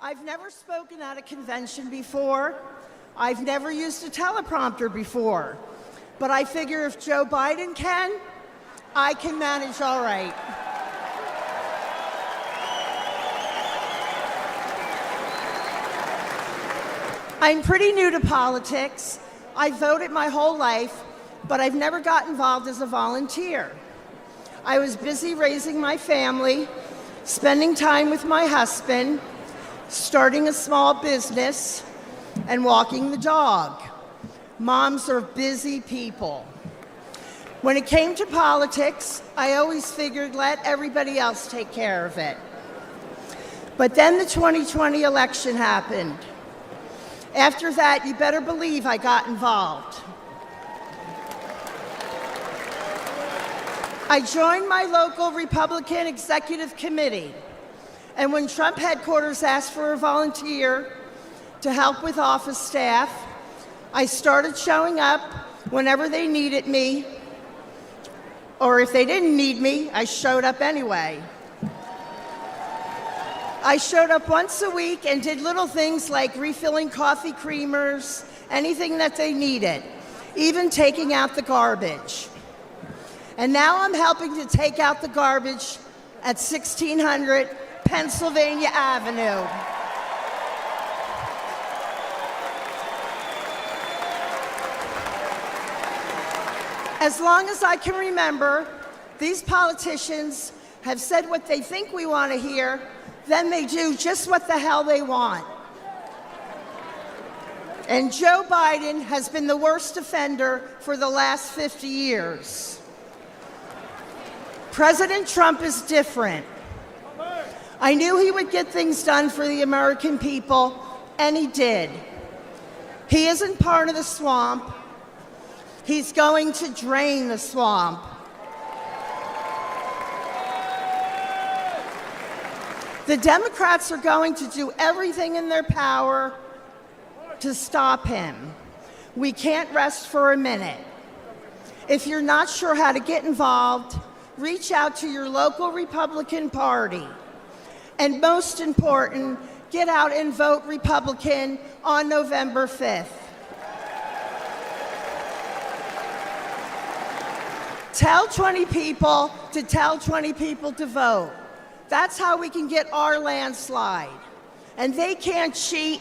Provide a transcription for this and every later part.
I've never spoken at a convention before. I've never used a teleprompter before. But I figure if Joe Biden can, I can manage all right. I'm pretty new to politics. I voted my whole life, but I've never got involved as a volunteer. I was busy raising my family, spending time with my husband, starting a small business, and walking the dog. Moms are busy people. When it came to politics, I always figured let everybody else take care of it. But then the 2020 election happened. After that, you better believe I got involved. I joined my local Republican executive committee, and when Trump headquarters asked for a volunteer to help with office staff, I started showing up whenever they needed me, or if they didn't need me, I showed up anyway. I showed up once a week and did little things like refilling coffee creamers, anything that they needed, even taking out the garbage. And now I'm helping to take out the garbage at 1600 Pennsylvania Avenue. As long as I can remember, these politicians have said what they think we want to hear, then they do just what the hell they want. And Joe Biden has been the worst offender for the last 50 years. President Trump is different. I knew he would get things done for the American people, and he did. He isn't part of the swamp. He's going to drain the swamp. The Democrats are going to do everything in their power to stop him. We can't rest for a minute. If you're not sure how to get involved, reach out to your local Republican Party. And most important, get out and vote Republican on November 5th. Tell 20 people to tell 20 people to vote. That's how we can get our landslide. And they can't cheat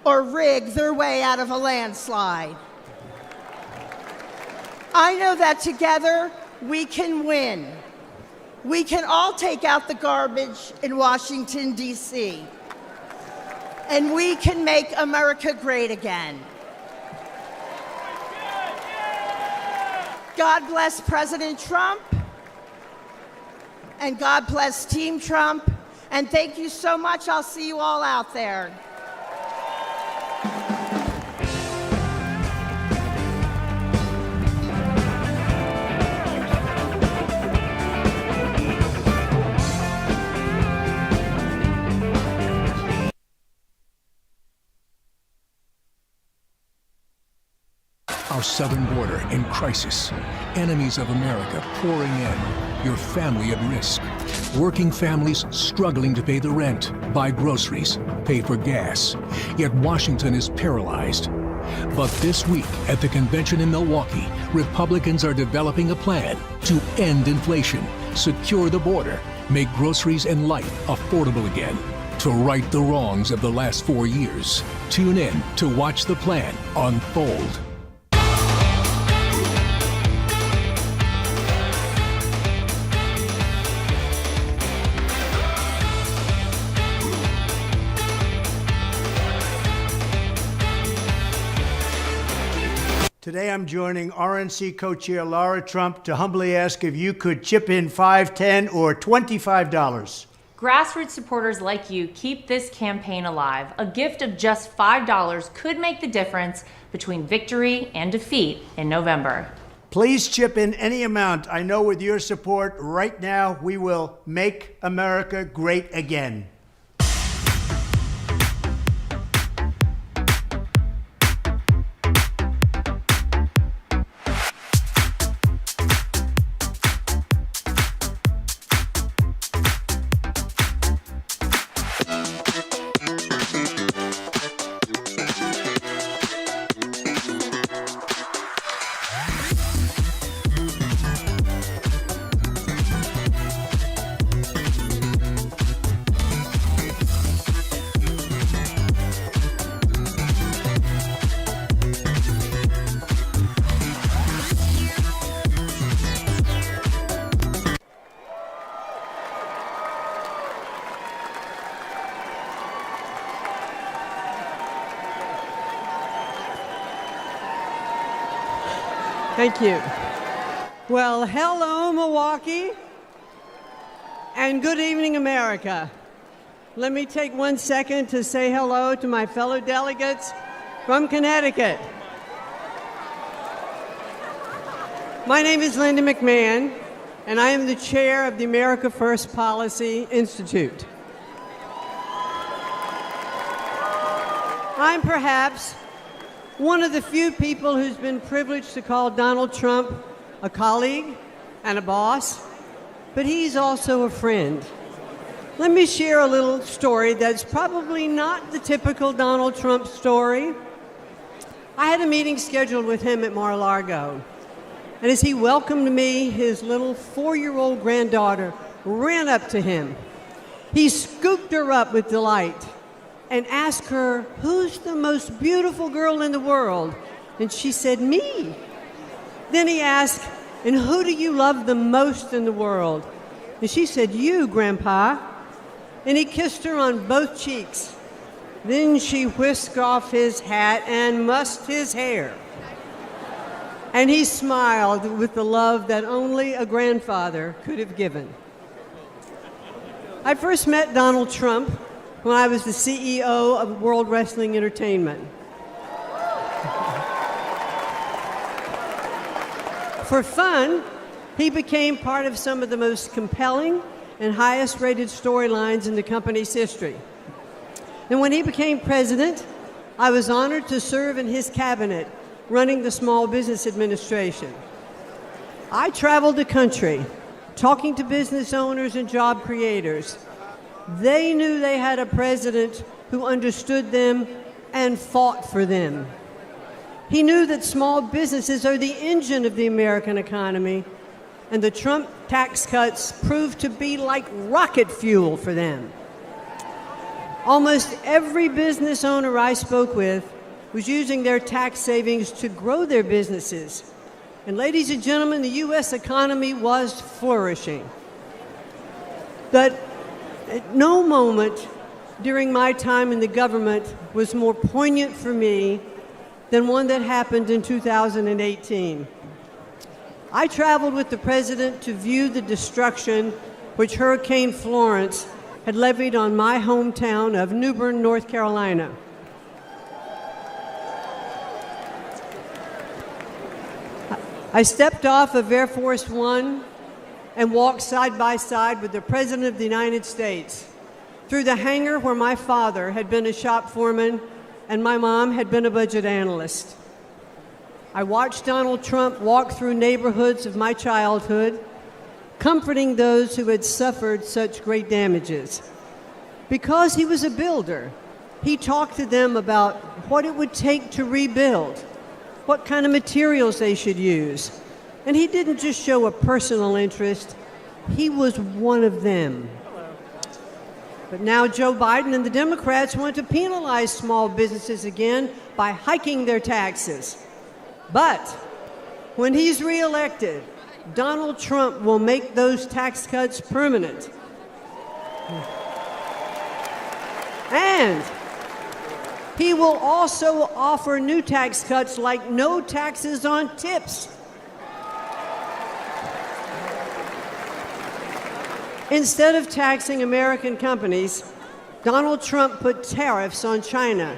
or rig their way out of a landslide. I know that together we can win. We can all take out the garbage in Washington, D.C. And we can make America great again. God bless President Trump. And God bless Team Trump. And thank you so much. I'll see you all out there. Our southern border in crisis. Enemies of America pouring in. Your family at risk. Working families struggling to pay the rent, buy groceries, pay for gas. Yet Washington is paralyzed. But this week at the convention in Milwaukee, Republicans are developing a plan to end inflation, secure the border, make groceries and life affordable again, to right the wrongs of the last 4 years. Tune in to watch the plan unfold. Today I'm joining RNC co-chair Laura Trump to humbly ask if you could chip in $5, $10, or $25. Grassroots supporters like you keep this campaign alive. A gift of just $5 could make the difference between victory and defeat in November. Please chip in any amount. I know with your support right now, we will make America great again. Thank you. Well, hello, Milwaukee, and good evening, America. Let me take 1 second to say hello to my fellow delegates from Connecticut. My name is Linda McMahon, and I am the chair of the America First Policy Institute. I'm perhaps one of the few people who's been privileged to call Donald Trump a colleague and a boss, but he's also a friend. Let me share a little story that's probably not the typical Donald Trump story. I had a meeting scheduled with him at Mar-a-Lago, and as he welcomed me, his little 4-year-old granddaughter ran up to him. He scooped her up with delight and asked her, "Who's the most beautiful girl in the world?" And she said, "Me." Then he asked, "And who do you love the most in the world?" And she said, "You, Grandpa." And he kissed her on both cheeks. Then she whisked off his hat and mussed his hair. And he smiled with the love that only a grandfather could have given. I first met Donald Trump when I was the CEO of World Wrestling Entertainment. For fun, he became part of some of the most compelling and highest rated storylines in the company's history. And when he became president, I was honored to serve in his cabinet, running the Small Business Administration. I traveled the country, talking to business owners and job creators. They knew they had a president who understood them and fought for them. He knew that small businesses are the engine of the American economy, and the Trump tax cuts proved to be like rocket fuel for them. Almost every business owner I spoke with was using their tax savings to grow their businesses. And ladies and gentlemen, the U.S. economy was flourishing. But at no moment during my time in the government was more poignant for me than one that happened in 2018. I traveled with the president to view the destruction which Hurricane Florence had levied on my hometown of New Bern, North Carolina. I stepped off of Air Force One and walked side by side with the President of the United States through the hangar where my father had been a shop foreman and my mom had been a budget analyst. I watched Donald Trump walk through neighborhoods of my childhood, comforting those who had suffered such great damages. Because he was a builder, he talked to them about what it would take to rebuild, what kind of materials they should use. And he didn't just show a personal interest, he was one of them. But now Joe Biden and the Democrats want to penalize small businesses again by hiking their taxes. But when he's reelected, Donald Trump will make those tax cuts permanent. And he will also offer new tax cuts like no taxes on tips. Instead of taxing American companies, Donald Trump put tariffs on China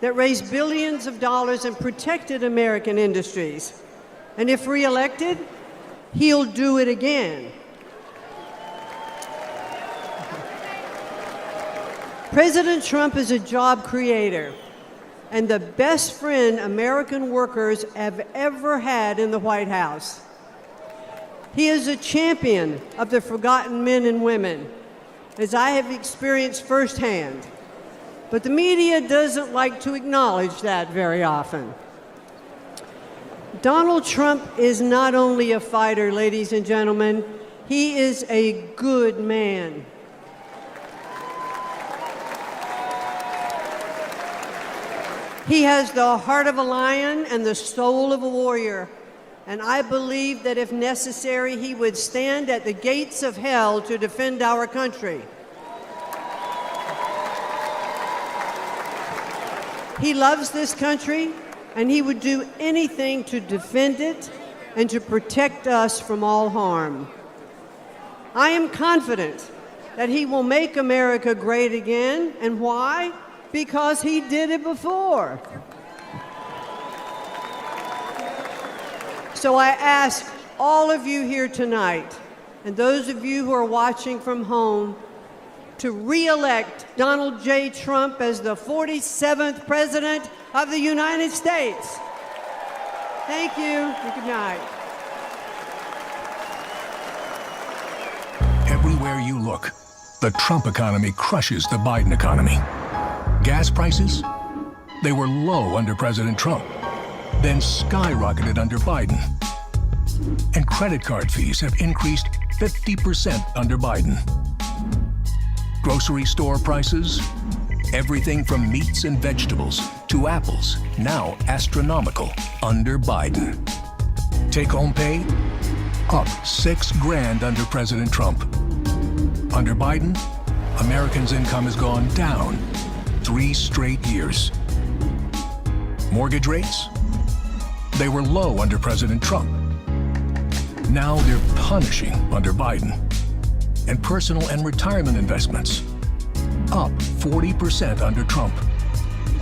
that raised billions of dollars and protected American industries. And if reelected, he'll do it again. President Trump is a job creator and the best friend American workers have ever had in the White House. He is a champion of the forgotten men and women, as I have experienced firsthand. But the media doesn't like to acknowledge that very often. Donald Trump is not only a fighter, ladies and gentlemen, he is a good man. He has the heart of a lion and the soul of a warrior. And I believe that if necessary, he would stand at the gates of hell to defend our country. He loves this country, and he would do anything to defend it and to protect us from all harm. I am confident that he will make America great again. And why? Because he did it before. So I ask all of you here tonight, and those of you who are watching from home, to re-elect Donald J. Trump as the 47th President of the United States. Thank you, and good night. Everywhere you look, the Trump economy crushes the Biden economy. Gas prices? They were low under President Trump, then skyrocketed under Biden. And credit card fees have increased 50% under Biden. Grocery store prices? Everything from meats and vegetables to apples, now astronomical under Biden. Take-home pay? Up $6,000 under President Trump. Under Biden, Americans' income has gone down 3 straight years. Mortgage rates? They were low under President Trump. Now they're punishing under Biden. And personal and retirement investments? Up 40% under Trump.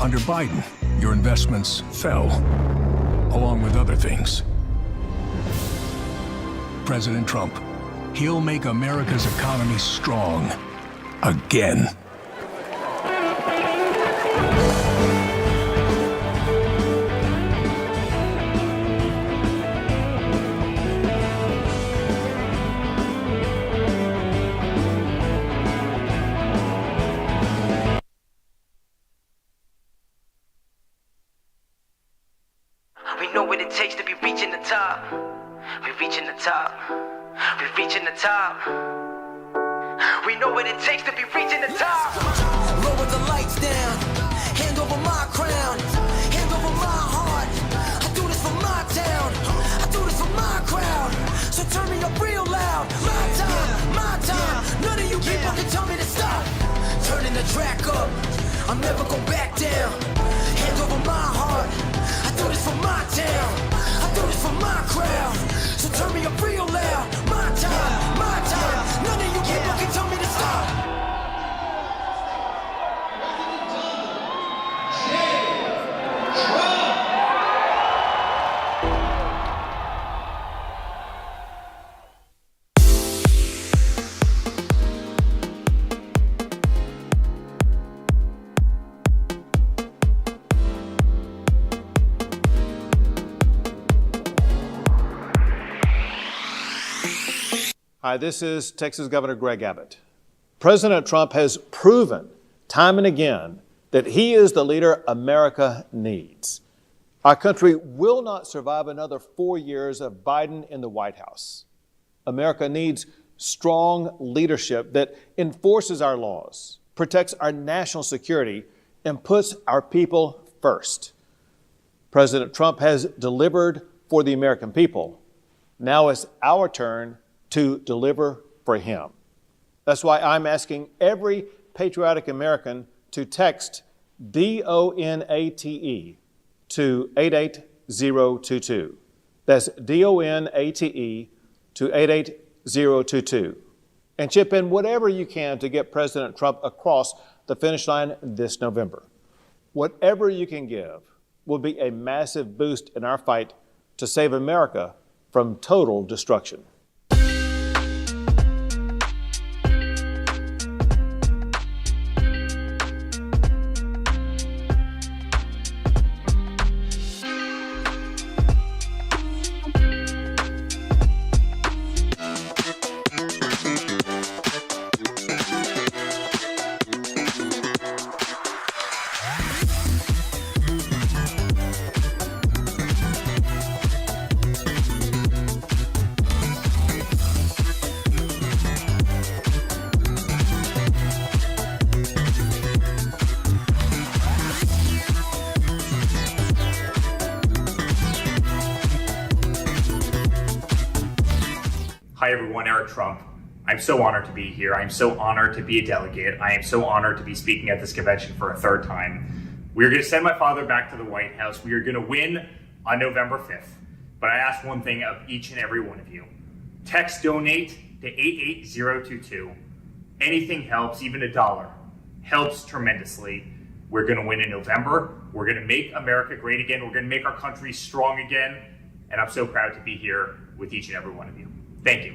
Under Biden, your investments fell, along with other things. President Trump, he'll make America's economy strong again. We know what it takes to be reaching the top. We're reaching the top. We're reaching the top. We know what it takes to be reaching the top. Lower the lights down. Hand over my crown. Hand over my heart. I do this for my town. I do this for my crowd. So turn me up real loud. My time, my time. None of you people can tell me to stop. Turning the track up. I'll never go back down. Hand over my heart. I do this for my town. I do this for my crowd. So turn me up real loud. My time, my time. None of you people can tell me to stop. Hi, this is Texas Governor Greg Abbott. President Trump has proven time and again that he is the leader America needs. Our country will not survive another 4 years of Biden in the White House. America needs strong leadership that enforces our laws, protects our national security, and puts our people first. President Trump has delivered for the American people. Now it's our turn to deliver for him. That's why I'm asking every patriotic American to text DONATE to 88022. That's DONATE to 88022. And chip in whatever you can to get President Trump across the finish line this November. Whatever you can give will be a massive boost in our fight to save America from total destruction. Hi everyone, Eric Trump. I'm so honored to be here. I'm so honored to be a delegate. I am so honored to be speaking at this convention for a third time. We are going to send my father back to the White House. We are going to win on November 5th. but I ask one thing of each and every one of you. Text donate to 88022. Anything helps, even $1 helps tremendously. We're going to win in November. We're going to make America great again. We're going to make our country strong again. And I'm so proud to be here with each and every one of you. Thank you.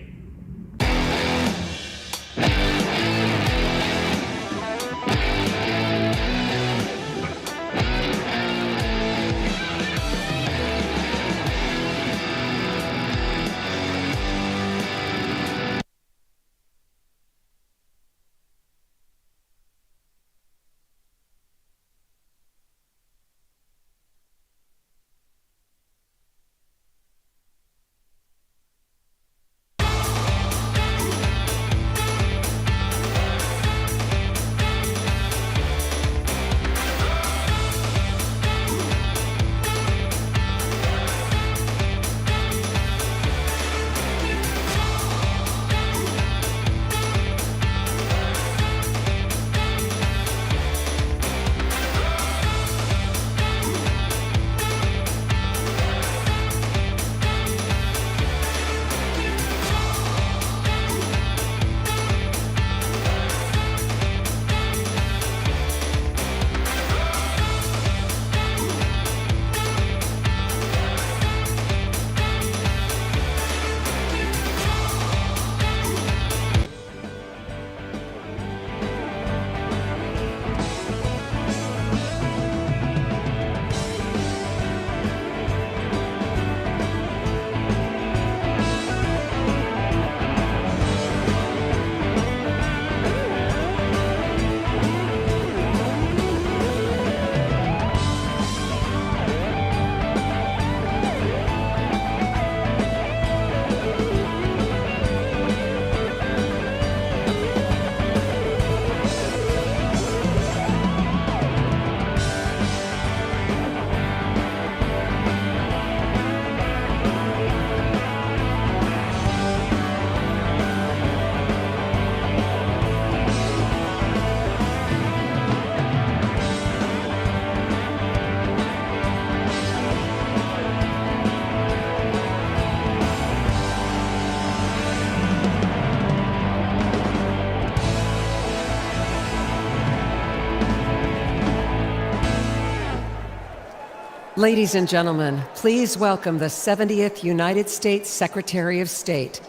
Ladies and gentlemen, please welcome the 70th United States Secretary of State,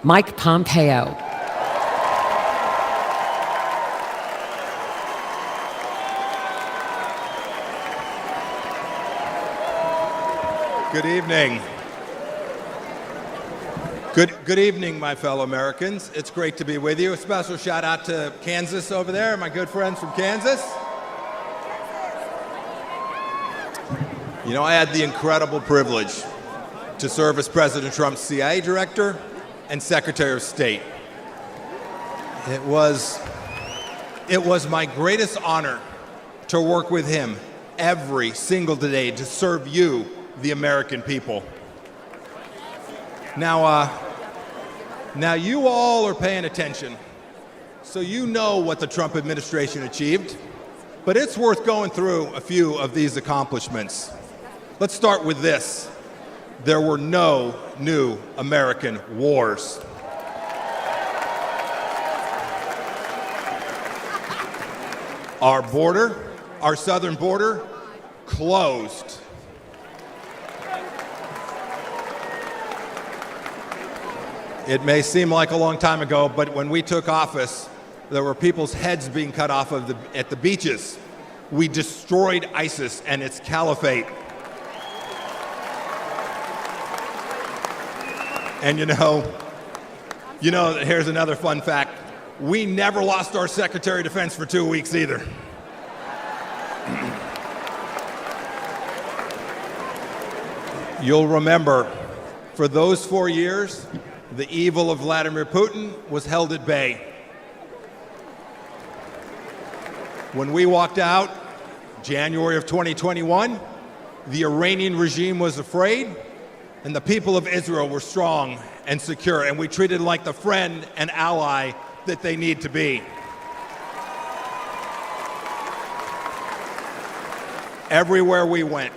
Mike Pompeo. Good evening. Good evening, my fellow Americans. It's great to be with you. A special shout out to Kansas over there, my good friends from Kansas. You know, I had the incredible privilege to serve as President Trump's CIA director and Secretary of State. It was my greatest honor to work with him every single day to serve you, the American people. Now you all are paying attention, so you know what the Trump administration achieved, but it's worth going through a few of these accomplishments. Let's start with this. There were no new American wars. Our border, our southern border, closed. It may seem like a long time ago, but when we took office, there were people's heads being cut off at the beaches. We destroyed ISIS and its caliphate. And you know, here's another fun fact. We never lost our Secretary of Defense for 2 weeks either. You'll remember, for those 4 years, the evil of Vladimir Putin was held at bay. When we walked out, January of 2021, the Iranian regime was afraid, and the people of Israel were strong and secure, and we treated them like the friend and ally that they need to be. Everywhere we went,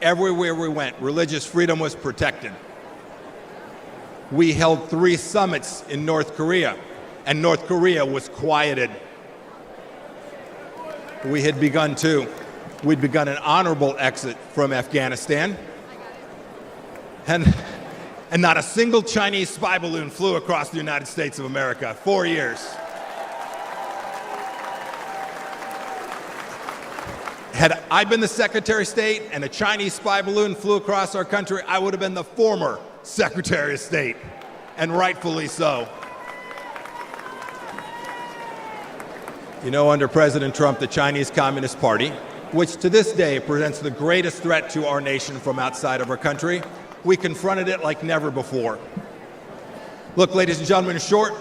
Everywhere we went, religious freedom was protected. We held 3 summits in North Korea, and North Korea was quieted. We'd begun an honorable exit from Afghanistan, and not a single Chinese spy balloon flew across the United States of America. 4 years. Had I been the Secretary of State and a Chinese spy balloon flew across our country, I would have been the former Secretary of State, and rightfully so. You know, under President Trump, the Chinese Communist Party, which to this day presents the greatest threat to our nation from outside of our country, we confronted it like never before. Look, ladies and gentlemen, in short,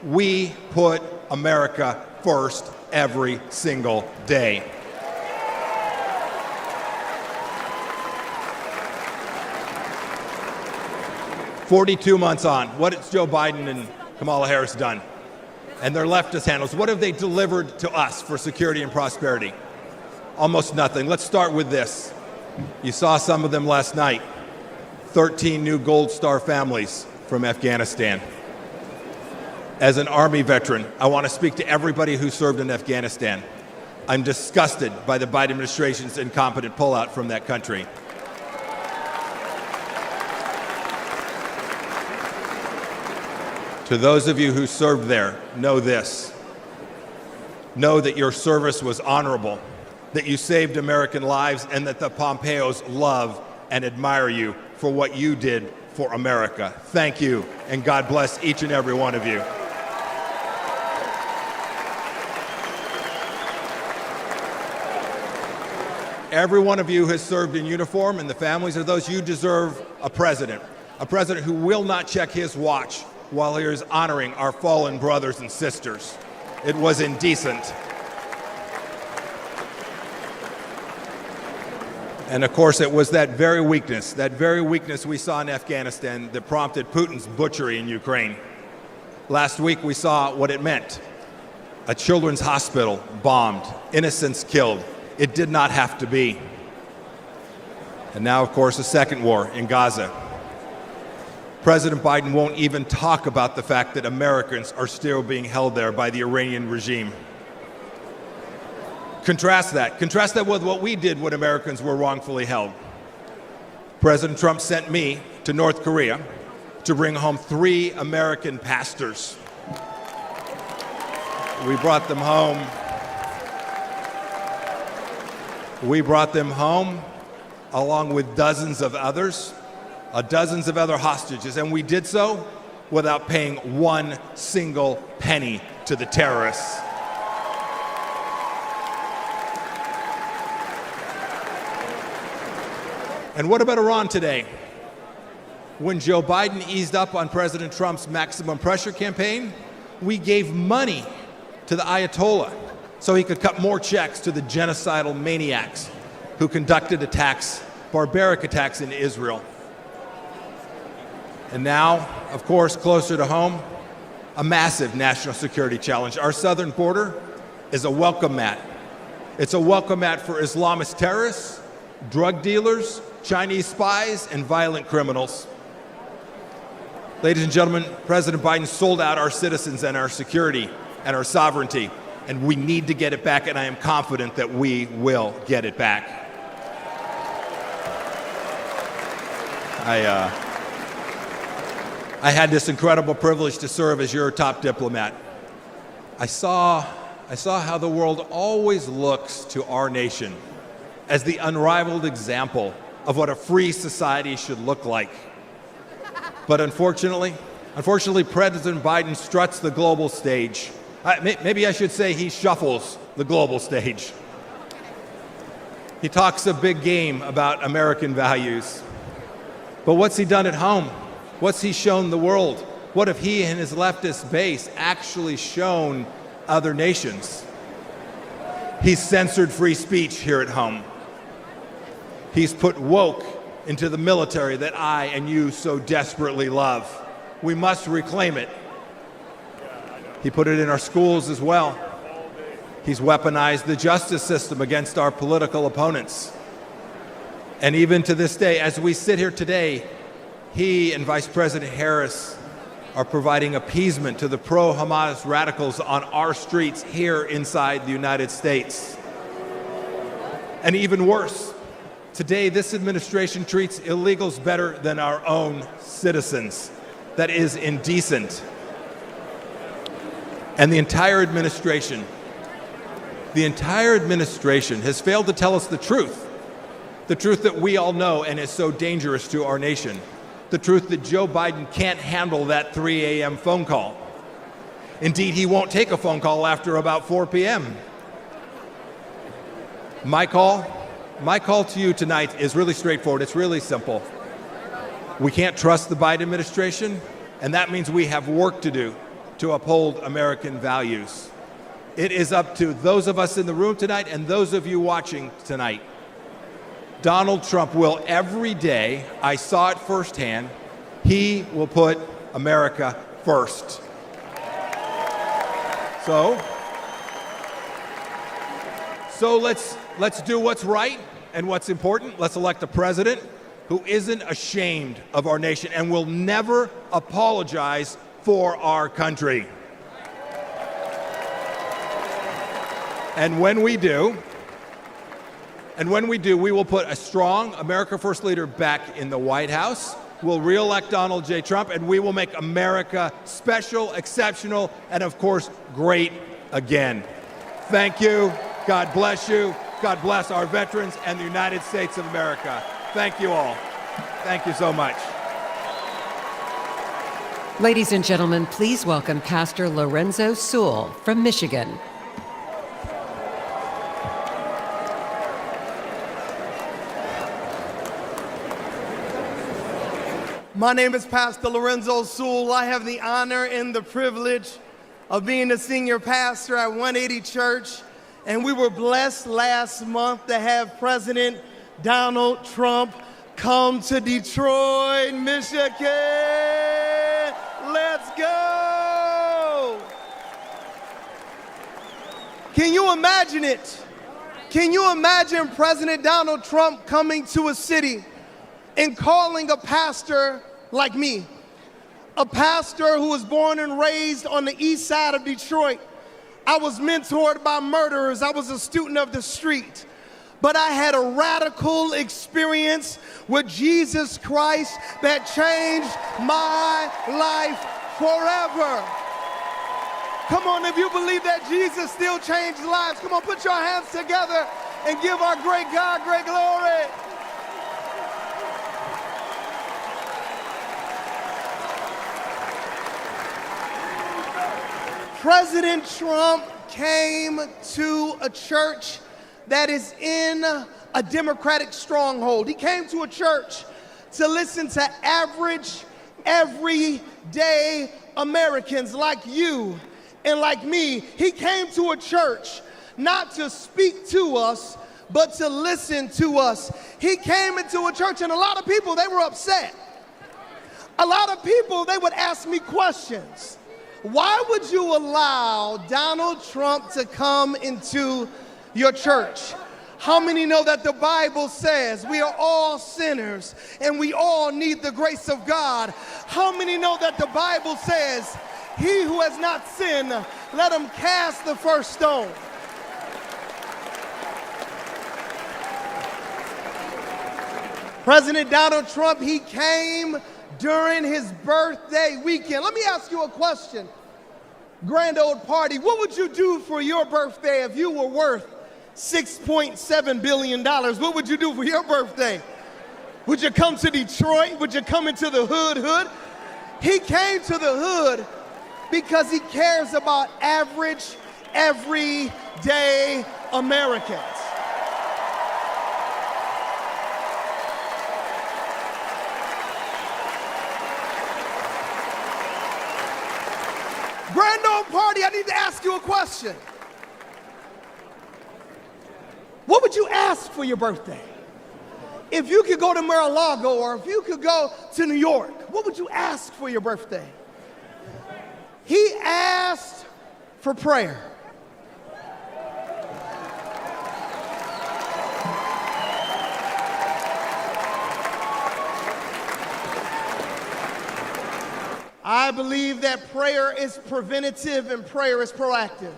we put America first every single day. "42 months on, what has Joe Biden and Kamala Harris done? And their leftist handlers, what have they delivered to us for security and prosperity? Almost nothing. Let's start with this. You saw some of them last night. 13 new Gold Star families from Afghanistan. As an Army veteran, I want to speak to everybody who served in Afghanistan. I'm disgusted by the Biden administration's incompetent pullout from that country. To those of you who served there, know this. Know that your service was honorable, that you saved American lives, and that the Pompeos love and admire you for what you did for America. Thank you, and God bless each and every one of you. Every one of you has served in uniform, and the families of those, you deserve a president who will not check his watch while he is honoring our fallen brothers and sisters. It was indecent. And of course, it was that very weakness we saw in Afghanistan that prompted Putin's butchery in Ukraine. Last week, we saw what it meant. A children's hospital bombed, innocents killed. It did not have to be. And now, of course, a second war in Gaza. President Biden won't even talk about the fact that Americans are still being held there by the Iranian regime. Contrast that with what we did when Americans were wrongfully held. President Trump sent me to North Korea to bring home 3 American pastors. We brought them home along with dozens of other hostages, and we did so without paying one single penny to the terrorists. And what about Iran today? When Joe Biden eased up on President Trump's maximum pressure campaign, we gave money to the Ayatollah so he could cut more checks to the genocidal maniacs who conducted barbaric attacks in Israel. And now, of course, closer to home, a massive national security challenge. Our southern border is a welcome mat. It's a welcome mat for Islamist terrorists, drug dealers, Chinese spies, and violent criminals. Ladies and gentlemen, President Biden sold out our citizens and our security and our sovereignty, and we need to get it back, and I am confident that we will get it back. I had this incredible privilege to serve as your top diplomat. I saw how the world always looks to our nation as the unrivaled example of what a free society should look like. But unfortunately, President Biden struts the global stage. Maybe I should say he shuffles the global stage. He talks a big game about American values. But what's he done at home? What's he shown the world? What have he and his leftist base actually shown other nations? He's censored free speech here at home. He's put woke into the military that I and you so desperately love. We must reclaim it. He put it in our schools as well. He's weaponized the justice system against our political opponents. And even to this day, as we sit here today, he and Vice President Harris are providing appeasement to the pro-Hamas radicals on our streets here inside the United States. And even worse, today this administration treats illegals better than our own citizens. That is indecent. And the entire administration has failed to tell us the truth that we all know and is so dangerous to our nation, the truth that Joe Biden can't handle that 3 a.m. phone call. Indeed, he won't take a phone call after about 4 p.m. My call to you tonight is really straightforward. It's really simple. We can't trust the Biden administration, and that means we have work to do to uphold American values. It is up to those of us in the room tonight and those of you watching tonight. Donald Trump will every day, I saw it firsthand, he will put America first. So let's do what's right and what's important. Let's elect a president who isn't ashamed of our nation and will never apologize for our country. And when we do, we will put a strong America First leader back in the White House. We'll re-elect Donald J. Trump, and we will make America special, exceptional, and of course, great again. Thank you. God bless you. God bless our veterans and the United States of America. Thank you all. Thank you so much. Ladies and gentlemen, please welcome Pastor Lorenzo Sewell from Michigan. My name is Pastor Lorenzo Sewell. I have the honor and the privilege of being the senior pastor at 180 Church. And we were blessed last month to have President Donald Trump come to Detroit, Michigan. Let's go. Can you imagine it? Can you imagine President Donald Trump coming to a city and calling a pastor like me, a pastor who was born and raised on the east side of Detroit? I was mentored by murderers. I was a student of the street. But I had a radical experience with Jesus Christ that changed my life forever. Come on, if you believe that Jesus still changed lives, come on, put your hands together and give our great God great glory. President Trump came to a church that is in a Democratic stronghold. He came to a church to listen to average, everyday Americans like you and like me. He came to a church not to speak to us, but to listen to us. He came into a church, and a lot of people, they were upset. A lot of people, they would ask me questions. Why would you allow Donald Trump to come into your church? How many know that the Bible says we are all sinners and we all need the grace of God? How many know that the Bible says, he who has not sinned, let him cast the first stone? President Donald Trump, he came during his birthday weekend. Let me ask you a question. Grand old party, what would you do for your birthday if you were worth $6.7 billion? What would you do for your birthday? Would you come to Detroit? Would you come into the hood? He came to the hood because he cares about average, everyday Americans. Grand old party, I need to ask you a question. What would you ask for your birthday? If you could go to Mar-a-Lago or if you could go to New York, what would you ask for your birthday? He asked for prayer. I believe that prayer is preventative and prayer is proactive.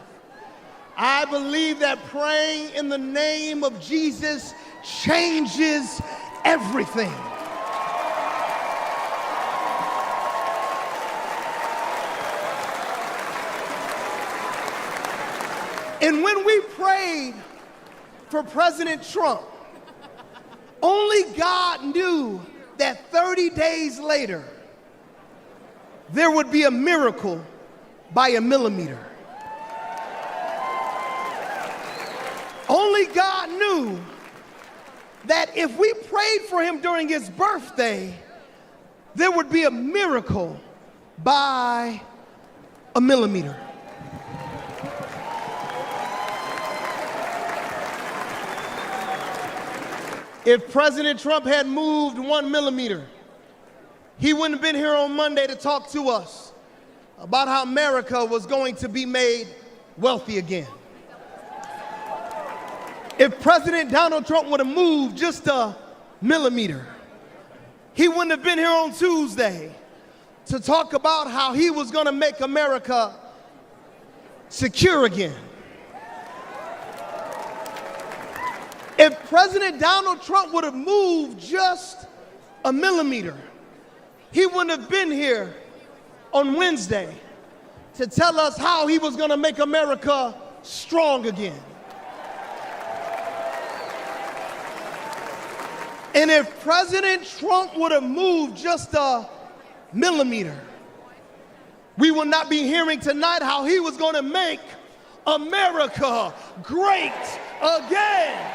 I believe that praying in the name of Jesus changes everything. And when we prayed for President Trump, only God knew that 30 days later, there would be a miracle by a millimeter. Only God knew that if we prayed for him during his birthday, there would be a miracle by a millimeter. If President Trump had moved 1 millimeter, he wouldn't have been here on Monday to talk to us about how America was going to be made wealthy again. If President Donald Trump would have moved just a millimeter, he wouldn't have been here on Tuesday to talk about how he was going to make America secure again. If President Donald Trump would have moved just a millimeter, he wouldn't have been here on Wednesday to tell us how he was going to make America strong again. And if President Trump would have moved just a millimeter, we will not be hearing tonight how he was going to make America great again.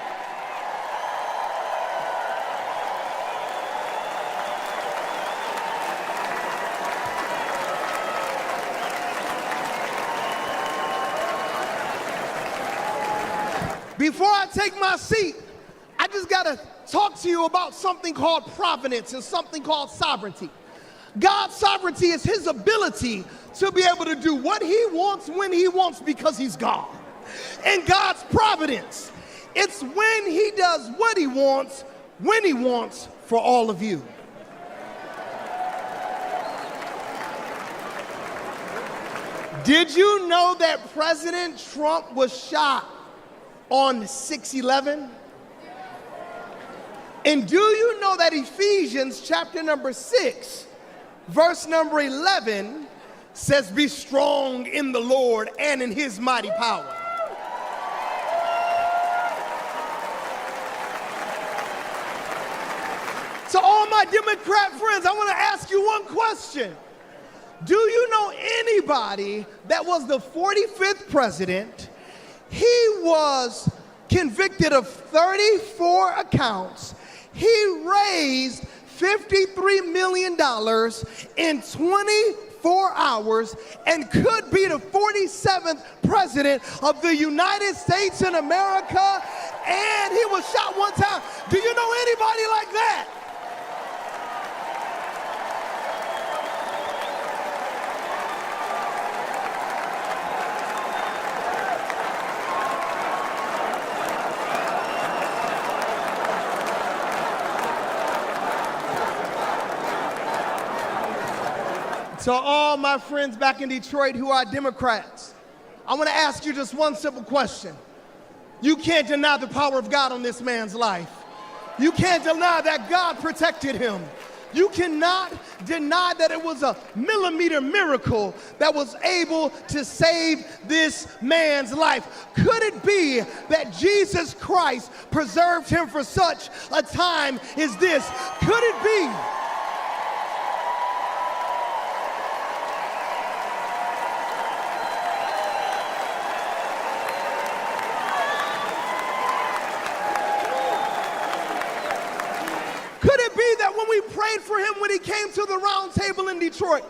Before I take my seat, I just got to talk to you about something called providence and something called sovereignty. God's sovereignty is his ability to be able to do what he wants when he wants because he's God. And God's providence, it's when he does what he wants, when he wants for all of you. Did you know that President Trump was shot on 6/11? And do you know that Ephesians chapter number 6, verse number 11 says, be strong in the Lord and in his mighty power. To all my Democrat friends, I want to ask you one question. Do you know anybody that was the 45th president? He was convicted of 34 accounts. He raised $53 million in 24 hours and could be the 47th president of the United States in America, and he was shot one time. Do you know anybody like that? To all my friends back in Detroit who are Democrats, I want to ask you just one simple question. You can't deny the power of God on this man's life. You can't deny that God protected him. You cannot deny that it was a millimeter miracle that was able to save this man's life. Could it be that Jesus Christ preserved him for such a time as this? Could it be? Could it be that when we prayed for him when he came to the round table in Detroit,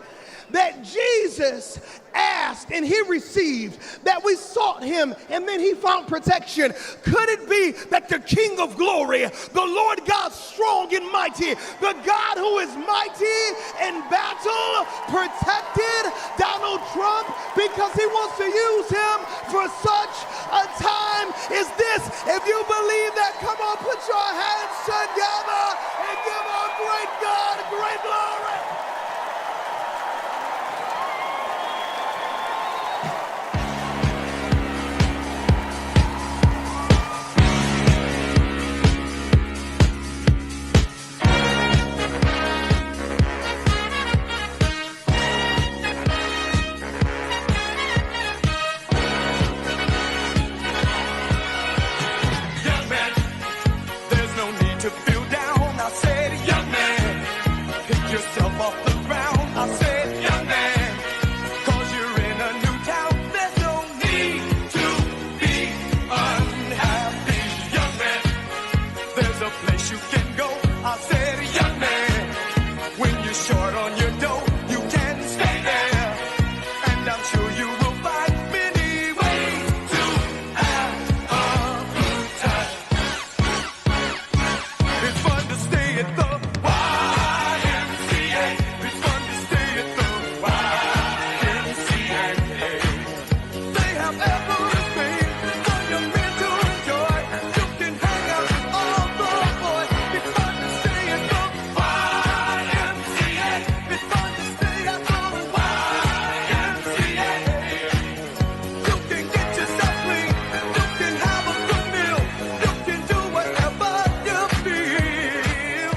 that Jesus asked and he received, that we sought him and then he found protection? Could it be that the King of glory, the Lord God strong and mighty, the God who is mighty in battle, protected Donald Trump because he wants to use him for such a time as this? If you believe that, come on, put your hands together and give our great God great glory. yourself off the ground. I said, young man, 'cause you're in a new town. There's no need to be unhappy, young man. There's a place you can go. I said, young man, when you're short on your dough, you can stay there. And I'm sure you will find many ways to have a good time. It's fun to stay at the YMCA. It's fun to stay at the YMCA. They have everything for your men to enjoy. You can hang out with all the boys. It's fun to stay at the YMCA. It's fun to stay at the YMCA. You can get yourself clean. You can have a good meal. You can do whatever you feel.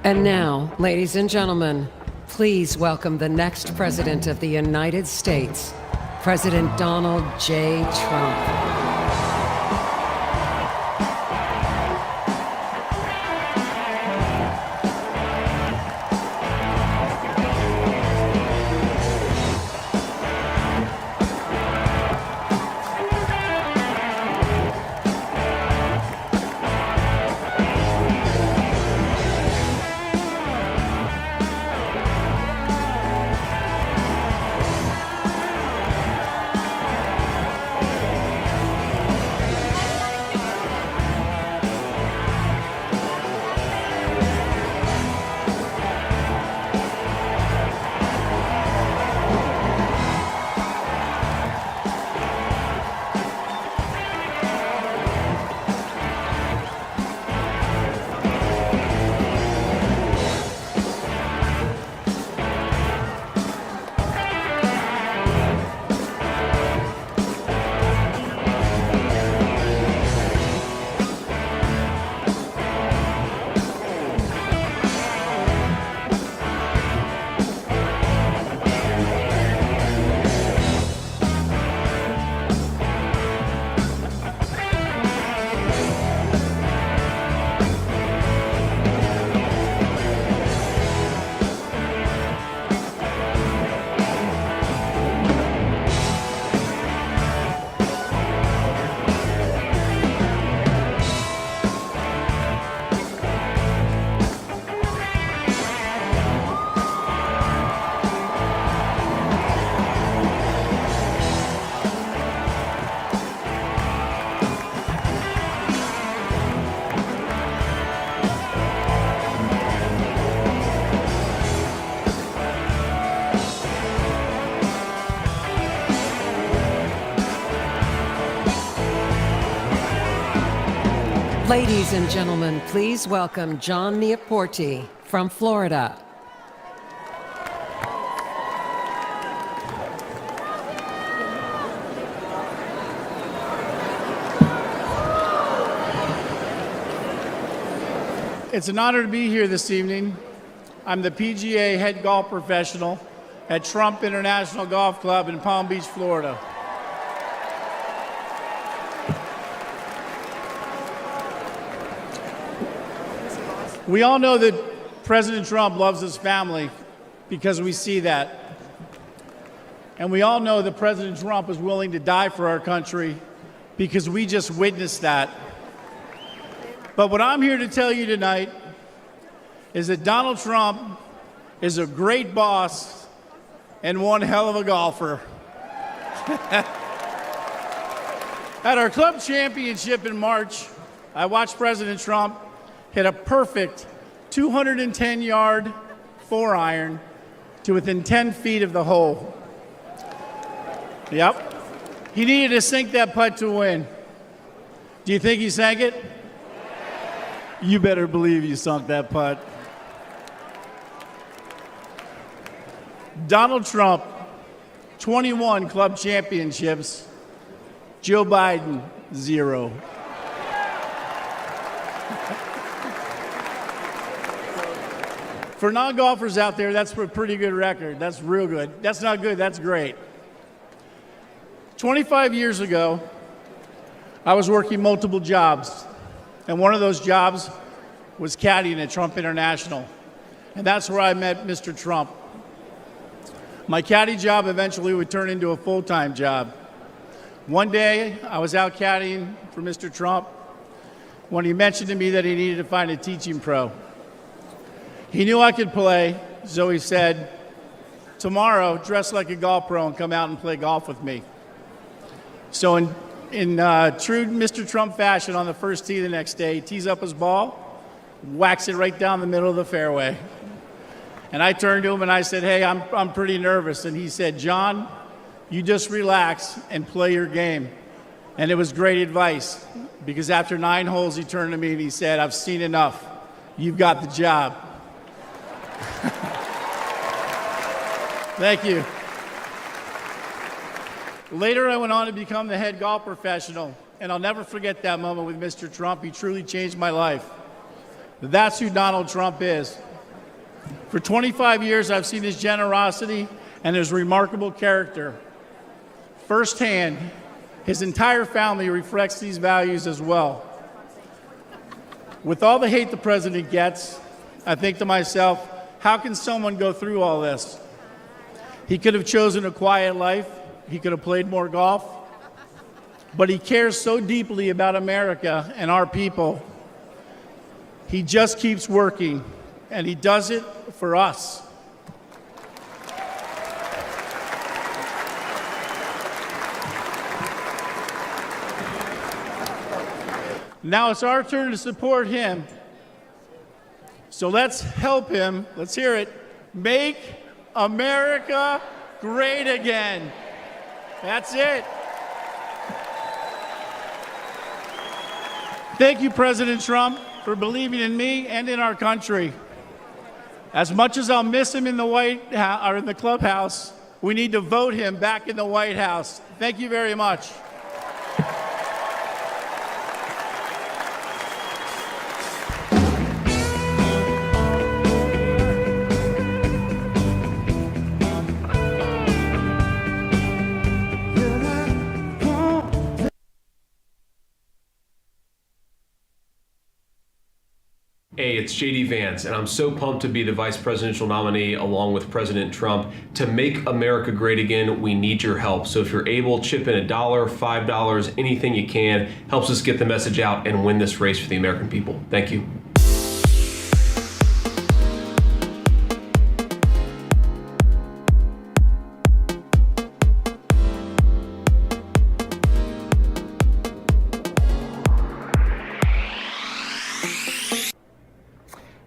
And now, ladies and gentlemen, please welcome the next President of the United States, President Donald J. Trump. Ladies and gentlemen, please welcome John Neaporte from Florida. It's an honor to be here this evening. I'm the PGA head golf professional at Trump International Golf Club in Palm Beach, Florida. We all know that President Trump loves his family because we see that. And we all know that President Trump is willing to die for our country because we just witnessed that. But what I'm here to tell you tonight is that Donald Trump is a great boss and one hell of a golfer. At our club championship in March, I watched President Trump hit a perfect 210-yard 4-iron to within 10 feet of the hole. Yep. He needed to sink that putt to win. Do you think he sank it? You better believe you sunk that putt. Donald Trump, 21 club championships. Joe Biden, 0. For non-golfers out there, that's a pretty good record. That's real good. That's not good, that's great. 25 years ago, I was working multiple jobs, and one of those jobs was caddying at Trump International, and that's where I met Mr. Trump. My caddy job eventually would turn into a full-time job. One day, I was out caddying for Mr. Trump when he mentioned to me that he needed to find a teaching pro. He knew I could play, so he said, tomorrow, dress like a golf pro and come out and play golf with me. So in true Mr. Trump fashion, on the first tee the next day, he tees up his ball, whacks it right down the middle of the fairway. And I turned to him and I said, hey, I'm pretty nervous. And he said, John, you just relax and play your game. And it was great advice, because after 9 holes, he turned to me and he said, I've seen enough. You've got the job. Thank you. Later, I went on to become the head golf professional, and I'll never forget that moment with Mr. Trump. He truly changed my life. That's who Donald Trump is. For 25 years, I've seen his generosity and his remarkable character firsthand. His entire family reflects these values as well. With all the hate the president gets, I think to myself, how can someone go through all this? He could have chosen a quiet life. He could have played more golf. But he cares so deeply about America and our people. He just keeps working, and he does it for us. Now it's our turn to support him. So let's help him. Let's hear it. Make America great again. That's it. Thank you, President Trump, for believing in me and in our country. As much as I'll miss him in the White House or in the clubhouse, we need to vote him back in the White House. Thank you very much. Hey, it's JD Vance, and I'm so pumped to be the vice presidential nominee along with President Trump. To make America great again, we need your help. So if you're able, chip in $1, $5, anything you can. Helps us get the message out and win this race for the American people. Thank you.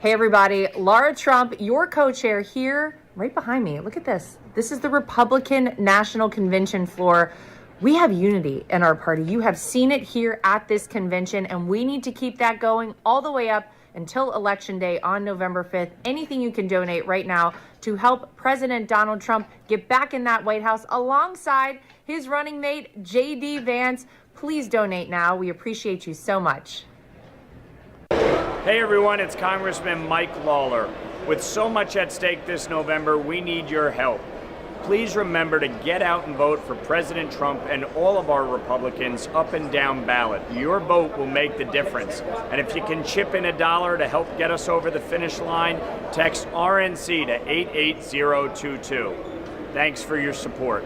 Hey everybody, Laura Trump, your co-chair here, right behind me. Look at this. This is the Republican National Convention floor. We have unity in our party. You have seen it here at this convention, and we need to keep that going all the way up until Election Day on November 5th. Anything you can donate right now to help President Donald Trump get back in that White House alongside his running mate, JD Vance. Please donate now. We appreciate you so much. Hey everyone, it's Congressman Mike Lawler. With so much at stake this November, we need your help. Please remember to get out and vote for President Trump and all of our Republicans up and down ballot. Your vote will make the difference. And if you can chip in $1 to help get us over the finish line, text RNC to 88022. Thanks for your support.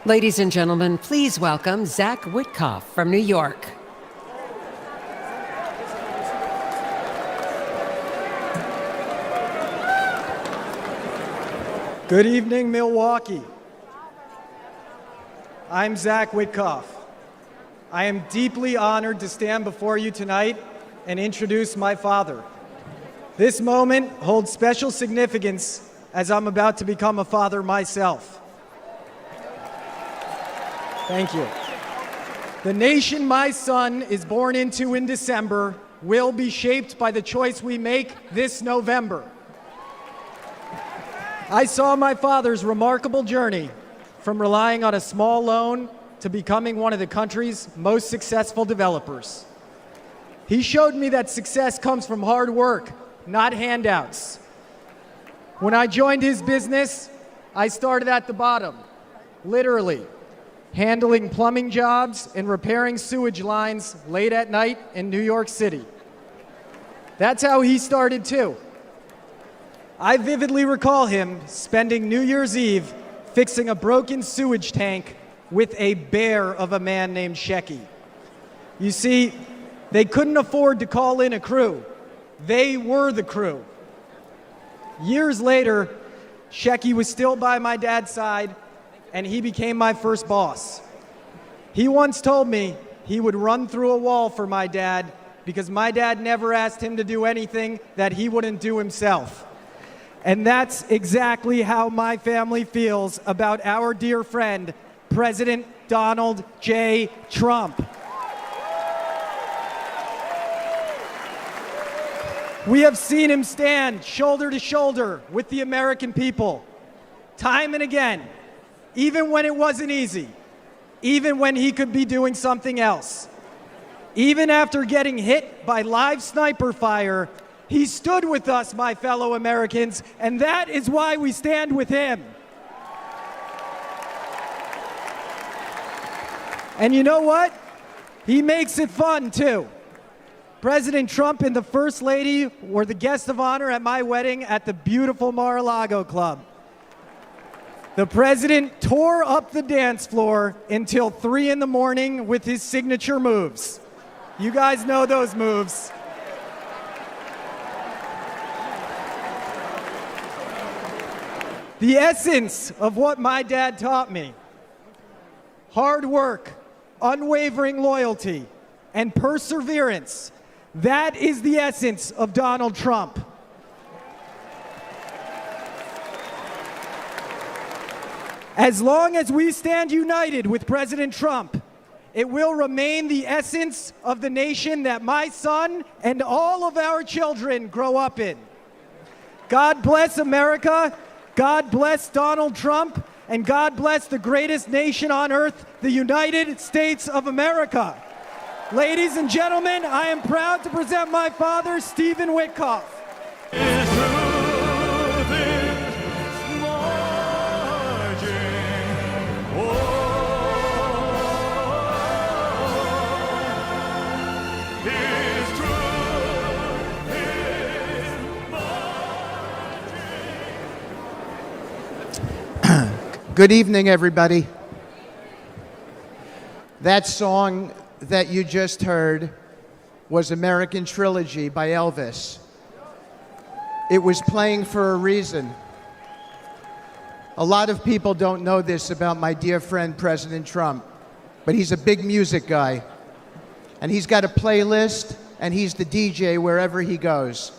Ladies and gentlemen, please welcome Zach Witkoff from New York. Good evening, Milwaukee. I'm Zach Witkoff. I am deeply honored to stand before you tonight and introduce my father. This moment holds special significance as I'm about to become a father myself. Thank you. The nation my son is born into in December will be shaped by the choice we make this November. I saw my father's remarkable journey from relying on a small loan to becoming one of the country's most successful developers. He showed me that success comes from hard work, not handouts. When I joined his business, I started at the bottom, literally, handling plumbing jobs and repairing sewage lines late at night in New York City. That's how he started too. I vividly recall him spending New Year's Eve fixing a broken sewage tank with a bear of a man named Shecky. You see, they couldn't afford to call in a crew. They were the crew. Years later, Shecky was still by my dad's side, and he became my first boss. He once told me he would run through a wall for my dad because my dad never asked him to do anything that he wouldn't do himself. And that's exactly how my family feels about our dear friend, President Donald J. Trump. We have seen him stand shoulder to shoulder with the American people, time and again, even when it wasn't easy, even when he could be doing something else. Even after getting hit by live sniper fire, he stood with us, my fellow Americans, and that is why we stand with him. And you know what? He makes it fun, too. President Trump and the First Lady were the guest of honor at my wedding at the beautiful Mar-a-Lago Club. The president tore up the dance floor until 3 in the morning with his signature moves. You guys know those moves. The essence of what my dad taught me: hard work, unwavering loyalty, and perseverance. That is the essence of Donald Trump. As long as we stand united with President Trump, it will remain the essence of the nation that my son and all of our children grow up in. God bless America. God bless Donald Trump, and God bless the greatest nation on earth, the United States of America. Ladies and gentlemen, I am proud to present my father, Stephen Witkoff. Good evening, everybody. That song that you just heard was American Trilogy by Elvis. It was playing for a reason. A lot of people don't know this about my dear friend, President Trump, but he's a big music guy. And he's got a playlist, and he's the DJ wherever he goes.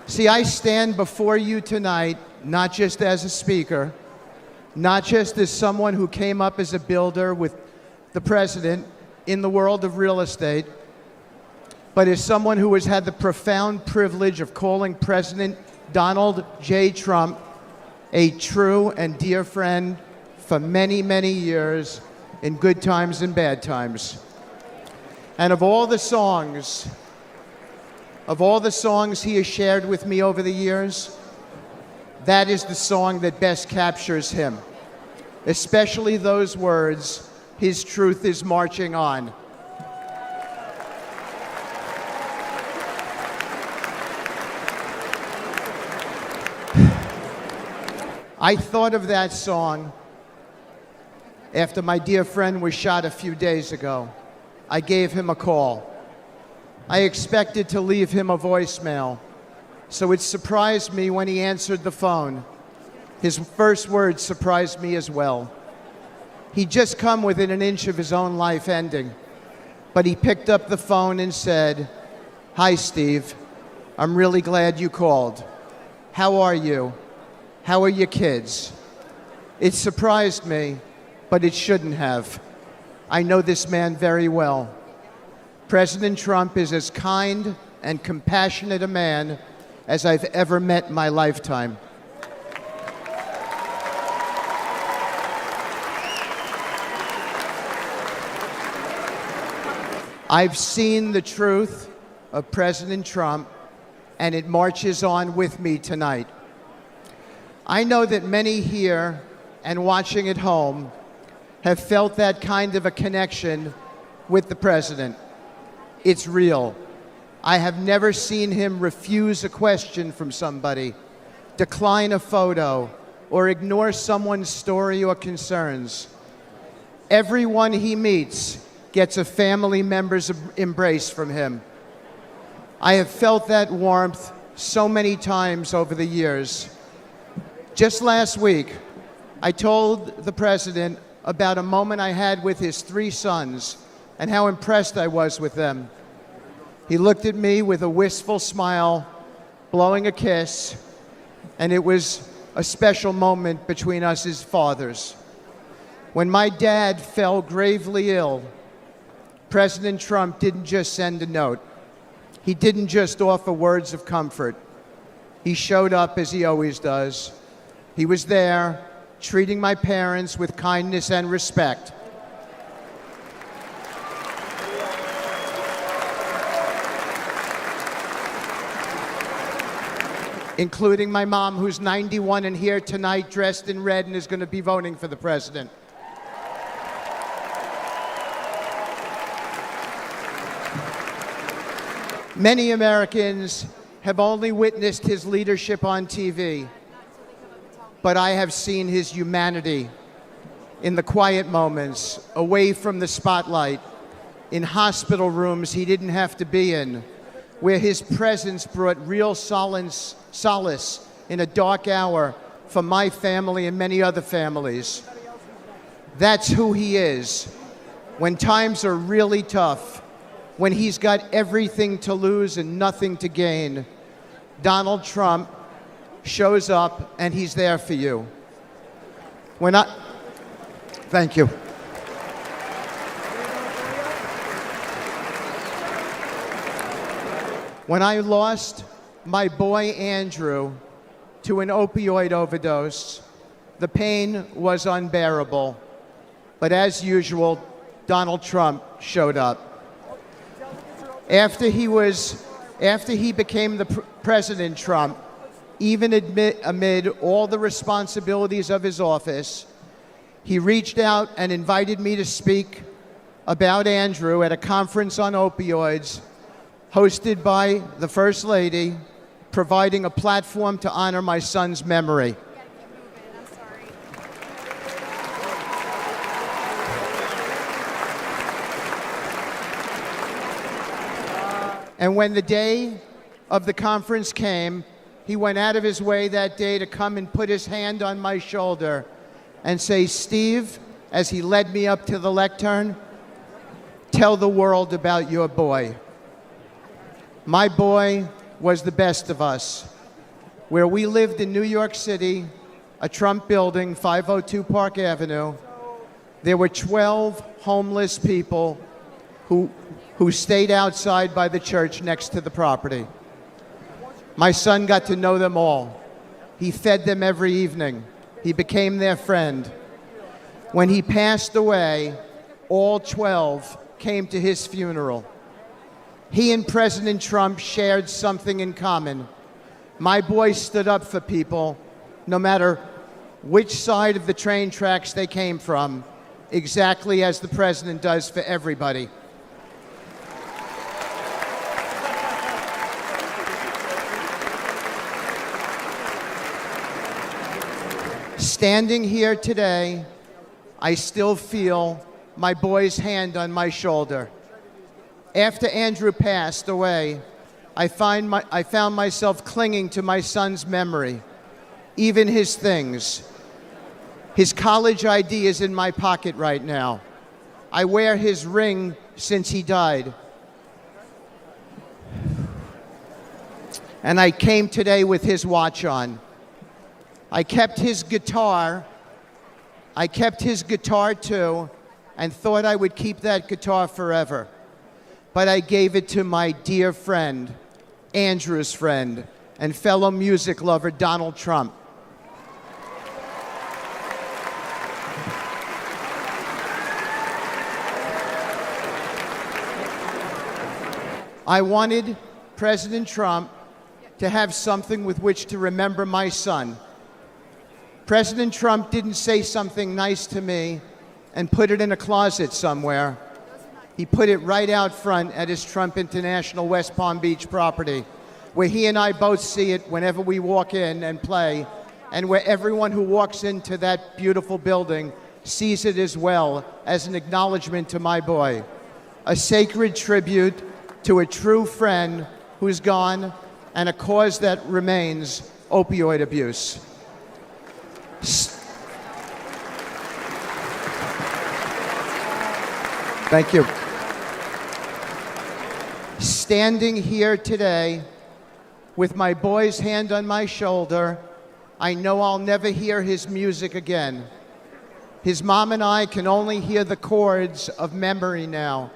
See, I stand before you tonight not just as a speaker, not just as someone who came up as a builder with the president in the world of real estate, but as someone who has had the profound privilege of calling President Donald J. Trump a true and dear friend for many, many years, in good times and bad times. And of all the songs he has shared with me over the years, that is the song that best captures him, especially those words, "His truth is marching on." I thought of that song after my dear friend was shot a few days ago. I gave him a call. I expected to leave him a voicemail, so it surprised me when he answered the phone. His first words surprised me as well. He'd just come within an inch of his own life ending, but he picked up the phone and said, "Hi, Steve. I'm really glad you called. How are you? How are your kids?" It surprised me, but it shouldn't have. I know this man very well. President Trump is as kind and compassionate a man as I've ever met in my lifetime. I've seen the truth of President Trump, and it marches on with me tonight. I know that many here and watching at home have felt that kind of a connection with the president. It's real. I have never seen him refuse a question from somebody, decline a photo, or ignore someone's story or concerns. Everyone he meets gets a family member's embrace from him. I have felt that warmth so many times over the years. Just last week, I told the president about a moment I had with his 3 sons and how impressed I was with them. He looked at me with a wistful smile, blowing a kiss, and it was a special moment between us as fathers. When my dad fell gravely ill, President Trump didn't just send a note. He didn't just offer words of comfort. He showed up as he always does. He was there, treating my parents with kindness and respect. Including my mom, who's 91 and here tonight dressed in red and is going to be voting for the president. Many Americans have only witnessed his leadership on TV, but I have seen his humanity in the quiet moments, away from the spotlight, in hospital rooms he didn't have to be in, where his presence brought real solace in a dark hour for my family and many other families. That's who he is. When times are really tough, when he's got everything to lose and nothing to gain, Donald Trump shows up and he's there for you. Thank you. When I lost my boy Andrew to an opioid overdose, the pain was unbearable. But as usual, Donald Trump showed up. After he became the President Trump, even amid all the responsibilities of his office, he reached out and invited me to speak about Andrew at a conference on opioids hosted by the First Lady, providing a platform to honor my son's memory. And when the day of the conference came, he went out of his way that day to come and put his hand on my shoulder and say, "Steve," as he led me up to the lectern, "tell the world about your boy." My boy was the best of us. Where we lived in New York City, a Trump building, 502 Park Avenue, there were 12 homeless people who stayed outside by the church next to the property. My son got to know them all. He fed them every evening. He became their friend. When he passed away, all 12 came to his funeral. He and President Trump shared something in common. My boy stood up for people, no matter which side of the train tracks they came from, exactly as the president does for everybody. Standing here today, I still feel my boy's hand on my shoulder. After Andrew passed away, I found myself clinging to my son's memory, even his things. His college ID is in my pocket right now. I wear his ring since he died. And I came today with his watch on. I kept his guitar too, and thought I would keep that guitar forever. But I gave it to my dear friend, Andrew's friend, and fellow music lover, Donald Trump. I wanted President Trump to have something with which to remember my son. President Trump didn't say something nice to me and put it in a closet somewhere. He put it right out front at his Trump International West Palm Beach property, where he and I both see it whenever we walk in and play, and where everyone who walks into that beautiful building sees it as well as an acknowledgement to my boy, a sacred tribute to a true friend who's gone, and a cause that remains opioid abuse. Thank you. Standing here today with my boy's hand on my shoulder, I know I'll never hear his music again. His mom and I can only hear the chords of memory now,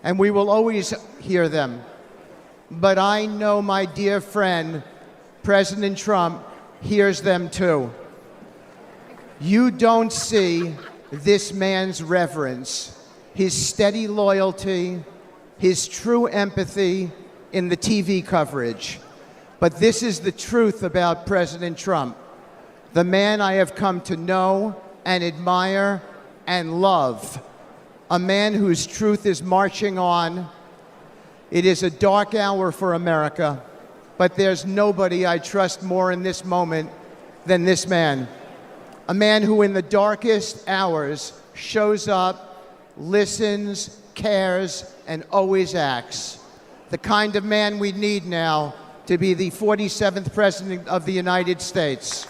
and we will always hear them. But I know my dear friend, President Trump, hears them too. You don't see this man's reverence, his steady loyalty, his true empathy in the TV coverage. But this is the truth about President Trump, the man I have come to know and admire and love, a man whose truth is marching on. It is a dark hour for America, but there's nobody I trust more in this moment than this man. A man who in the darkest hours shows up, listens, cares, and always acts. The kind of man we need now to be the 47th President of the United States.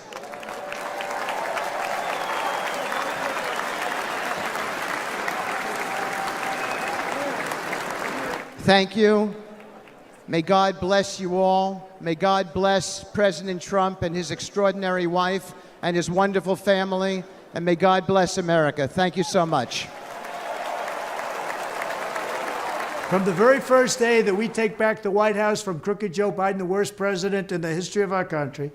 Thank you. May God bless you all. May God bless President Trump and his extraordinary wife and his wonderful family. And may God bless America. Thank you so much. From the very first day that we take back the White House from crooked Joe Biden, the worst president in the history of our country,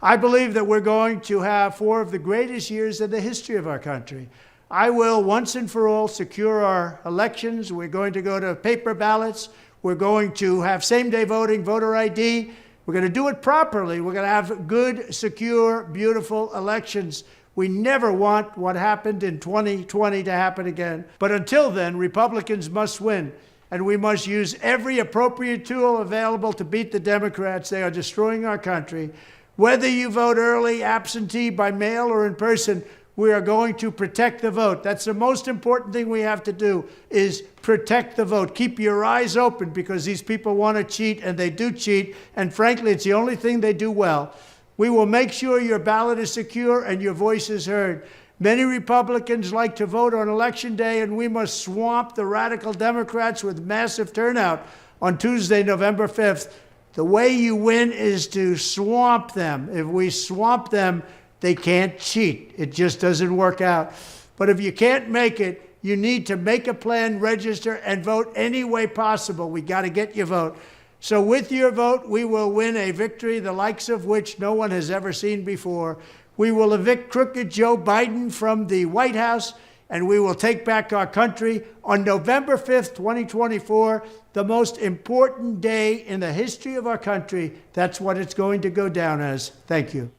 I believe that we're going to have 4 of the greatest years in the history of our country. I will once and for all secure our elections. We're going to go to paper ballots. We're going to have same-day voting, voter ID. We're going to do it properly. We're going to have good, secure, beautiful elections. We never want what happened in 2020 to happen again. But until then, Republicans must win. And we must use every appropriate tool available to beat the Democrats. They are destroying our country. Whether you vote early, absentee, by mail, or in person, we are going to protect the vote. That's the most important thing we have to do, is protect the vote. Keep your eyes open, because these people want to cheat, and they do cheat. And frankly, it's the only thing they do well. We will make sure your ballot is secure and your voice is heard. Many Republicans like to vote on Election Day, and we must swamp the radical Democrats with massive turnout on Tuesday, November 5th. The way you win is to swamp them. If we swamp them, they can't cheat. It just doesn't work out. But if you can't make it, you need to make a plan, register, and vote any way possible. We got to get your vote. So with your vote, we will win a victory the likes of which no one has ever seen before. We will evict crooked Joe Biden from the White House, and we will take back our country on November 5th, 2024, the most important day in the history of our country. That's what it's going to go down as. Thank you.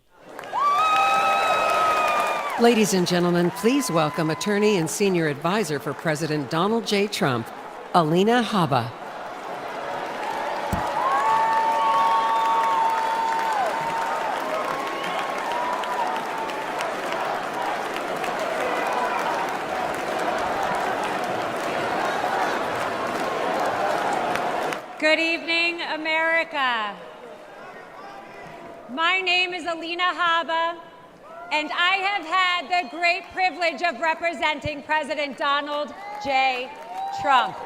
Ladies and gentlemen, please welcome attorney and senior advisor for President Donald J. Trump, Alina Habba. Good evening, America. My name is Alina Habba, and I have had the great privilege of representing President Donald J. Trump.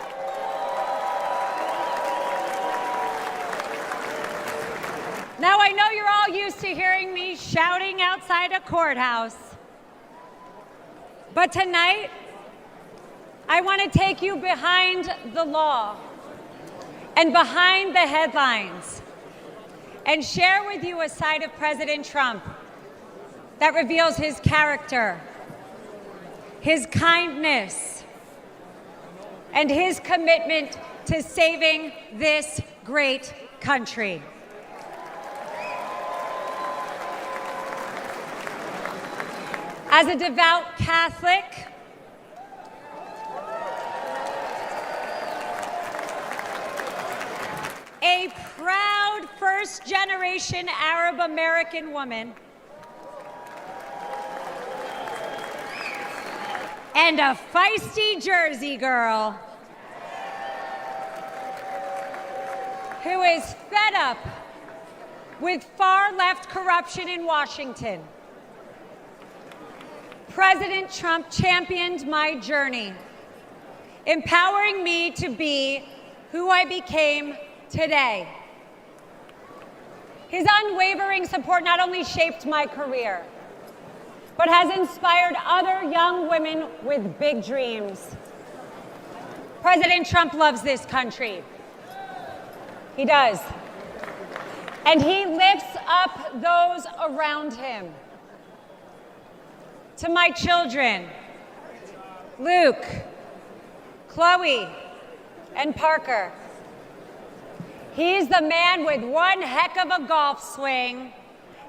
Now, I know you're all used to hearing me shouting outside a courthouse, but tonight, I want to take you behind the law and behind the headlines and share with you a side of President Trump that reveals his character, his kindness, and his commitment to saving this great country. As a devout Catholic, a proud first-generation Arab-American woman, and a feisty Jersey girl who is fed up with far-left corruption in Washington. President Trump championed my journey, empowering me to be who I became today. His unwavering support not only shaped my career, but has inspired other young women with big dreams. President Trump loves this country. He does. And he lifts up those around him. To my children, Luke, Chloe, and Parker, he's the man with one heck of a golf swing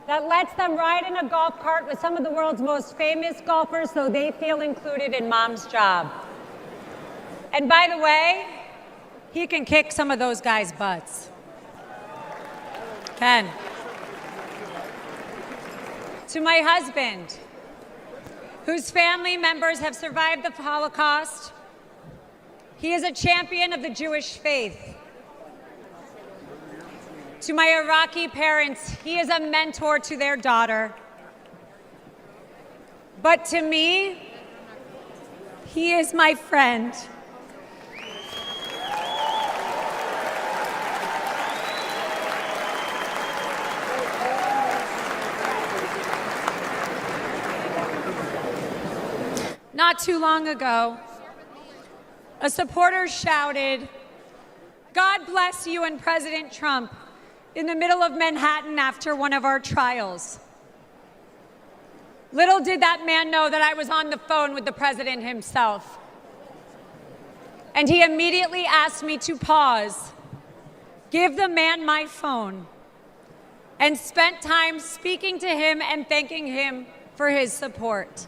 that lets them ride in a golf cart with some of the world's most famous golfers so they feel included in mom's job. And by the way, he can kick some of those guys' butts. Ken. To my husband, whose family members have survived the Holocaust, he is a champion of the Jewish faith. To my Iraqi parents, he is a mentor to their daughter. But to me, he is my friend. Not too long ago, a supporter shouted, "God bless you and President Trump," in the middle of Manhattan after one of our trials. Little did that man know that I was on the phone with the president himself. And he immediately asked me to pause, give the man my phone, and spent time speaking to him and thanking him for his support.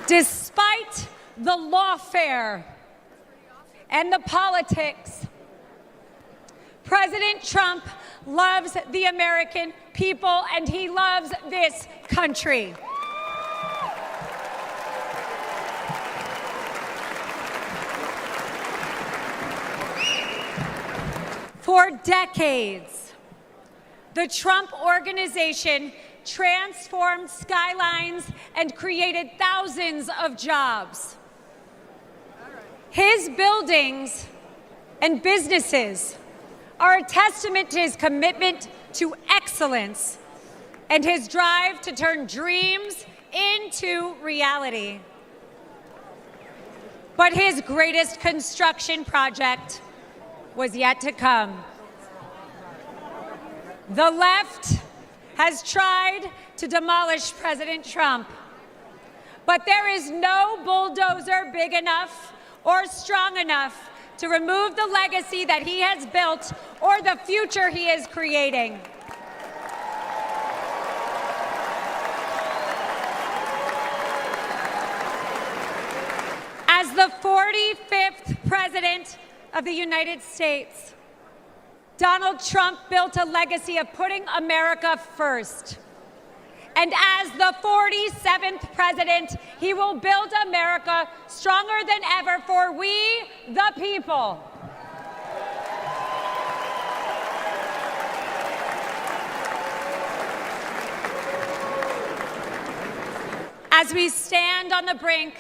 Despite the lawfare and the politics, President Trump loves the American people and he loves this country. For decades, the Trump Organization transformed skylines and created thousands of jobs. His buildings and businesses are a testament to his commitment to excellence and his drive to turn dreams into reality. But his greatest construction project was yet to come. The left has tried to demolish President Trump, but there is no bulldozer big enough or strong enough to remove the legacy that he has built or the future he is creating. As the 45th President of the United States, Donald Trump built a legacy of putting America first And as the 47th president, he will build America stronger than ever for we, the people. As we stand on the brink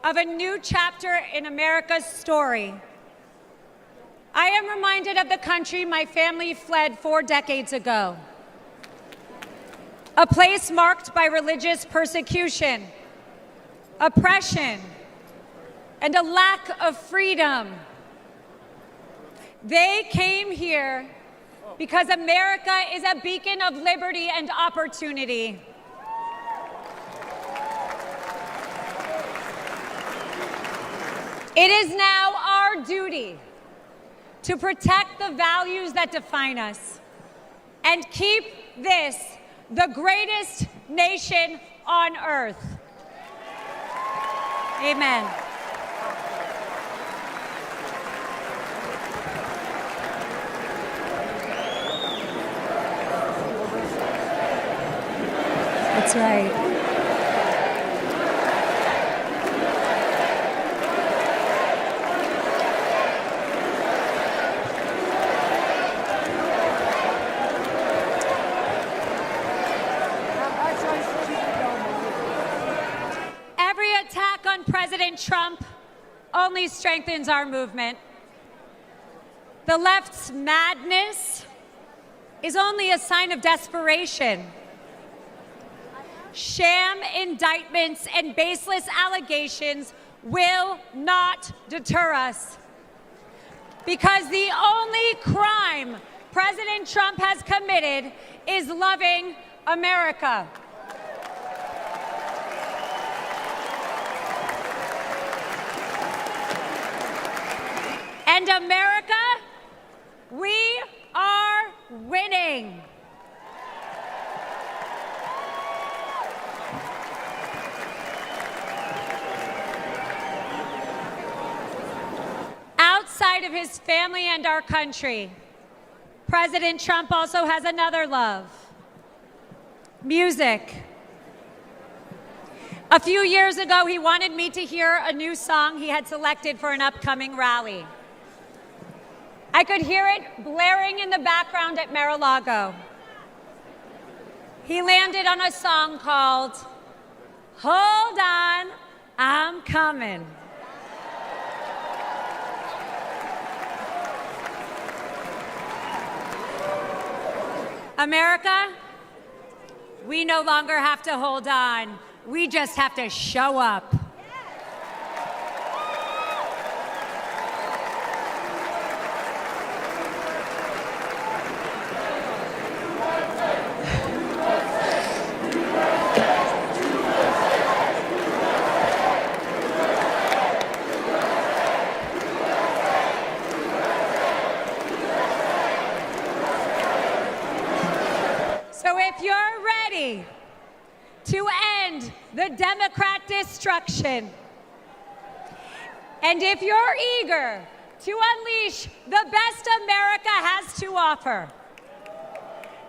of a new chapter in America's story, I am reminded of the country my family fled 4 decades ago. A place marked by religious persecution, oppression, and a lack of freedom. They came here because America is a beacon of liberty and opportunity. It is now our duty to protect the values that define us and keep this the greatest nation on earth. Amen. That's right. President Trump only strengthens our movement. The left's madness is only a sign of desperation. Sham indictments and baseless allegations will not deter us, because the only crime President Trump has committed is loving America. And America, we are winning. Outside of his family and our country, President Trump also has another love: music. A few years ago, he wanted me to hear a new song he had selected for an upcoming rally. I could hear it blaring in the background at Mar-a-Lago. He landed on a song called "Hold On, I'm Coming." America, we no longer have to hold on. We just have to show up. So if you're ready to end the Democrat destruction, and if you're eager to unleash the best America has to offer,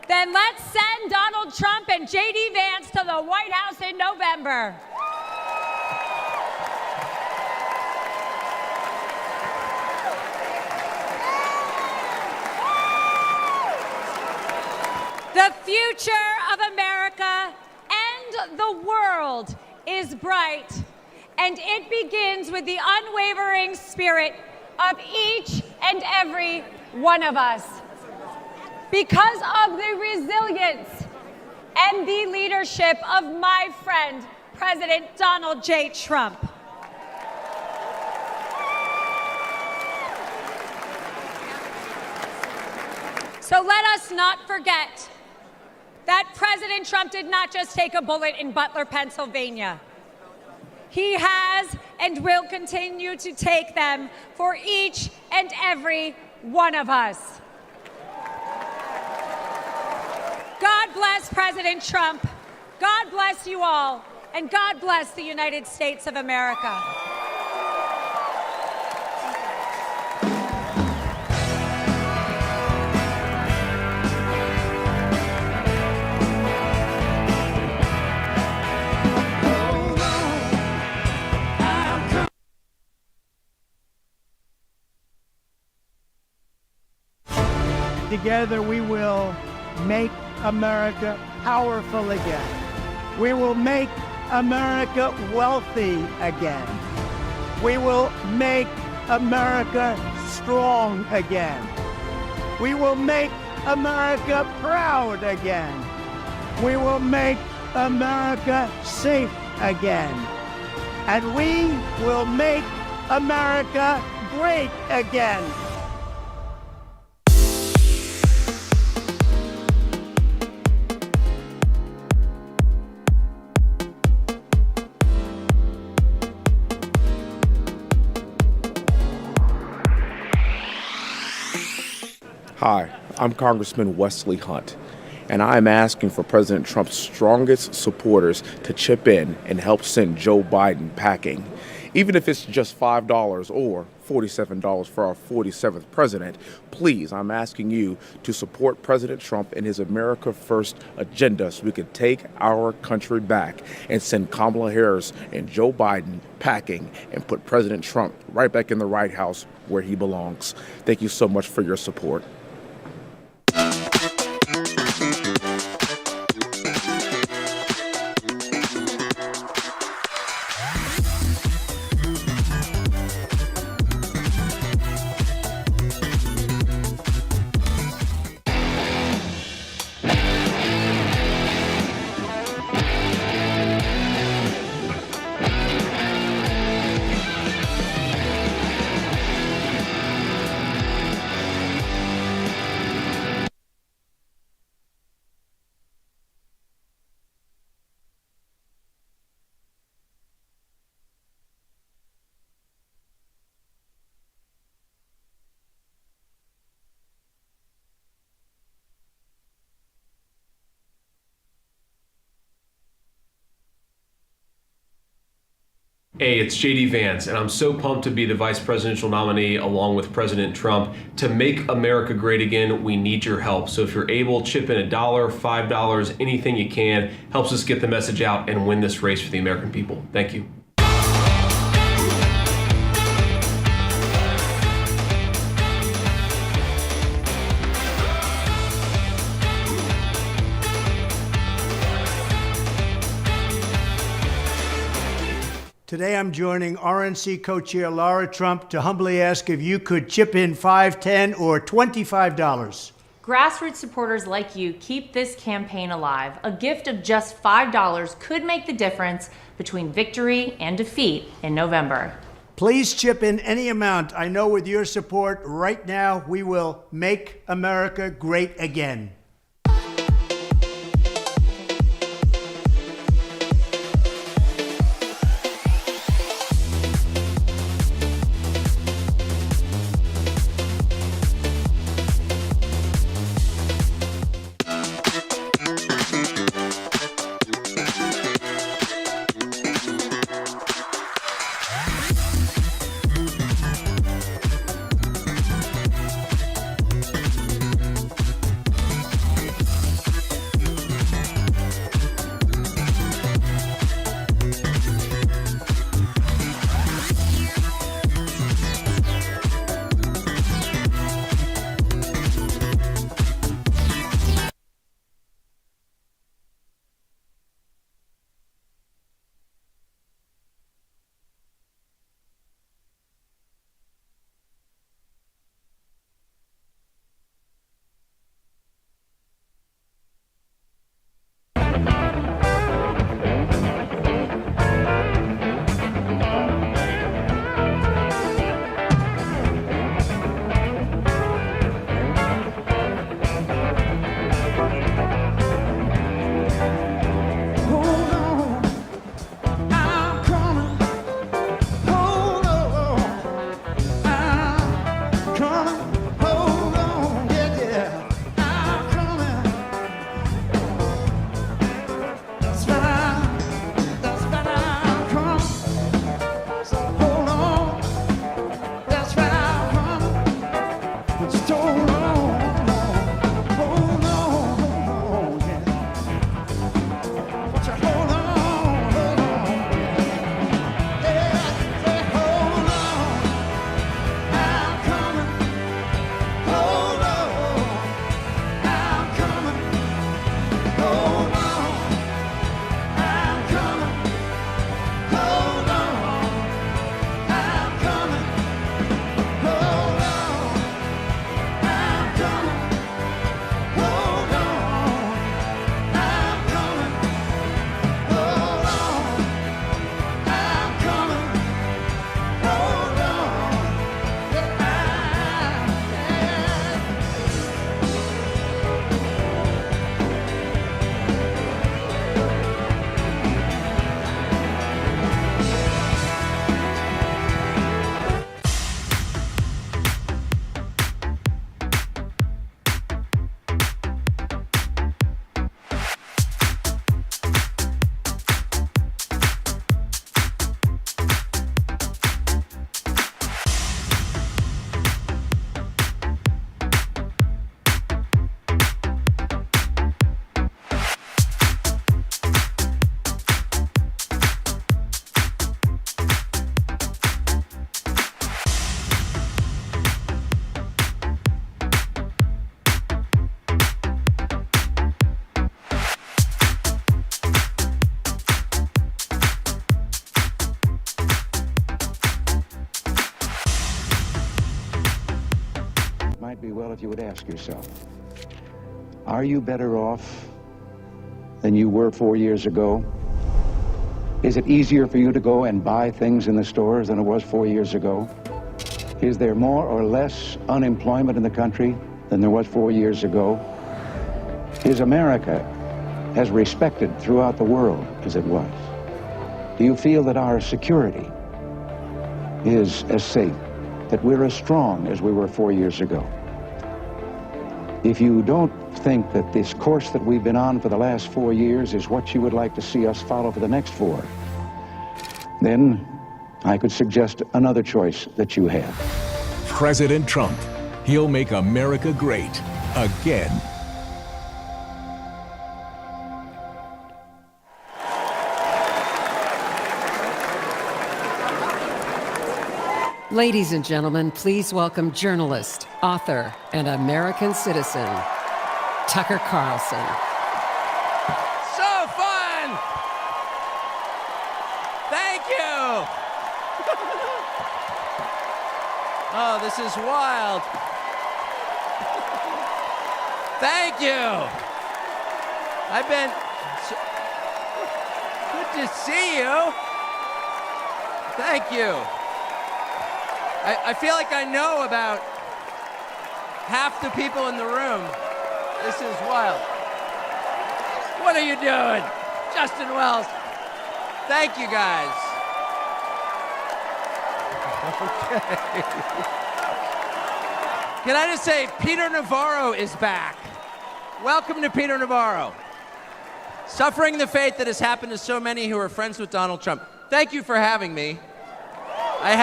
then let's send Donald Trump and J.D. Vance to the White House in November. The future of America and the world is bright, and it begins with the unwavering spirit of each and every one of us. Because of the resilience and the leadership of my friend, President Donald J. Trump. So let us not forget that President Trump did not just take a bullet in Butler, Pennsylvania. He has and will continue to take them for each and every one of us. God bless President Trump. God bless you all. And God bless the United States of America. together, we will make America powerful again. We will make America wealthy again. We will make America strong again. We will make America proud again. We will make America safe again. And we will make America great again. Hi, I'm Congressman Wesley Hunt, and I'm asking for President Trump's strongest supporters to chip in and help send Joe Biden packing. Even if it's just $5 or $47 for our 47th president, please, I'm asking you to support President Trump and his America First agenda so we can take our country back and send Kamala Harris and Joe Biden packing and put President Trump right back in the White House where he belongs. Thank you so much for your support. Hey, it's JD Vance, and I'm so pumped to be the vice presidential nominee along with President Trump. To make America great again, we need your help. So if you're able, chip in $1, $5, anything you can. Helps us get the message out and win this race for the American people. Thank you. Today I'm joining RNC co-chair Laura Trump to humbly ask if you could chip in $5, $10, or $25. Grassroots supporters like you keep this campaign alive. A gift of just $5 could make the difference between victory and defeat in November. Please chip in any amount. I know with your support right now, we will make America great again. ask yourself, are you better off than you were 4 years ago? Is it easier for you to go and buy things in the stores than it was 4 years ago? Is there more or less unemployment in the country than there was 4 years ago? Is America as respected throughout the world as it was? Do you feel that our security is as safe, that we're as strong as we were 4 years ago? If you don't think that this course that we've been on for the last 4 years is what you would like to see us follow for the next 4, then I could suggest another choice that you have. President Trump. He'll make America great again. Ladies and gentlemen, please welcome journalist, author, and American citizen, Tucker Carlson. So fun! Thank you! Oh, this is wild. Thank you! I've been... Good to see you. Thank you. I feel like I know about half the people in the room. This is wild. What are you doing? Justin Wells. Thank you, guys. Okay. Can I just say, Peter Navarro is back. Welcome to Peter Navarro. Suffering the fate that has happened to so many who are friends with Donald Trump. Thank you for having me. I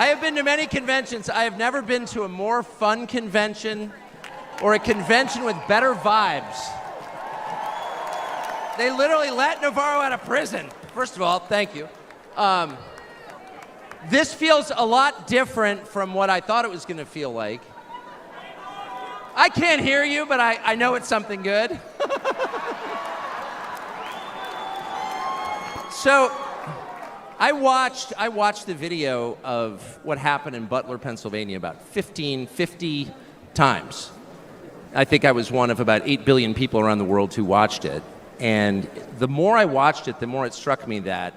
have been to many conventions. I have never been to a more fun convention or a convention with better vibes. They literally let Navarro out of prison. First of all, thank you. This feels a lot different from what I thought it was going to feel like. I can't hear you, but I know it's something good. So, I watched the video of what happened in Butler, Pennsylvania about 50 times. I think I was one of about 8 billion people around the world who watched it. And the more I watched it, the more it struck me that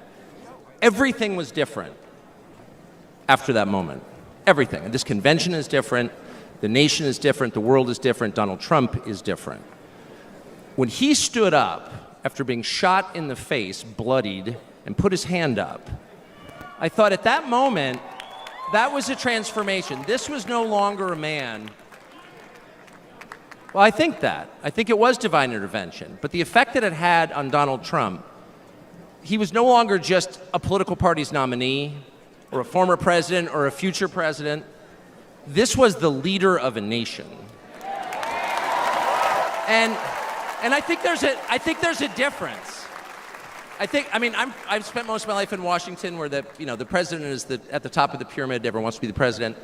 everything was different after that moment. Everything. And this convention is different. The nation is different. The world is different. Donald Trump is different. When he stood up after being shot in the face, bloodied, and put his hand up, I thought at that moment, that was a transformation. This was no longer a man. Well, I think it was divine intervention. But the effect that it had on Donald Trump, he was no longer just a political party's nominee or a former president or a future president. This was the leader of a nation. And I think there's a difference. I've spent most of my life in Washington where the president is at the top of the pyramid, everyone wants to be the president.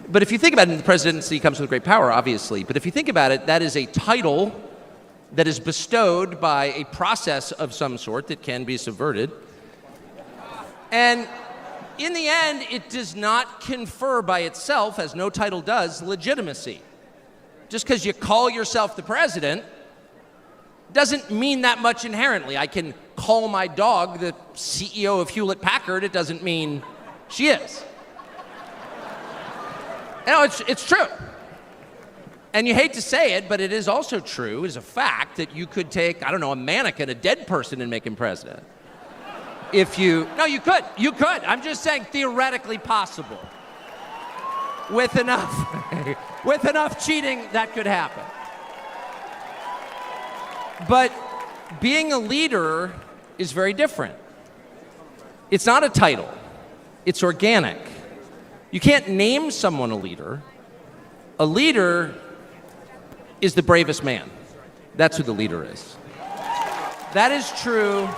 But if you think about it, the presidency comes with great power, obviously. But if you think about it, that is a title that is bestowed by a process of some sort that can be subverted. And in the end, it does not confer by itself, as no title does, legitimacy. Just because you call yourself the president doesn't mean that much inherently. I can call my dog the CEO of Hewlett-Packard. It doesn't mean she is. It's true. And you hate to say it, but it is also true, as a fact, that you could take, a mannequin, a dead person, and make him president. No, you could. You could. I'm just saying theoretically possible. With enough cheating, that could happen. But being a leader is very different. It's not a title. It's organic. You can't name someone a leader. A leader is the bravest man. That's who the leader is. That is true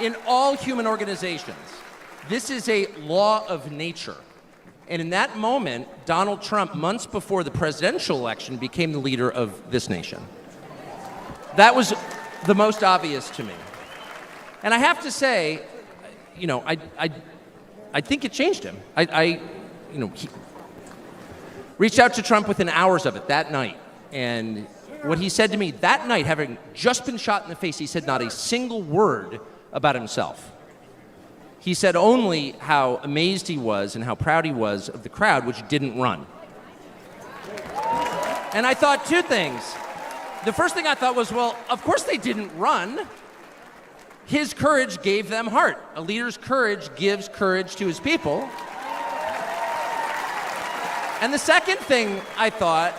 in all human organizations. This is a law of nature. And in that moment, Donald Trump, months before the presidential election, became the leader of this nation. That was the most obvious to me. And I have to say, I think it changed him. Reached out to Trump within hours of it that night. And what he said to me that night, having just been shot in the face, he said not a single word about himself. He said only how amazed he was and how proud he was of the crowd, which didn't run. And I thought two things. The first thing I thought was, well, of course they didn't run. His courage gave them heart. A leader's courage gives courage to his people. And the second thing I thought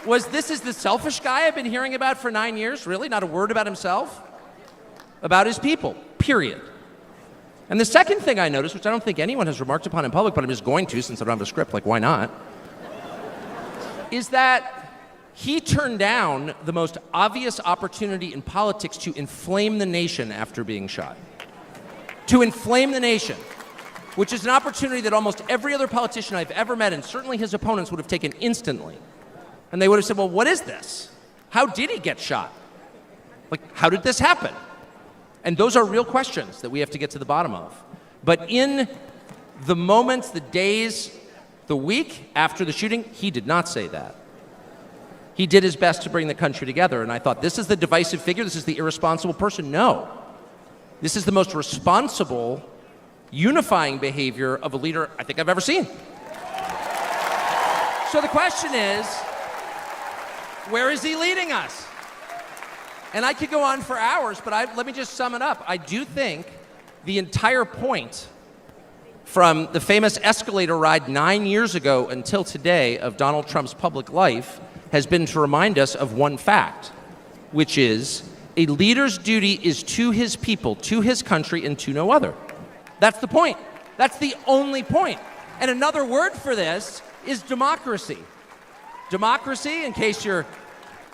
was, this is the selfish guy I've been hearing about for 9 years? Really? Not a word about himself? About his people, period. And the second thing I noticed, which I don't think anyone has remarked upon in public, but I'm just going to since I don't have a script, like why not, is that he turned down the most obvious opportunity in politics to inflame the nation after being shot. To inflame the nation, which is an opportunity that almost every other politician I've ever met, and certainly his opponents, would have taken instantly. And they would have said, well, what is this? How did he get shot? Like, how did this happen? And those are real questions that we have to get to the bottom of. But in the moments, the days, the week after the shooting, he did not say that. He did his best to bring the country together. And I thought, this is the divisive figure? This is the irresponsible person? No. This is the most responsible, unifying behavior of a leader I think I've ever seen. So the question is, where is he leading us? And I could go on for hours, but let me just sum it up. I do think the entire point from the famous escalator ride 9 years ago until today of Donald Trump's public life has been to remind us of one fact, which is a leader's duty is to his people, to his country, and to no other. That's the point. That's the only point. And another word for this is democracy. Democracy, in case you're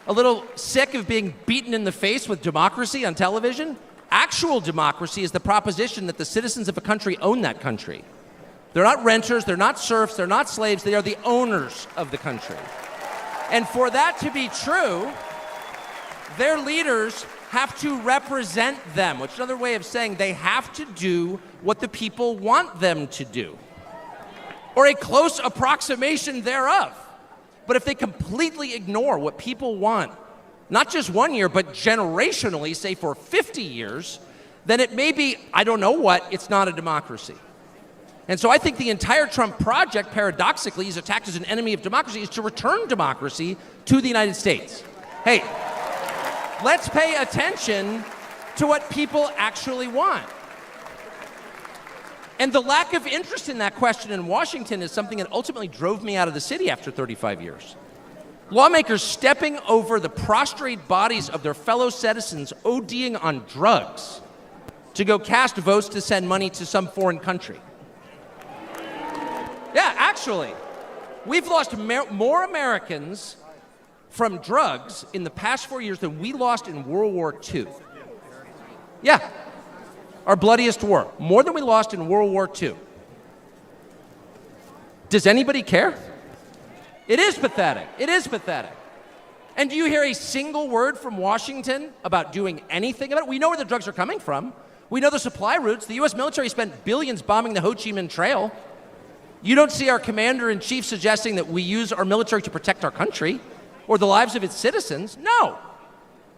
a little sick of being beaten in the face with democracy on television, actual democracy is the proposition that the citizens of a country own that country. They're not renters, they're not serfs, they're not slaves, they are the owners of the country. And for that to be true, their leaders have to represent them, which is another way of saying they have to do what the people want them to do, or a close approximation thereof. But if they completely ignore what people want, not just 1 year, but generationally, say for 50 years, then it may be, I don't know what, it's not a democracy. And so I think the entire Trump project, paradoxically, is attacked as an enemy of democracy, is to return democracy to the United States. Hey, let's pay attention to what people actually want. And the lack of interest in that question in Washington is something that ultimately drove me out of the city after 35 years. Lawmakers stepping over the prostrate bodies of their fellow citizens ODing on drugs to go cast votes to send money to some foreign country. Yeah, actually, we've lost more Americans from drugs in the past 4 years than we lost in World War II. Yeah, our bloodiest war, more than we lost in World War II. Does anybody care? It is pathetic. It is pathetic. And do you hear a single word from Washington about doing anything about it? We know where the drugs are coming from. We know the supply routes. The U.S. military spent billions bombing the Ho Chi Minh Trail. You don't see our commander-in-chief suggesting that we use our military to protect our country or the lives of its citizens. No,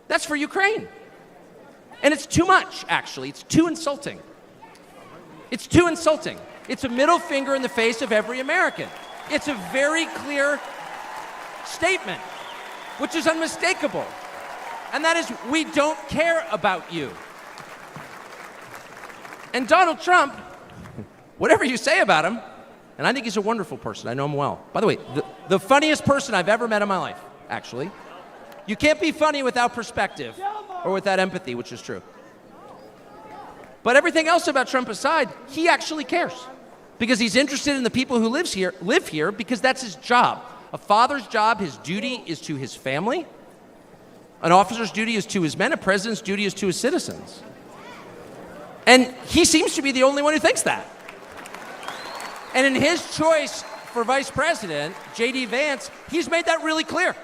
that's for Ukraine. And it's too much, actually. It's too insulting. It's too insulting. It's a middle finger in the face of every American. It's a very clear statement, which is unmistakable. And that is, we don't care about you. And Donald Trump, whatever you say about him, and I think he's a wonderful person. I know him well. By the way, the funniest person I've ever met in my life, actually. You can't be funny without perspective or without empathy, which is true. But everything else about Trump aside, he actually cares because he's interested in the people who live here because that's his job. A father's job, his duty is to his family. An officer's duty is to his men. A president's duty is to his citizens. And he seems to be the only one who thinks that. And in his choice for vice president, J.D. Vance, he's made that really clear.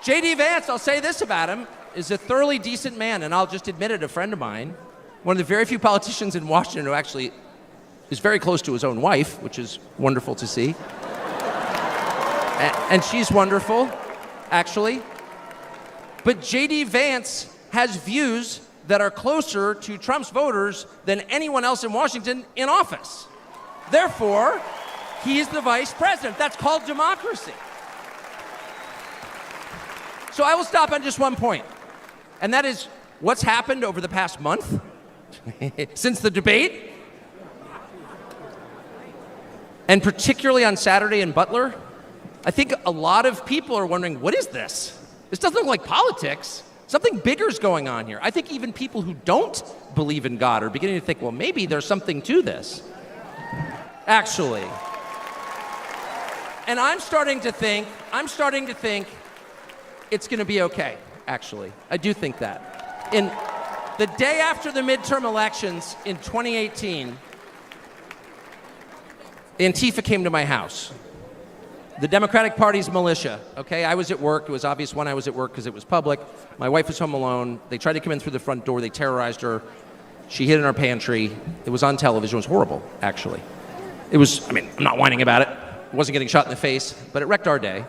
J.D. Vance, I'll say this about him, is a thoroughly decent man, and I'll just admit it, a friend of mine, one of the very few politicians in Washington who actually is very close to his own wife, which is wonderful to see. And she's wonderful, actually. But J.D. Vance has views that are closer to Trump's voters than anyone else in Washington in office. Therefore, he is the vice president. That's called democracy. So I will stop on just one point, and that is what's happened over the past month since the debate, and particularly on Saturday in Butler. I think a lot of people are wondering, what is this? This doesn't look like politics. Something bigger is going on here. I think even people who don't believe in God are beginning to think, well, maybe there's something to this, actually. And I'm starting to think it's going to be okay, actually. I do think that. In the day after the midterm elections in 2018, Antifa came to my house. The Democratic Party's militia, okay? I was at work. It was obvious when I was at work because it was public. My wife was home alone. They tried to come in through the front door. They terrorized her. She hid in our pantry. It was on television. It was horrible, actually. It was, I mean, I'm not whining about it. It wasn't getting shot in the face, but it wrecked our day.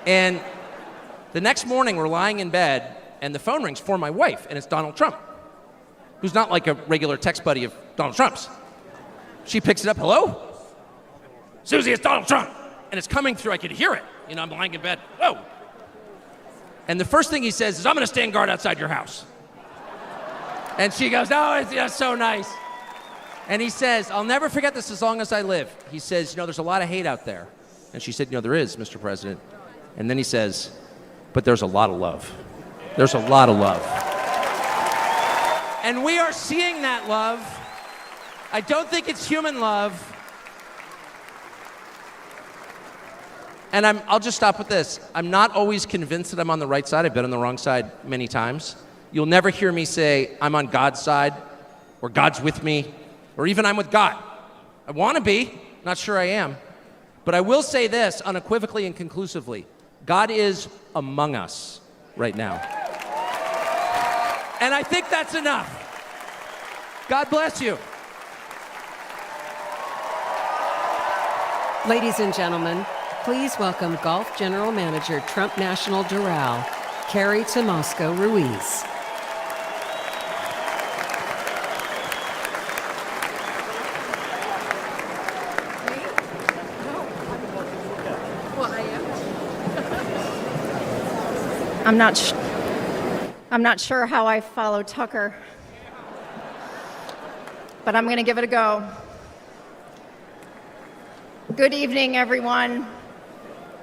And the next morning, we're lying in bed, and the phone rings for my wife, and it's Donald Trump, who's not like a regular text buddy of Donald Trump's. She picks it up. Hello? Susie, it's Donald Trump. And it's coming through. I could hear it. You know, I'm lying in bed. Whoa. And the first thing he says is, I'm going to stand guard outside your house. And she goes, oh, that's so nice. And he says, I'll never forget this as long as I live. He says, you know, there's a lot of hate out there. And she said, you know, there is, Mr. President. And then he says, but there's a lot of love. There's a lot of love. And we are seeing that love. I don't think it's human love. And I'll just stop with this. I'm not always convinced that I'm on the right side. I've been on the wrong side many times. You'll never hear me say, I'm on God's side, or God's with me, or even I'm with God. I want to be, not sure I am. But I will say this unequivocally and conclusively. God is among us right now. And I think that's enough. God bless you. Ladies and gentlemen, please welcome Golf General Manager, Trump National Doral, Carrie Tomasco Ruiz. I'm not sure how I follow Tucker, but I'm going to give it a go. Good evening, everyone.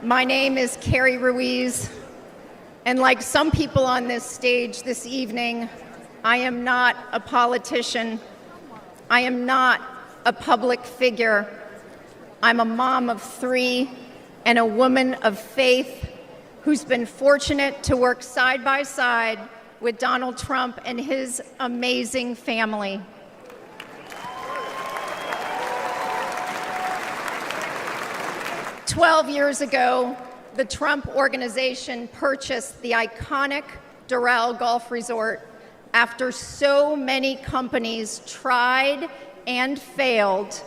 My name is Carrie Ruiz, and like some people on this stage this evening, I am not a politician. I am not a public figure. I'm a mom of 3 and a woman of faith who's been fortunate to work side by side with Donald Trump and his amazing family. "12 years ago, the Trump Organization purchased the iconic Doral Golf Resort after so many companies tried and failed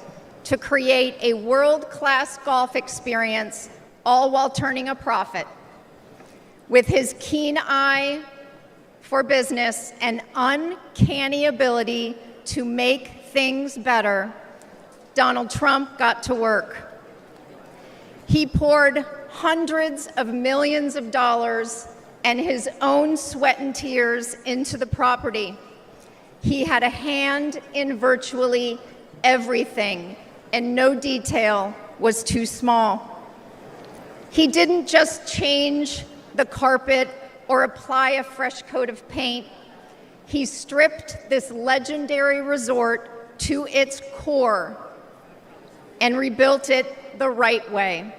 to create a world-class golf experience, all while turning a profit. With his keen eye for business and uncanny ability to make things better, Donald Trump got to work. He poured hundreds of millions of dollars and his own sweat and tears into the property. He had a hand in virtually everything, and no detail was too small. He didn't just change the carpet or apply a fresh coat of paint. He stripped this legendary resort to its core and rebuilt it the right way.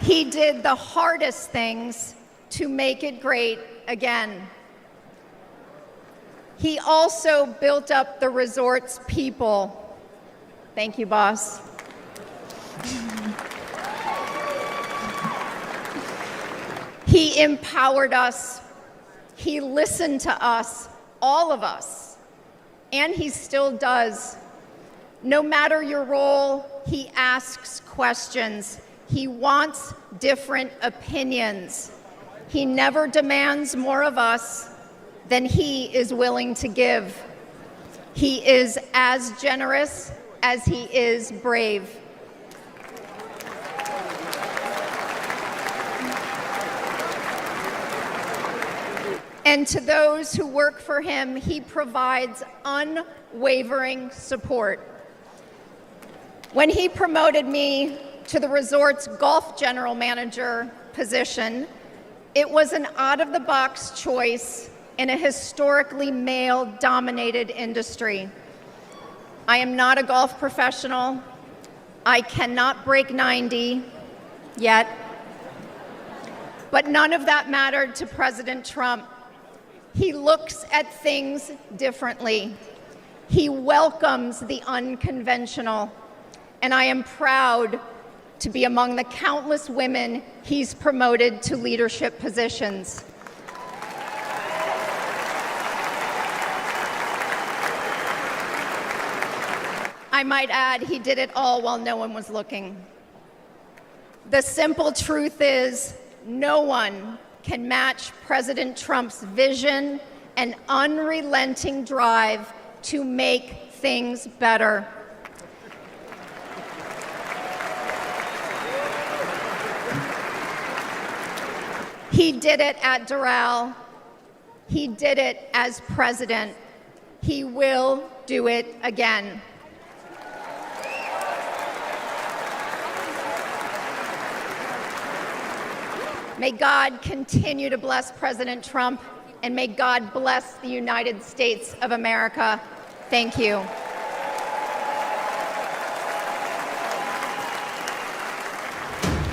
He did the hardest things to make it great again. He also built up the resort's people. Thank you, boss. He empowered us. He listened to us, all of us, and he still does. No matter your role, he asks questions. He wants different opinions. He never demands more of us than he is willing to give. He is as generous as he is brave. And to those who work for him, he provides unwavering support. When he promoted me to the resort's golf general manager position, it was an out-of-the-box choice in a historically male-dominated industry. I am not a golf professional. I cannot break 90 yet. But none of that mattered to President Trump. He looks at things differently. He welcomes the unconventional. And I am proud to be among the countless women he's promoted to leadership positions. I might add, he did it all while no one was looking. The simple truth is, no one can match President Trump's vision and unrelenting drive to make things better. He did it at Doral. He did it as president. He will do it again. May God continue to bless President Trump, and may God bless the United States of America. Thank you.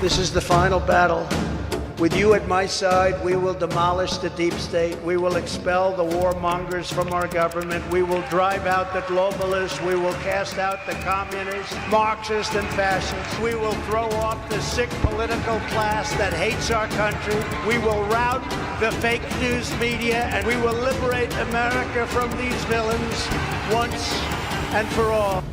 This is the final battle. With you at my side, we will demolish the deep state. We will expel the warmongers from our government. We will drive out the globalists. We will cast out the communists, Marxists, and fascists. We will throw off the sick political class that hates our country. We will rout the fake news media, and we will liberate America from these villains once and for all.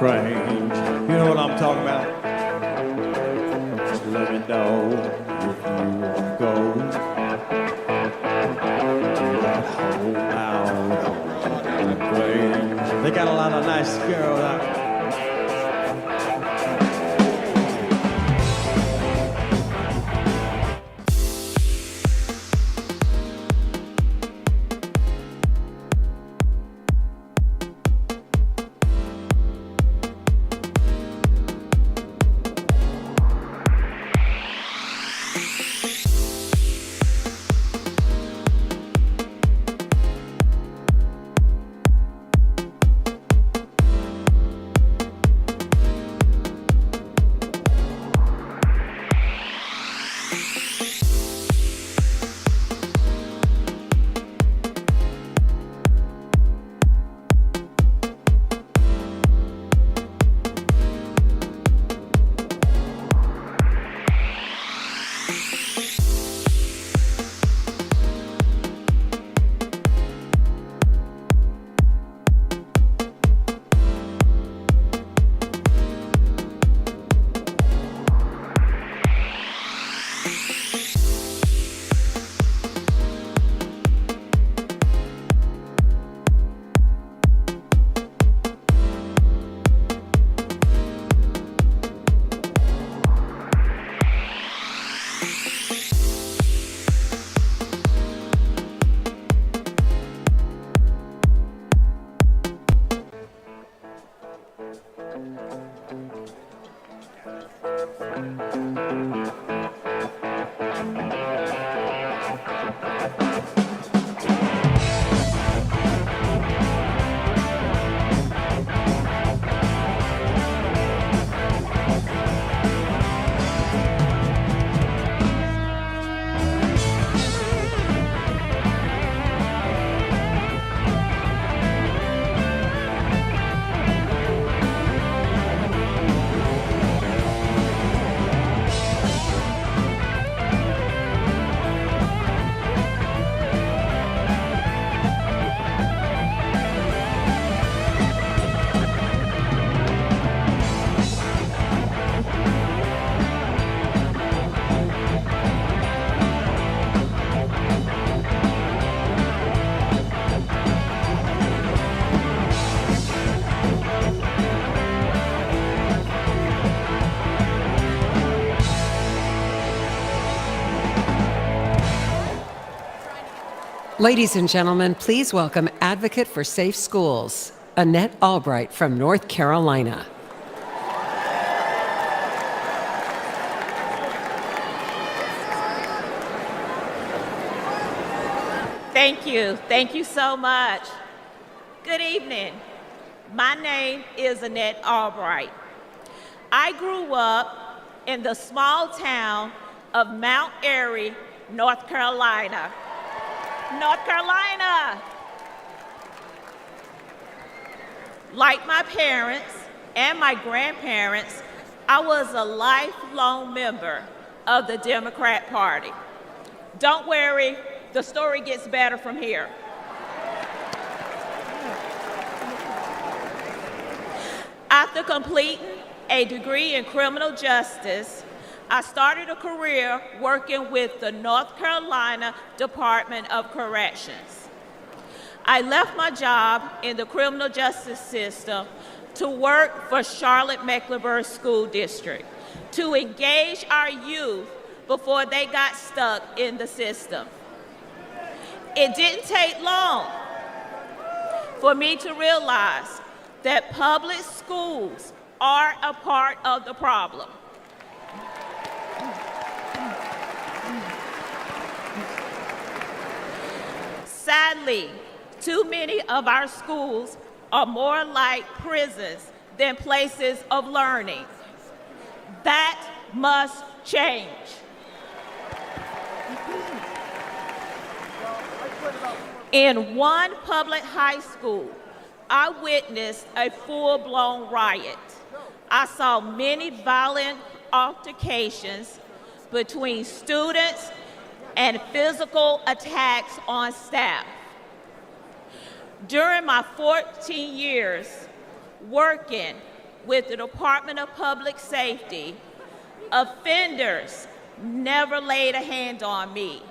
You know what I'm talking about? Just let me know if you want to go to that whole out on the Grange. They got a lot of nice girls out there. Ladies and gentlemen, please welcome Advocate for Safe Schools, Annette Albright from North Carolina. Thank you. Thank you so much. Good evening. My name is Annette Albright. I grew up in the small town of Mount Airy, North Carolina. North Carolina! Like my parents and my grandparents, I was a lifelong member of the Democrat Party. Don't worry, the story gets better from here. After completing a degree in criminal justice, I started a career working with the North Carolina Department of Corrections. I left my job in the criminal justice system to work for Charlotte-Mecklenburg School District to engage our youth before they got stuck in the system. It didn't take long for me to realize that public schools are a part of the problem. Sadly, too many of our schools are more like prisons than places of learning. That must change. In one public high school, I witnessed a full-blown riot. I saw many violent altercations between students and physical attacks on staff. During my 14 years working with the Department of Public Safety, offenders never laid a hand on me.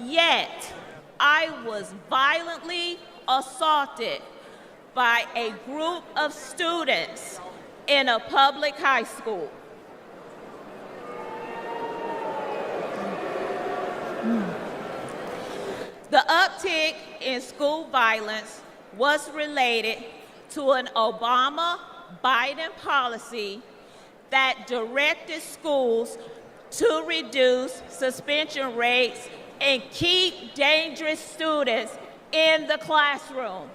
Yet, I was violently assaulted by a group of students in a public high school. The uptick in school violence was related to an Obama-Biden policy that directed schools to reduce suspension rates and keep dangerous students in the classroom.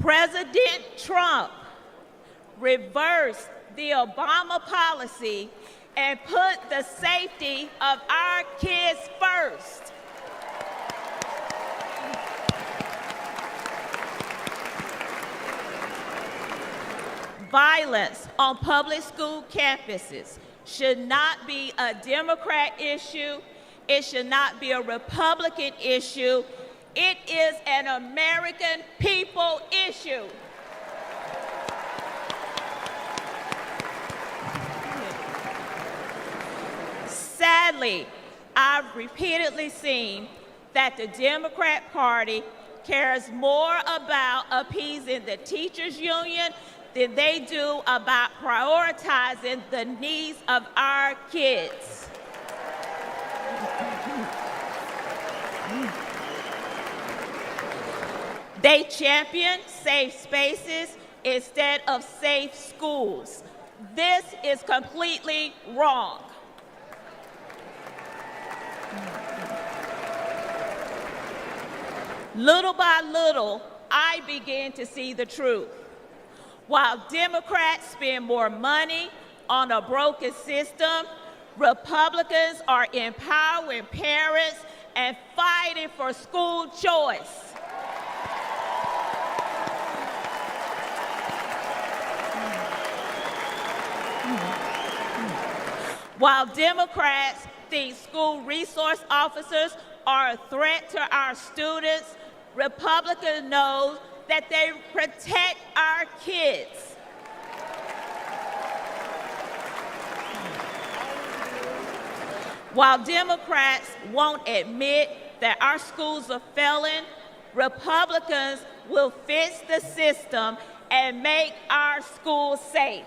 President Trump reversed the Obama policy and put the safety of our kids first. Violence on public school campuses should not be a Democrat issue. It should not be a Republican issue. It is an American people issue. Sadly, I've repeatedly seen that the Democrat Party cares more about appeasing the teachers' union than they do about prioritizing the needs of our kids. They champion safe spaces instead of safe schools. This is completely wrong. Little by little, I began to see the truth. While Democrats spend more money on a broken system, Republicans are empowering parents and fighting for school choice. While Democrats think school resource officers are a threat to our students, Republicans know that they protect our kids. While Democrats won't admit that our schools are failing, Republicans will fix the system and make our schools safe.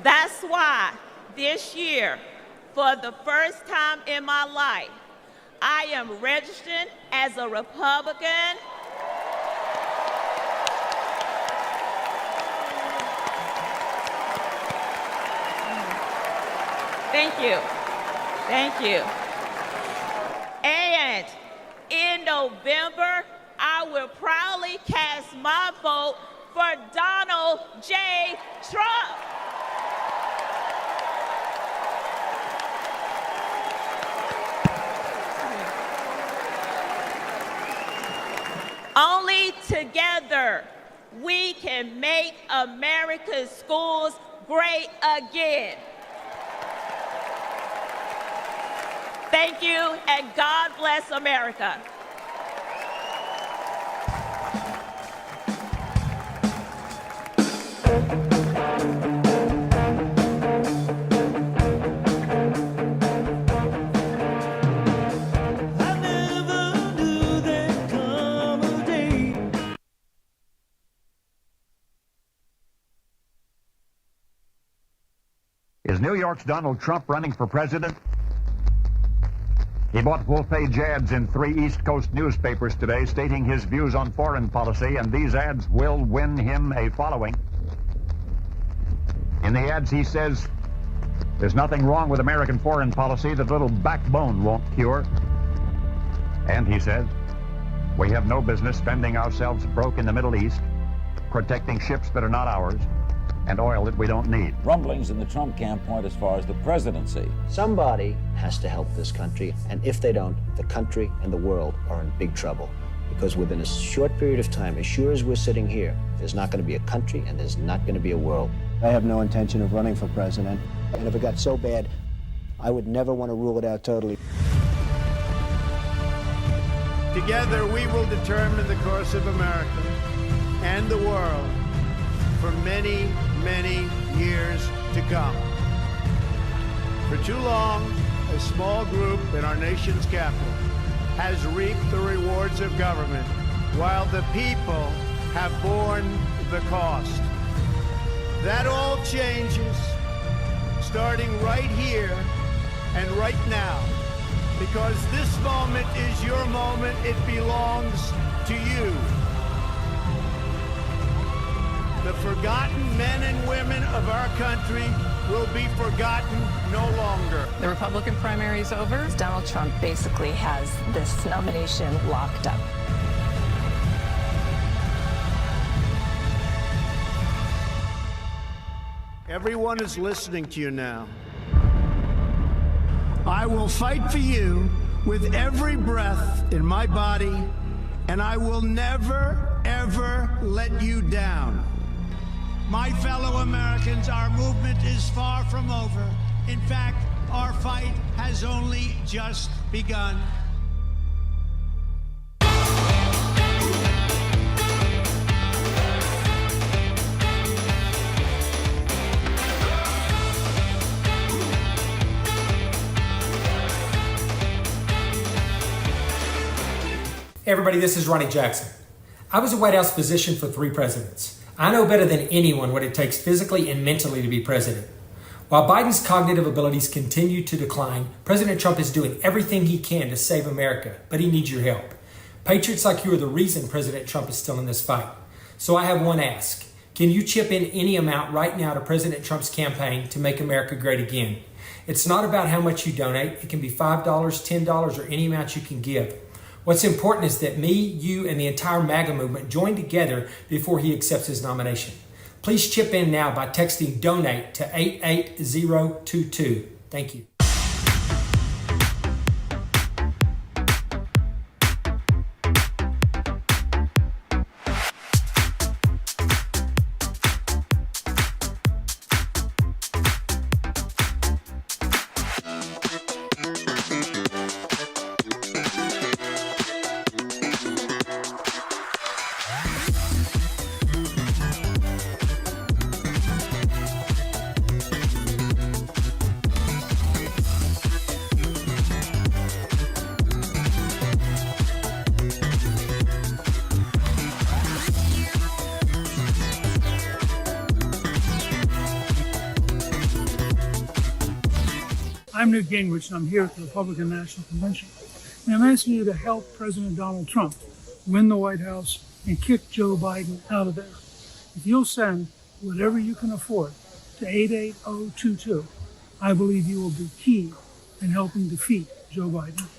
That's why this year, for the first time in my life, I am registered as a Republican. Thank you. Thank you. And in November, I will proudly cast my vote for Donald J. Trump. Only together we can make America's schools great again. Thank you, and God bless America. Is New York's Donald Trump running for president? He bought full-page ads in 3 East Coast newspapers today stating his views on foreign policy, and these ads will win him a following. In the ads, he says, there's nothing wrong with American foreign policy that little backbone won't cure. And he says, we have no business spending ourselves broke in the Middle East, protecting ships that are not ours, and oil that we don't need. Rumblings in the Trump camp point as far as the presidency. Somebody has to help this country, and if they don't, the country and the world are in big trouble. Because within a short period of time, as sure as we're sitting here, there's not going to be a country and there's not going to be a world. I have no intention of running for president, and if it got so bad, I would never want to rule it out totally. Together, we will determine the course of America and the world for many, many years to come. For too long, a small group in our nation's capital has reaped the rewards of government, while the people have borne the cost. That all changes, starting right here and right now, because this moment is your moment. It belongs to you. The forgotten men and women of our country will be forgotten no longer. The Republican primary is over. Donald Trump basically has this nomination locked up. Everyone is listening to you now. I will fight for you with every breath in my body, and I will never, ever let you down. My fellow Americans, our movement is far from over. In fact, our fight has only just begun. Hey everybody, this is Ronnie Jackson. I was a White House physician for 3 presidents. I know better than anyone what it takes physically and mentally to be president. While Biden's cognitive abilities continue to decline, President Trump is doing everything he can to save America, but he needs your help. Patriots like you are the reason President Trump is still in this fight. So I have one ask. Can you chip in any amount right now to President Trump's campaign to make America great again? It's not about how much you donate. It can be $5, $10, or any amount you can give. What's important is that me, you, and the entire MAGA movement join together before he accepts his nomination. Please chip in now by texting DONATE to 88022. Thank you. I'm Newt Gingrich, and I'm here at the Republican National Convention. And I'm asking you to help President Donald Trump win the White House and kick Joe Biden out of there. If you'll send whatever you can afford to 88022, I believe you will be key in helping defeat Joe Biden.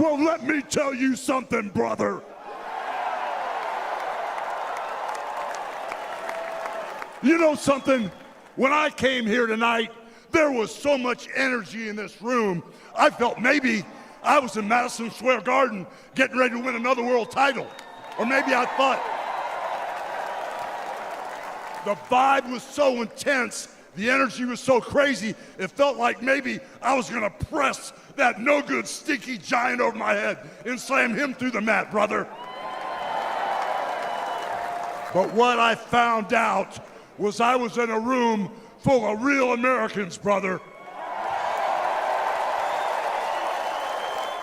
Well, let me tell you something, brother. You know something? When I came here tonight, there was so much energy in this room. I felt maybe I was in Madison Square Garden getting ready to win another world title. Or maybe I thought the vibe was so intense, the energy was so crazy, it felt like maybe I was gonna press that no-good stinky giant over my head and slam him through the mat, brother. But what I found out was I was in a room full of real Americans, brother.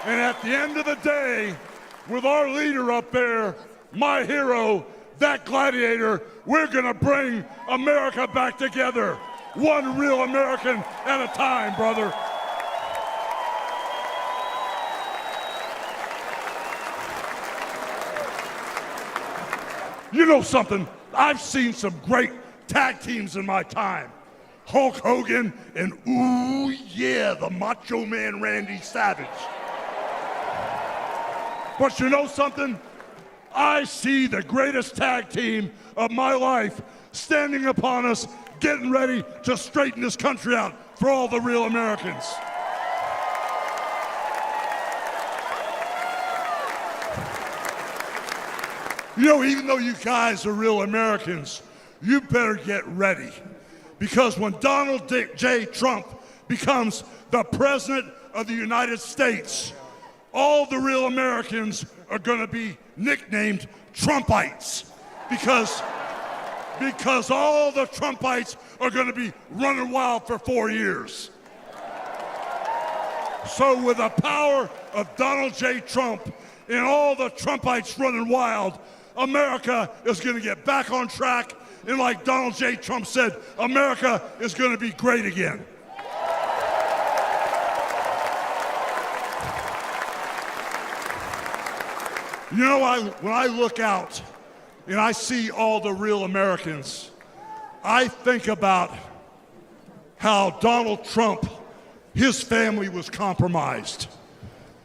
And at the end of the day, with our leader up there, my hero, that gladiator, we're gonna bring America back together. One real American at a time, brother. You know something? I've seen some great tag teams in my time. Hulk Hogan and, ooh yeah, the Macho Man Randy Savage. But you know something? I see the greatest tag team of my life standing upon us, getting ready to straighten this country out for all the real Americans. You know, even though you guys are real Americans, you better get ready. Because when Donald J. Trump becomes the President of the United States, all the real Americans are gonna be nicknamed Trumpites. Because all the Trumpites are gonna be running wild for 4 years. So with the power of Donald J. Trump and all the Trumpites running wild, America is gonna get back on track, and like Donald J. Trump said, America is gonna be great again. You know, when I look out and I see all the real Americans, I think about how Donald Trump, his family was compromised.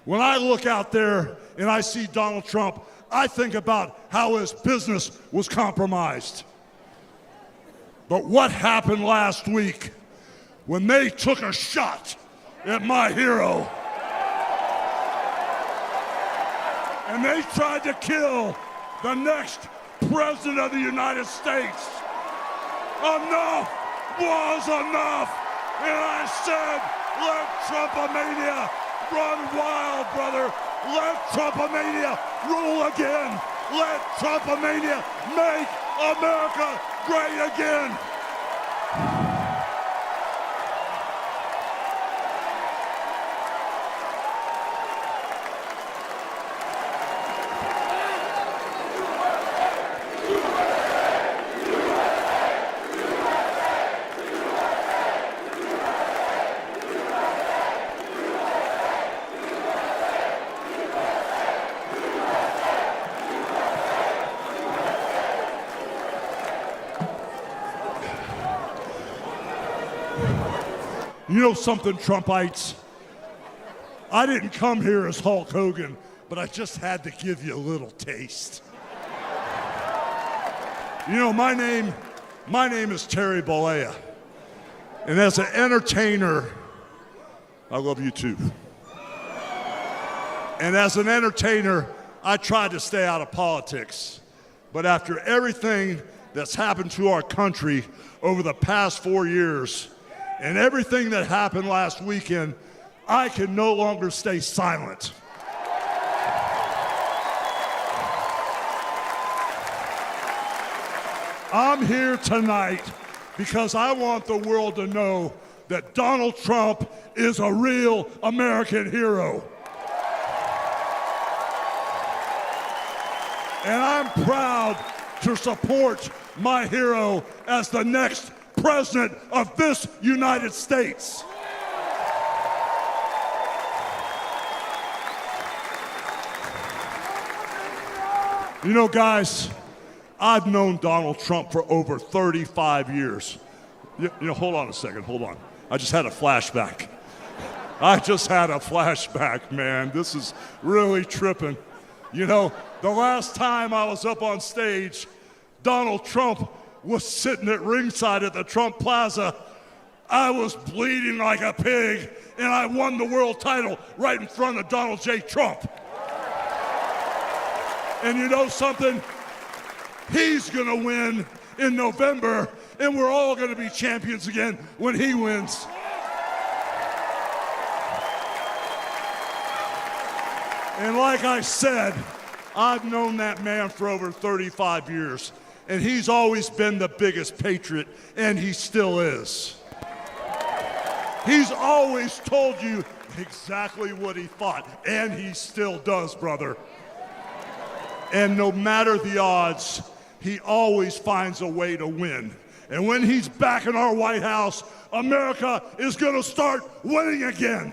When I look out there and I see Donald Trump, I think about how his business was compromised. But what happened last week when they took a shot at my hero and they tried to kill the next President of the United States? Enough was enough. And I said, let Trumpomania run wild, brother. Let Trumpomania rule again. Let Trumpomania make America great again. You know something, Trumpites? I didn't come here as Hulk Hogan, but I just had to give you a little taste. You know, my name is Terry Bollea. And as an entertainer, I love you too. And as an entertainer, I tried to stay out of politics. But after everything that's happened to our country over the past 4 years, and everything that happened last weekend, I can no longer stay silent. I'm here tonight because I want the world to know that Donald Trump is a real American hero. And I'm proud to support my hero as the next President of this United States. You know, guys, I've known Donald Trump for over 35 years. You know, hold on a second, hold on. I just had a flashback. I just had a flashback, man. This is really tripping. You know, the last time I was up on stage, Donald Trump was sitting at ringside at the Trump Plaza. I was bleeding like a pig, and I won the world title right in front of Donald J. Trump. And you know something? He's gonna win in November, and we're all gonna be champions again when he wins. And like I said, I've known that man for over 35 years, and he's always been the biggest patriot, and he still is. He's always told you exactly what he thought, and he still does, brother. And no matter the odds, he always finds a way to win. And when he's back in our White House, America is gonna start winning again.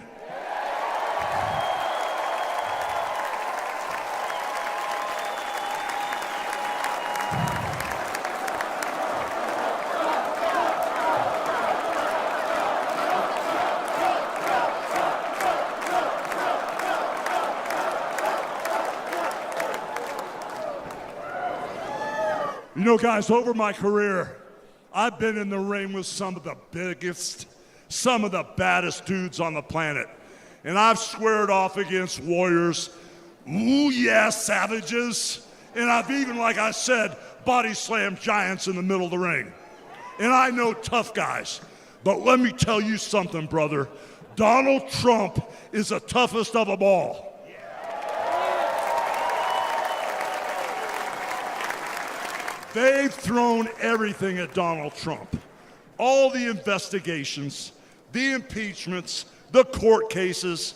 You know, guys, over my career, I've been in the ring with some of the biggest, some of the baddest dudes on the planet. And I've squared off against warriors, ooh yeah, savages. And I've even, like I said, body slammed giants in the middle of the ring. And I know tough guys. But let me tell you something, brother. Donald Trump is the toughest of them all. They've thrown everything at Donald Trump. All the investigations, the impeachments, the court cases,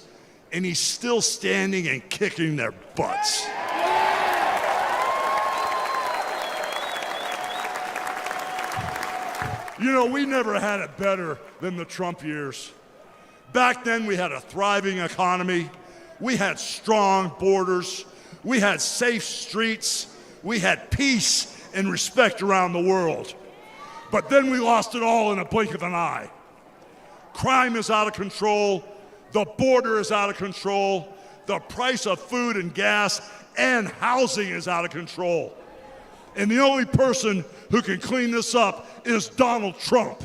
and he's still standing and kicking their butts. You know, we never had it better than the Trump years. Back then, we had a thriving economy. We had strong borders. We had safe streets. We had peace and respect around the world. But then we lost it all in a blink of an eye. Crime is out of control. The border is out of control. The price of food and gas and housing is out of control. And the only person who can clean this up is Donald Trump.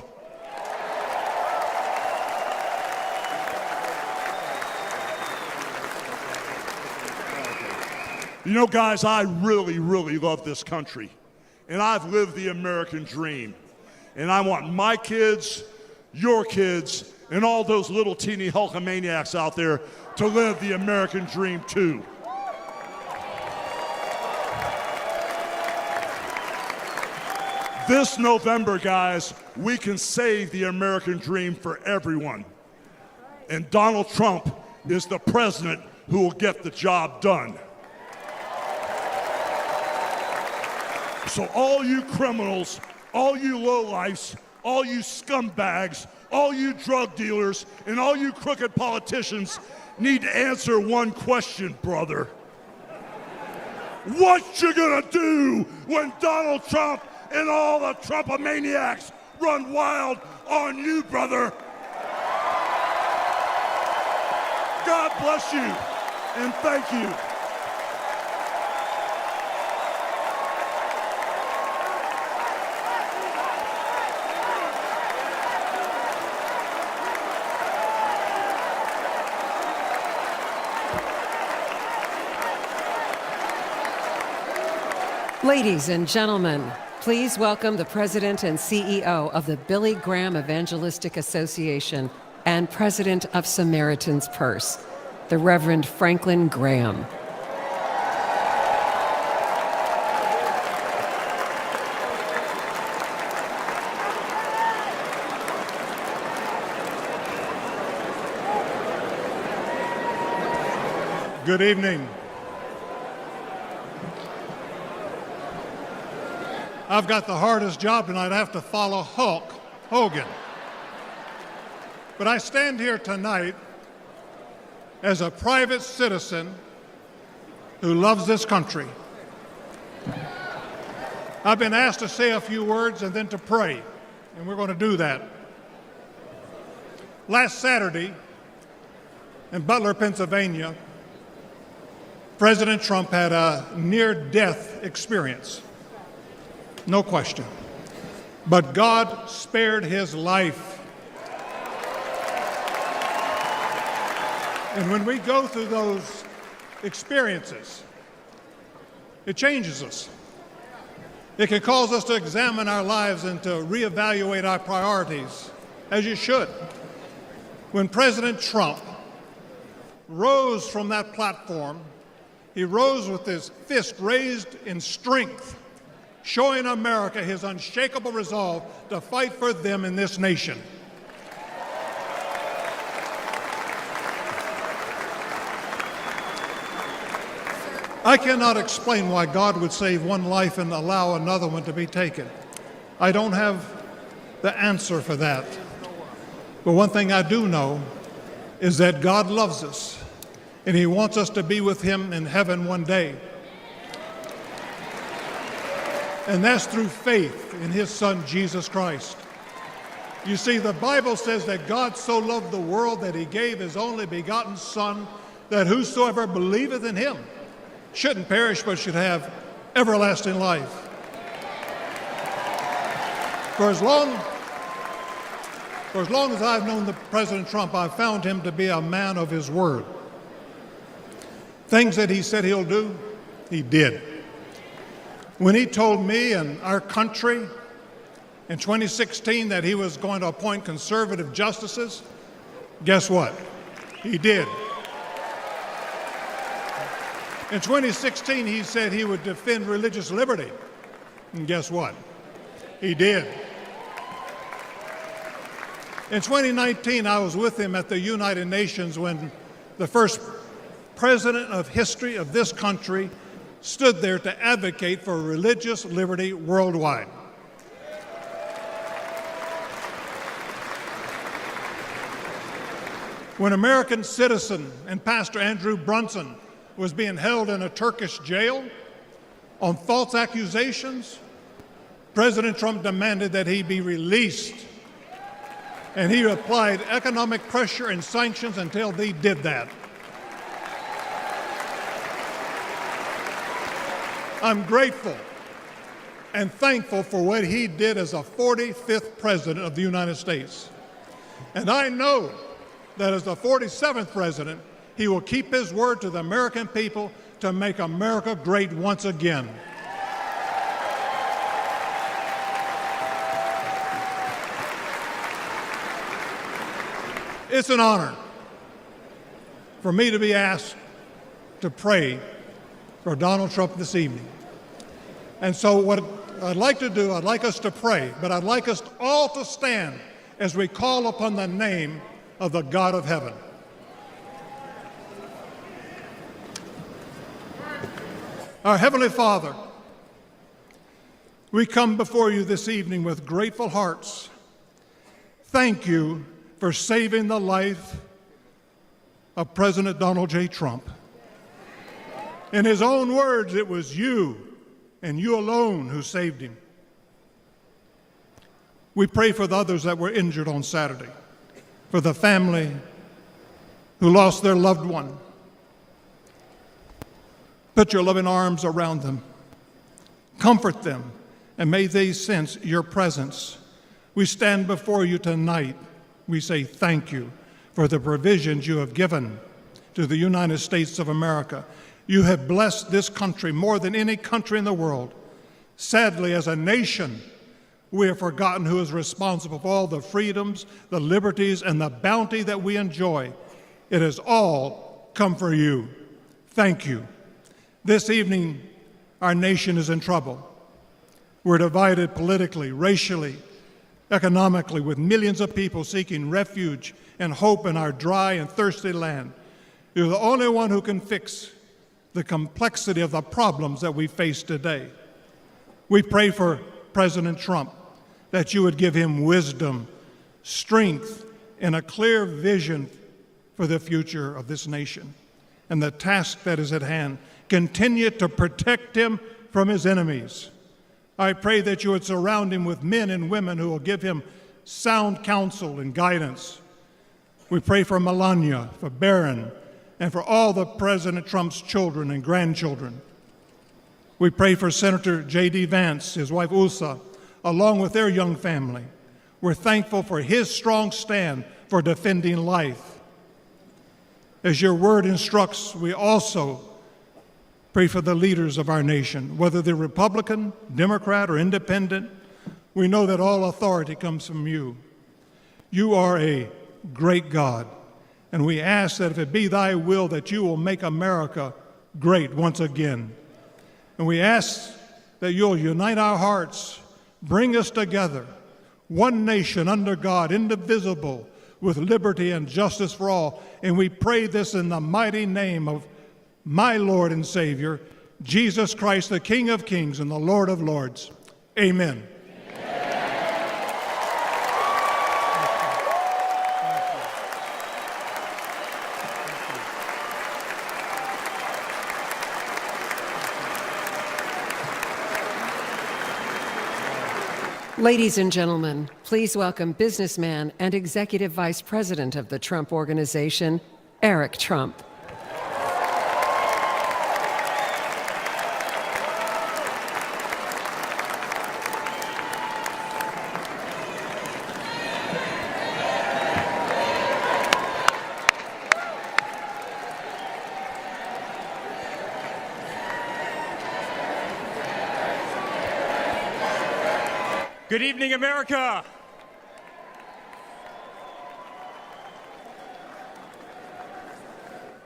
You know, guys, I really, really love this country. And I've lived the American dream. And I want my kids, your kids, and all those little teeny Hulkamaniacs out there to live the American dream too. This November, guys, we can save the American dream for everyone. And Donald Trump is the president who will get the job done. So all you criminals, all you lowlifes, all you scumbags, all you drug dealers, and all you crooked politicians need to answer one question, brother. What you gonna do when Donald Trump and all the Trumpomaniacs run wild on you, brother? God bless you, and thank you. Ladies and gentlemen, please welcome the President and CEO of the Billy Graham Evangelistic Association and President of Samaritan's Purse, the Reverend Franklin Graham. Good evening. I've got the hardest job tonight. I have to follow Hulk Hogan. But I stand here tonight as a private citizen who loves this country. I've been asked to say a few words and then to pray, and we're going to do that. Last Saturday, In Butler, Pennsylvania, President Trump had a near-death experience. No question. But God spared his life. And when we go through those experiences, it changes us. It can cause us to examine our lives and to reevaluate our priorities, as you should. When President Trump rose from that platform, he rose with his fist raised in strength, showing America his unshakable resolve to fight for them in this nation. I cannot explain why God would save one life and allow another one to be taken. I don't have the answer for that. But one thing I do know is that God loves us, and he wants us to be with him in heaven one day. And that's through faith in his Son, Jesus Christ. You see, the Bible says that God so loved the world that he gave his only begotten Son, that whosoever believeth in him shouldn't perish but should have everlasting life. For as long as I've known the President Trump, I've found him to be a man of his word. Things that he said he'll do, he did. When he told me and our country in 2016 that he was going to appoint conservative justices, guess what? He did. In 2016, he said he would defend religious liberty, and guess what? He did. In 2019, I was with him at the United Nations when the first president of history of this country stood there to advocate for religious liberty worldwide. When American citizen and Pastor Andrew Brunson was being held in a Turkish jail on false accusations, President Trump demanded that he be released. And he applied economic pressure and sanctions until they did that. I'm grateful and thankful for what he did as a 45th president of the United States. And I know that as the 47th president, he will keep his word to the American people to make America great once again. It's an honor for me to be asked to pray for Donald Trump this evening. And so what I'd like to do, I'd like us to pray, but I'd like us all to stand as we call upon the name of the God of heaven. Our Heavenly Father, we come before you this evening with grateful hearts. Thank you for saving the life of President Donald J. Trump. In his own words, it was you and you alone who saved him. We pray for the others that were injured on Saturday, for the family who lost their loved one. Put your loving arms around them. Comfort them, and may they sense your presence. We stand before you tonight. We say thank you for the provisions you have given to the United States of America. You have blessed this country more than any country in the world. Sadly, as a nation, we have forgotten who is responsible for all the freedoms, the liberties, and the bounty that we enjoy. It has all come for you. Thank you. This evening, our nation is in trouble. We're divided politically, racially, economically, with millions of people seeking refuge and hope in our dry and thirsty land. You're the only one who can fix the complexity of the problems that we face today. We pray for President Trump that you would give him wisdom, strength, and a clear vision for the future of this nation and the task that is at hand. Continue to protect him from his enemies. I pray that you would surround him with men and women who will give him sound counsel and guidance. We pray for Melania, for Barron, and for all the President Trump's children and grandchildren. We pray for Senator J.D. Vance, his wife Ulsa, along with their young family. We're thankful for his strong stand for defending life. As your word instructs, we also pray for the leaders of our nation, whether they're Republican, Democrat, or Independent. We know that all authority comes from you. You are a great God, and we ask that if it be thy will that you will make America great once again. And we ask that you'll unite our hearts, bring us together, one nation under God, indivisible, with liberty and justice for all. And we pray this in the mighty name of my Lord and Savior, Jesus Christ, the King of Kings and the Lord of Lords. Amen. Ladies and gentlemen, please welcome businessman and Executive Vice President of the Trump Organization, Eric Trump. Good evening, America.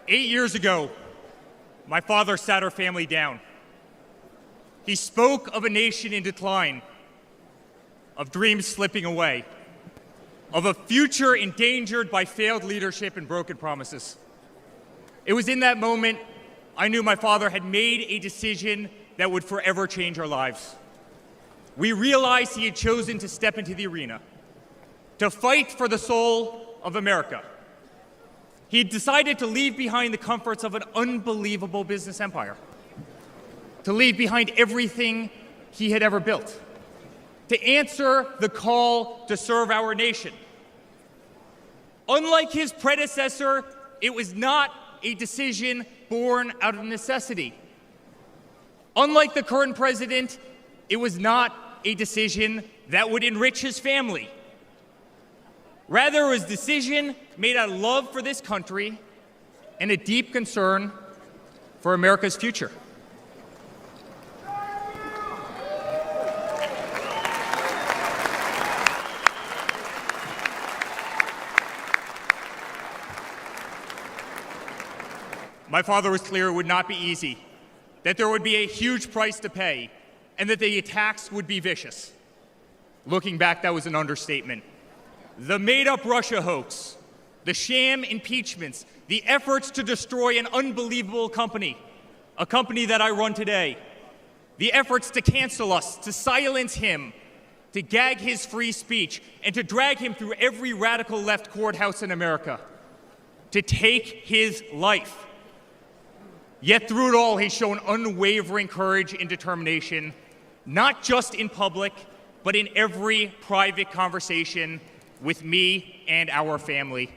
Eight years ago, my father sat our family down. He spoke of a nation in decline, of dreams slipping away, of a future endangered by failed leadership and broken promises. It was in that moment I knew my father had made a decision that would forever change our lives. We realized he had chosen to step into the arena, to fight for the soul of America. He had decided to leave behind the comforts of an unbelievable business empire, to leave behind everything he had ever built, to answer the call to serve our nation. Unlike his predecessor, it was not a decision born out of necessity. Unlike the current president, it was not a decision that would enrich his family. Rather, it was a decision made out of love for this country and a deep concern for America's future. My father was clear it would not be easy, that there would be a huge price to pay, and that the attacks would be vicious. Looking back, that was an understatement. The made-up Russia hoax, the sham impeachments, the efforts to destroy an unbelievable company, a company that I run today, the efforts to cancel us, to silence him, to gag his free speech, and to drag him through every radical left courthouse in America, to take his life. Yet through it all, he's shown unwavering courage and determination, not just in public, but in every private conversation with me and our family.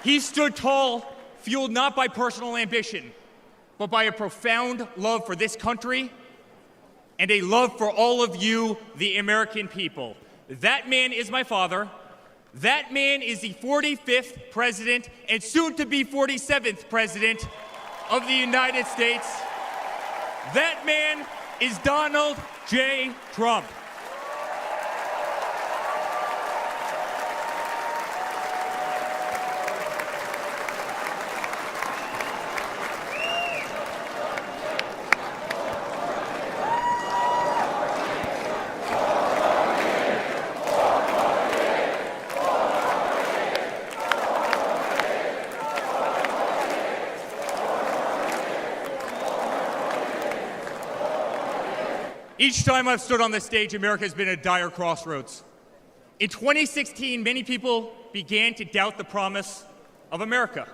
He stood tall, fueled not by personal ambition, but by a profound love for this country and a love for all of you, the American people. That man is my father. That man is the 45th president and soon to be 47th president of the United States. That man is Donald J. Trump. Each time I've stood on this stage, America has been at a dire crossroads. In 2016, many people began to doubt the promise of America.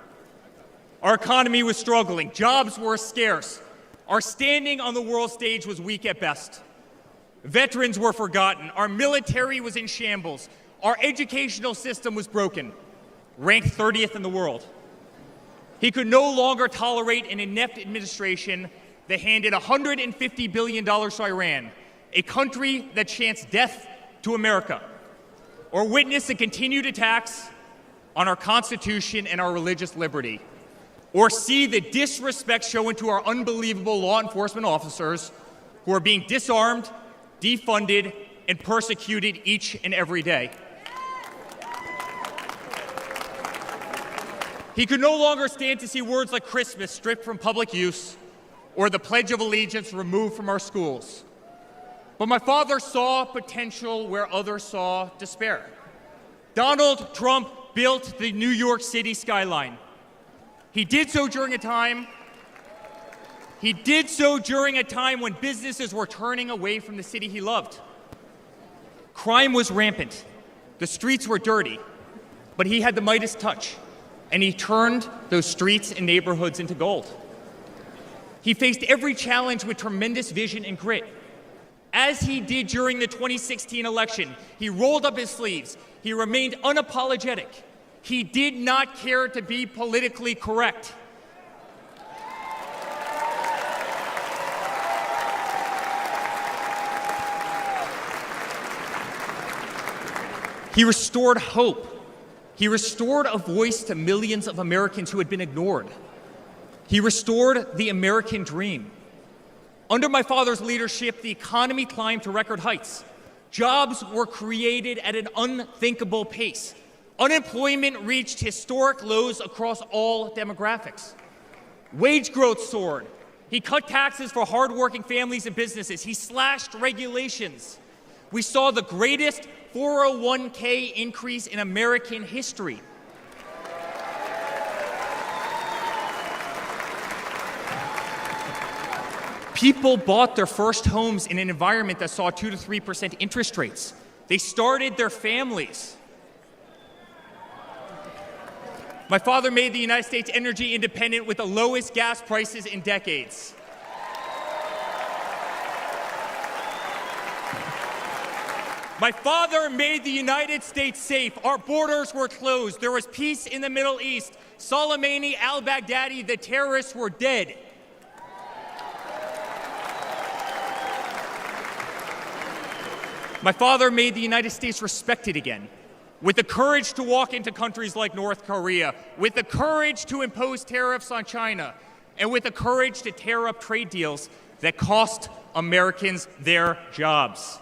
Our economy was struggling, jobs were scarce, our standing on the world stage was weak at best. Veterans were forgotten. Our military was in shambles. Our educational system was broken, ranked 30th in the world. He could no longer tolerate an inept administration that handed $150 billion to Iran, a country that chants death to America, or witness the continued attacks on our Constitution and our religious liberty, or see the disrespect shown to our unbelievable law enforcement officers who are being disarmed, defunded, and persecuted each and every day. He could no longer stand to see words like Christmas stripped from public use or the Pledge of Allegiance removed from our schools. But my father saw potential where others saw despair. Donald Trump built the New York City skyline. He did so during a time when businesses were turning away from the city he loved. Crime was rampant. The streets were dirty. But he had the Midas touch, and he turned those streets and neighborhoods into gold. He faced every challenge with tremendous vision and grit. As he did during the 2016 election, he rolled up his sleeves. He remained unapologetic. He did not care to be politically correct. He restored hope. He restored a voice to millions of Americans who had been ignored. He restored the American dream. Under my father's leadership, the economy climbed to record heights. Jobs were created at an unthinkable pace. Unemployment reached historic lows across all demographics. Wage growth soared. He cut taxes for hardworking families and businesses. He slashed regulations. We saw the greatest 401k increase in American history. People bought their first homes in an environment that saw 2 to 3% interest rates. They started their families. My father made the United States energy independent with the lowest gas prices in decades. My father made the United States safe. Our borders were closed. There was peace in the Middle East. Soleimani, al-Baghdadi, the terrorists were dead. My father made the United States respected again, with the courage to walk into countries like North Korea, with the courage to impose tariffs on China, and with the courage to tear up trade deals that cost Americans their jobs.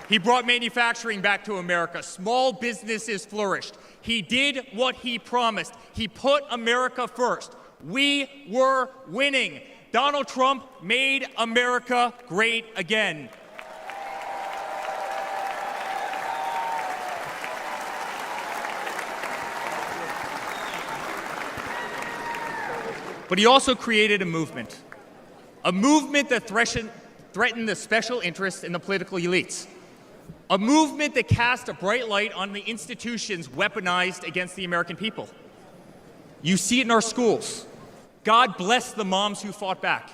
He brought manufacturing back to America. Small businesses flourished. He did what he promised. He put America first. We were winning. Donald Trump made America great again. But he also created a movement that threatened the special interests in the political elites. A movement that cast a bright light on the institutions weaponized against the American people. You see it in our schools. God bless the moms who fought back.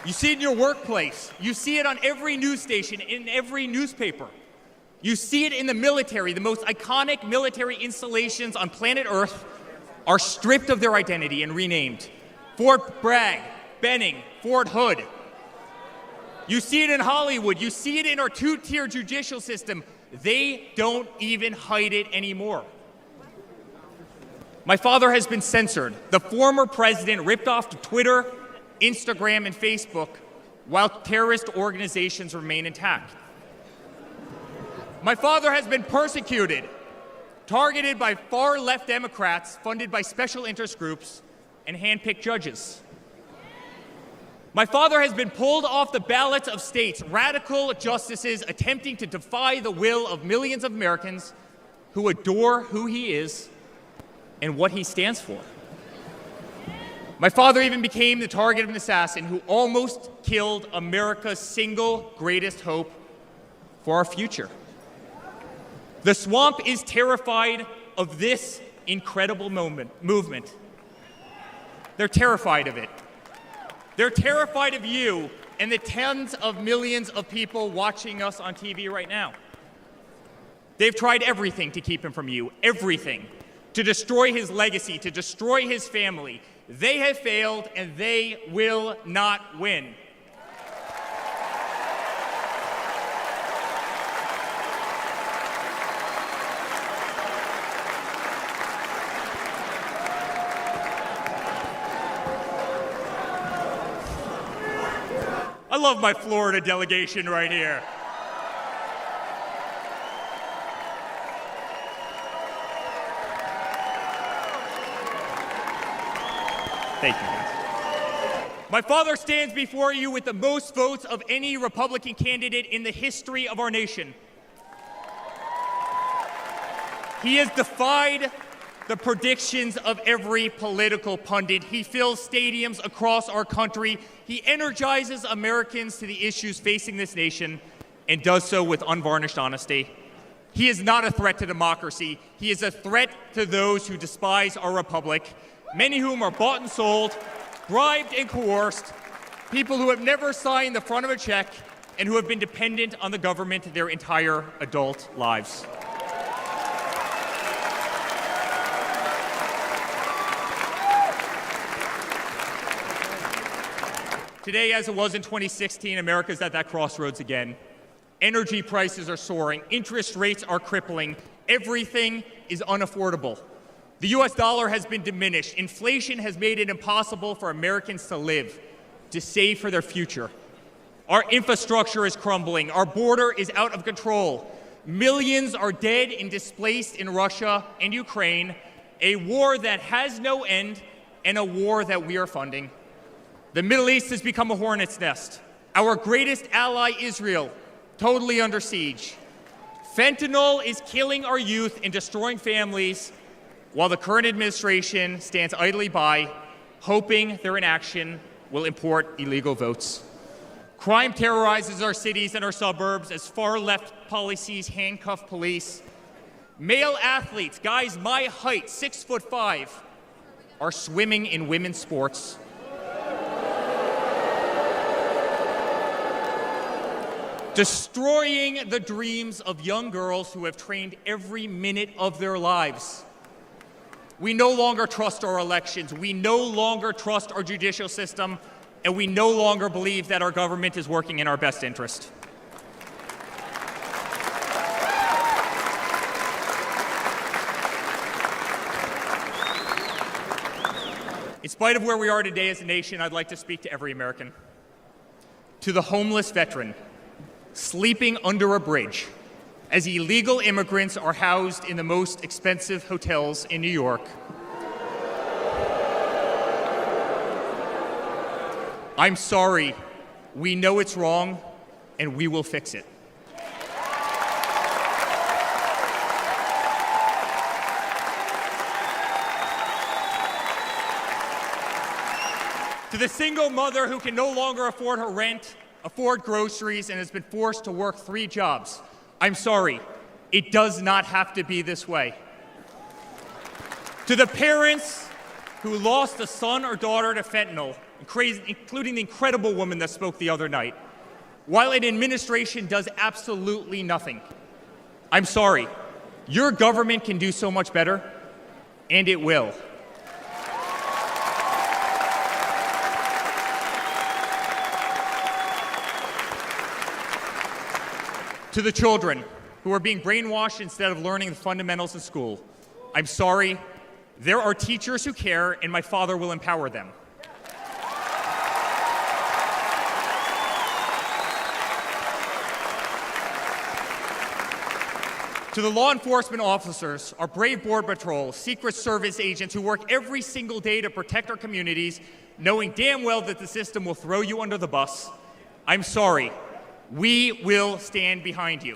You see it in your workplace. You see it on every news station, in every newspaper. You see it in the military. The most iconic military installations on planet Earth are stripped of their identity and renamed. Fort Bragg, Benning, Fort Hood. You see it in Hollywood. You see it in our two-tier judicial system. They don't even hide it anymore. My father has been censored. The former president ripped off Twitter, Instagram, and Facebook while terrorist organizations remain intact. My father has been persecuted, targeted by far-left Democrats funded by special interest groups and hand-picked judges. My father has been pulled off the ballots of states, radical justices attempting to defy the will of millions of Americans who adore who he is and what he stands for. My father even became the target of an assassin who almost killed America's single greatest hope for our future. The swamp is terrified of this incredible movement. They're terrified of it. They're terrified of you and the tens of millions of people watching us on TV right now. They've tried everything to keep him from you, everything, to destroy his legacy, to destroy his family. They have failed, and they will not win. I love my Florida delegation right here. Thank you, guys. My father stands before you with the most votes of any Republican candidate in the history of our nation. He has defied the predictions of every political pundit. He fills stadiums across our country. He energizes Americans to the issues facing this nation and does so with unvarnished honesty. He is not a threat to democracy. He is a threat to those who despise our republic, many whom are bought and sold, bribed and coerced, people who have never signed the front of a check and who have been dependent on the government their entire adult lives. Today, as it was in 2016, America's at that crossroads again. Energy prices are soaring, interest rates are crippling, everything is unaffordable. The US dollar has been diminished. Inflation has made it impossible for Americans to live, to save for their future. Our infrastructure is crumbling. Our border is out of control. Millions are dead and displaced in Russia and Ukraine, a war that has no end and a war that we are funding. The Middle East has become a hornet's nest. Our greatest ally, Israel, totally under siege. Fentanyl is killing our youth and destroying families, while the current administration stands idly by, hoping their inaction will import illegal votes. Crime terrorizes our cities and our suburbs as far-left policies handcuff police. Male athletes, guys my height, 6'5", are swimming in women's sports. Destroying the dreams of young girls who have trained every minute of their lives. We no longer trust our elections, we no longer trust our judicial system, and we no longer believe that our government is working in our best interest. In spite of where we are today as a nation, I'd like to speak to every American. To the homeless veteran, sleeping under a bridge as illegal immigrants are housed in the most expensive hotels in New York. I'm sorry. We know it's wrong, and we will fix it. To the single mother who can no longer afford her rent, afford groceries, and has been forced to work 3 jobs. I'm sorry, it does not have to be this way. To the parents who lost a son or daughter to fentanyl, including the incredible woman that spoke the other night, while an administration does absolutely nothing. I'm sorry, your government can do so much better, and it will. To the children who are being brainwashed instead of learning the fundamentals in school, I'm sorry, there are teachers who care, and my father will empower them. To the law enforcement officers, our brave Border Patrol, Secret Service agents who work every single day to protect our communities, knowing damn well that the system will throw you under the bus, I'm sorry. We will stand behind you.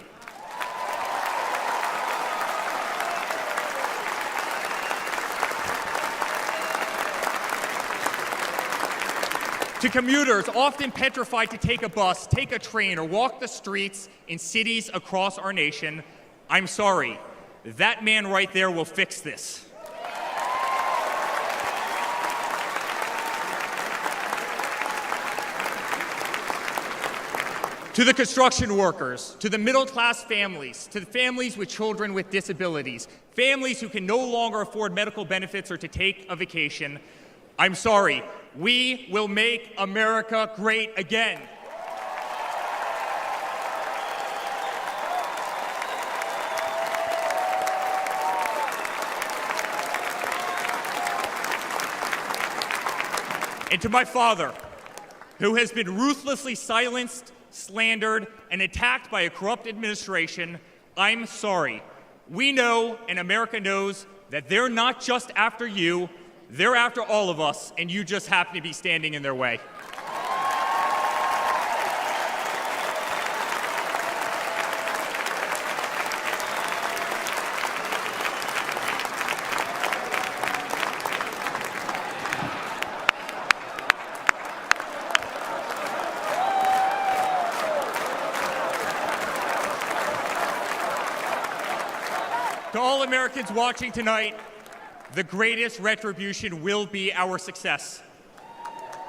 To commuters often petrified to take a bus, take a train, or walk the streets in cities across our nation, I'm sorry. That man right there will fix this. To the construction workers, to the middle-class families, to the families with children with disabilities, families who can no longer afford medical benefits or to take a vacation, I'm sorry. We will make America great again. And to my father, who has been ruthlessly silenced, slandered, and attacked by a corrupt administration, I'm sorry. We know, and America knows, that they're not just after you, they're after all of us, and you just happen to be standing in their way. To all Americans watching tonight, the greatest retribution will be our success.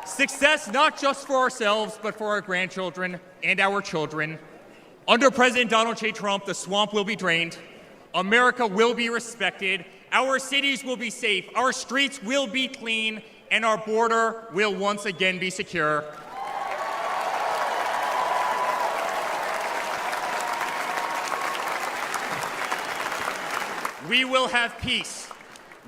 Success not just for ourselves, but for our grandchildren and our children. Under President Donald J. Trump, the swamp will be drained. America will be respected. Our cities will be safe. Our streets will be clean. And our border will once again be secure. We will have peace.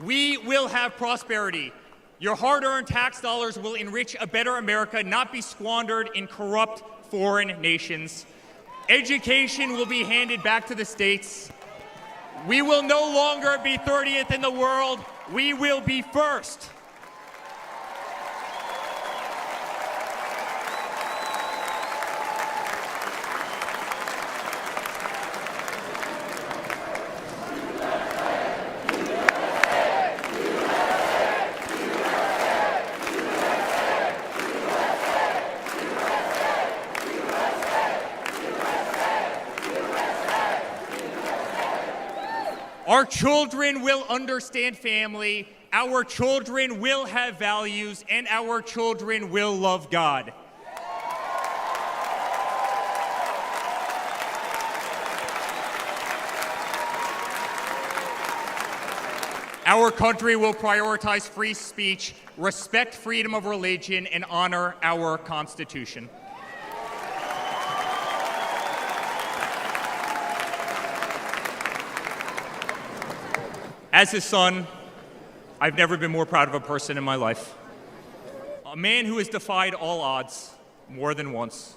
We will have prosperity. Your hard-earned tax dollars will enrich a better America, not be squandered in corrupt foreign nations. Education will be handed back to the states. We will no longer be 30th in the world. We will be first. Our children will understand family, our children will have values, and our children will love God. Our country will prioritize free speech, respect freedom of religion, and honor our Constitution. As his son, I've never been more proud of a person in my life. A man who has defied all odds more than once.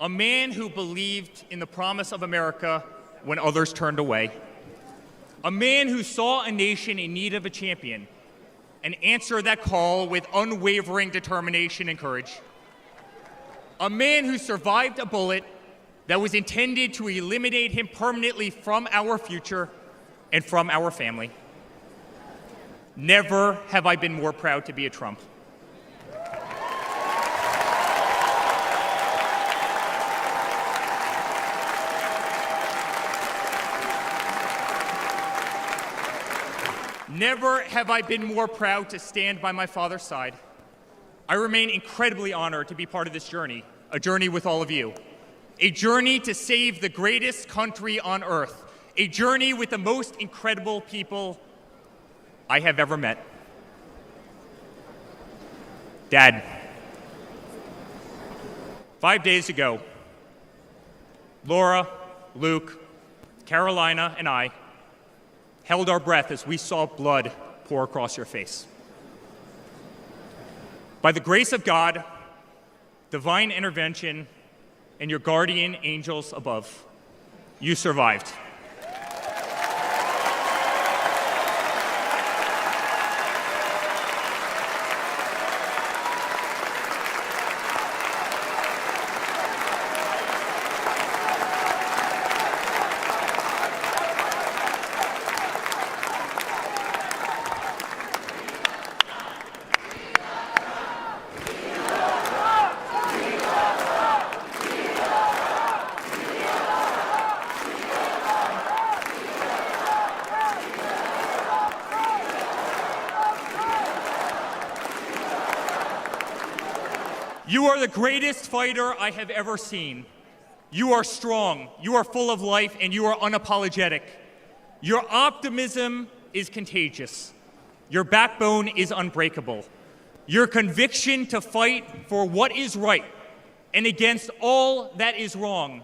A man who believed in the promise of America when others turned away. A man who saw a nation in need of a champion and answered that call with unwavering determination and courage. A man who survived a bullet that was intended to eliminate him permanently from our future and from our family. Never have I been more proud to be a Trump. Never have I been more proud to stand by my father's side. I remain incredibly honored to be part of this journey, a journey with all of you, a journey to save the greatest country on earth, a journey with the most incredible people I have ever met. Dad, 5 days ago, Laura, Luke, Carolina, and I held our breath as we saw blood pour across your face. By the grace of God, divine intervention, and your guardian angels above, you survived. You are the greatest fighter I have ever seen. You are strong, you are full of life, and you are unapologetic. Your optimism is contagious. Your backbone is unbreakable. Your conviction to fight for what is right and against all that is wrong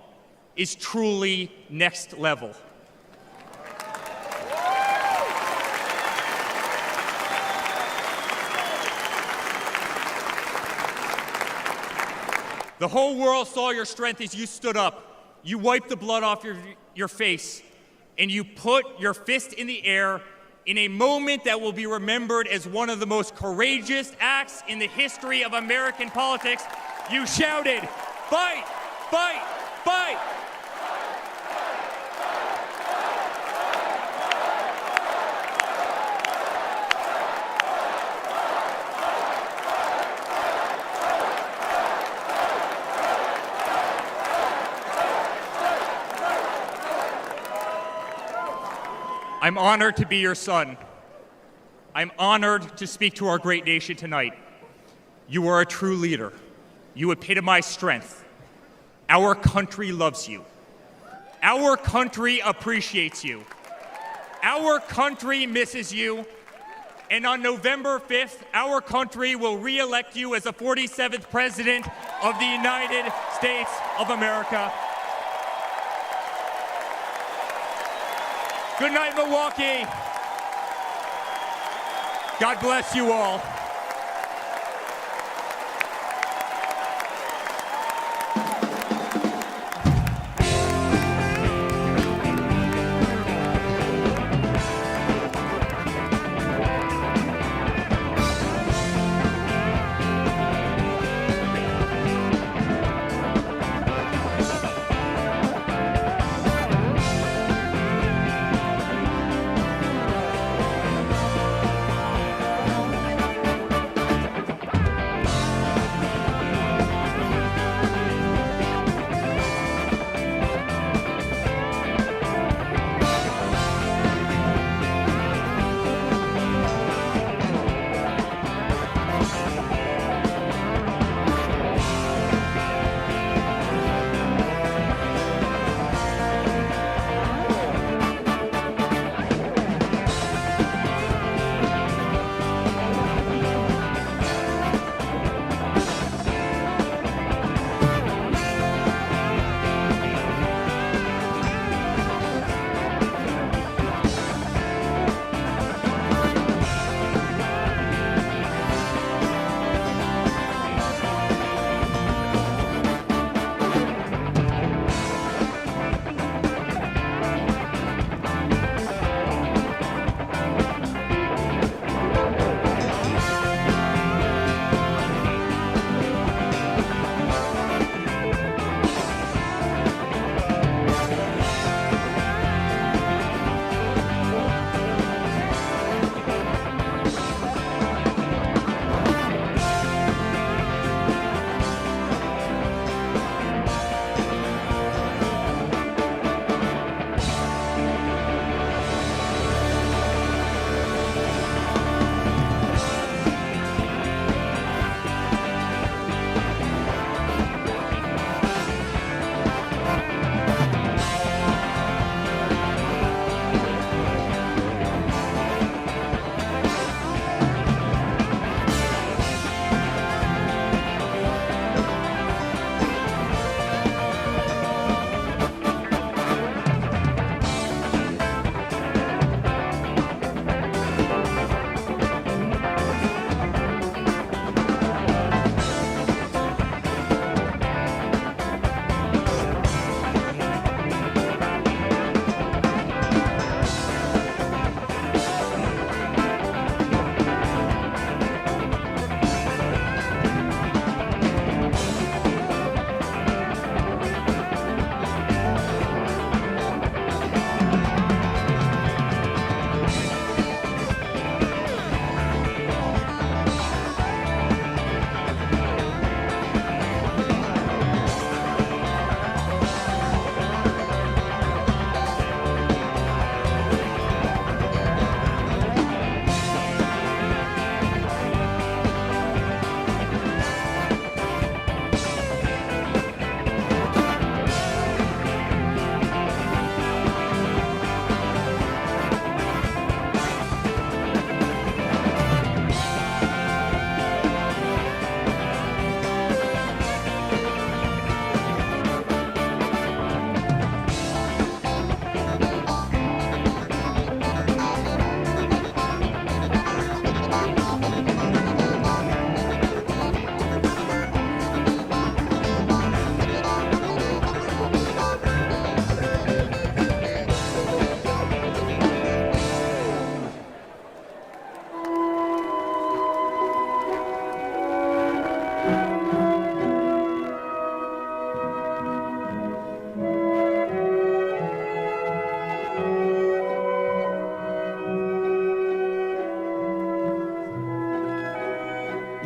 is truly next level. The whole world saw your strength as you stood up. You wiped the blood off your face, and you put your fist in the air in a moment that will be remembered as one of the most courageous acts in the history of American politics. You shouted, "Fight! Fight! Fight!" I'm honored to be your son. I'm honored to speak to our great nation tonight. You are a true leader. You epitomize strength. Our country loves you. Our country appreciates you. Our country misses you. And on November 5th, our country will re-elect you as the 47th President of the United States of America. Good night, Milwaukee. God bless you all.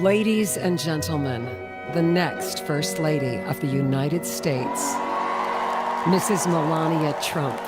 Ladies and gentlemen, the next First Lady of the United States, Mrs. Melania Trump.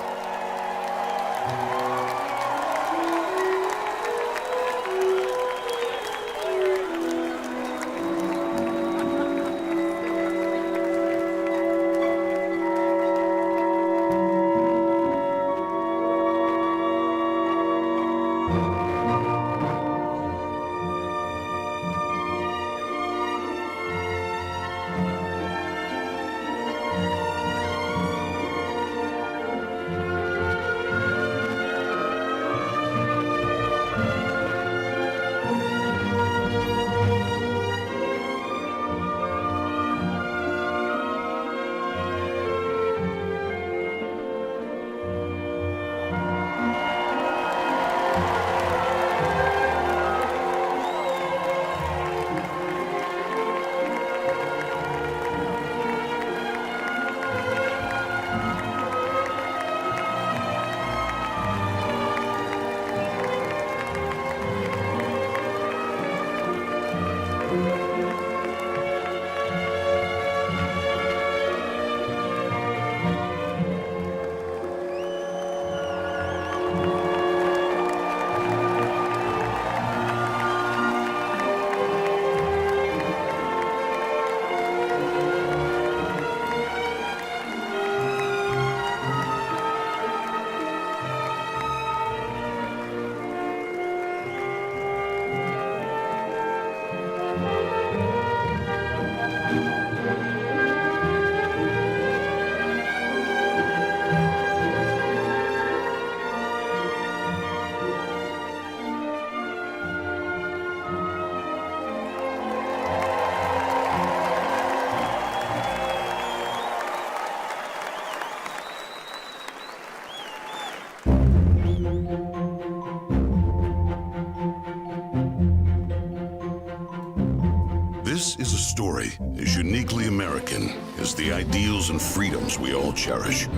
This is a story as uniquely American as the ideals and freedoms we all cherish.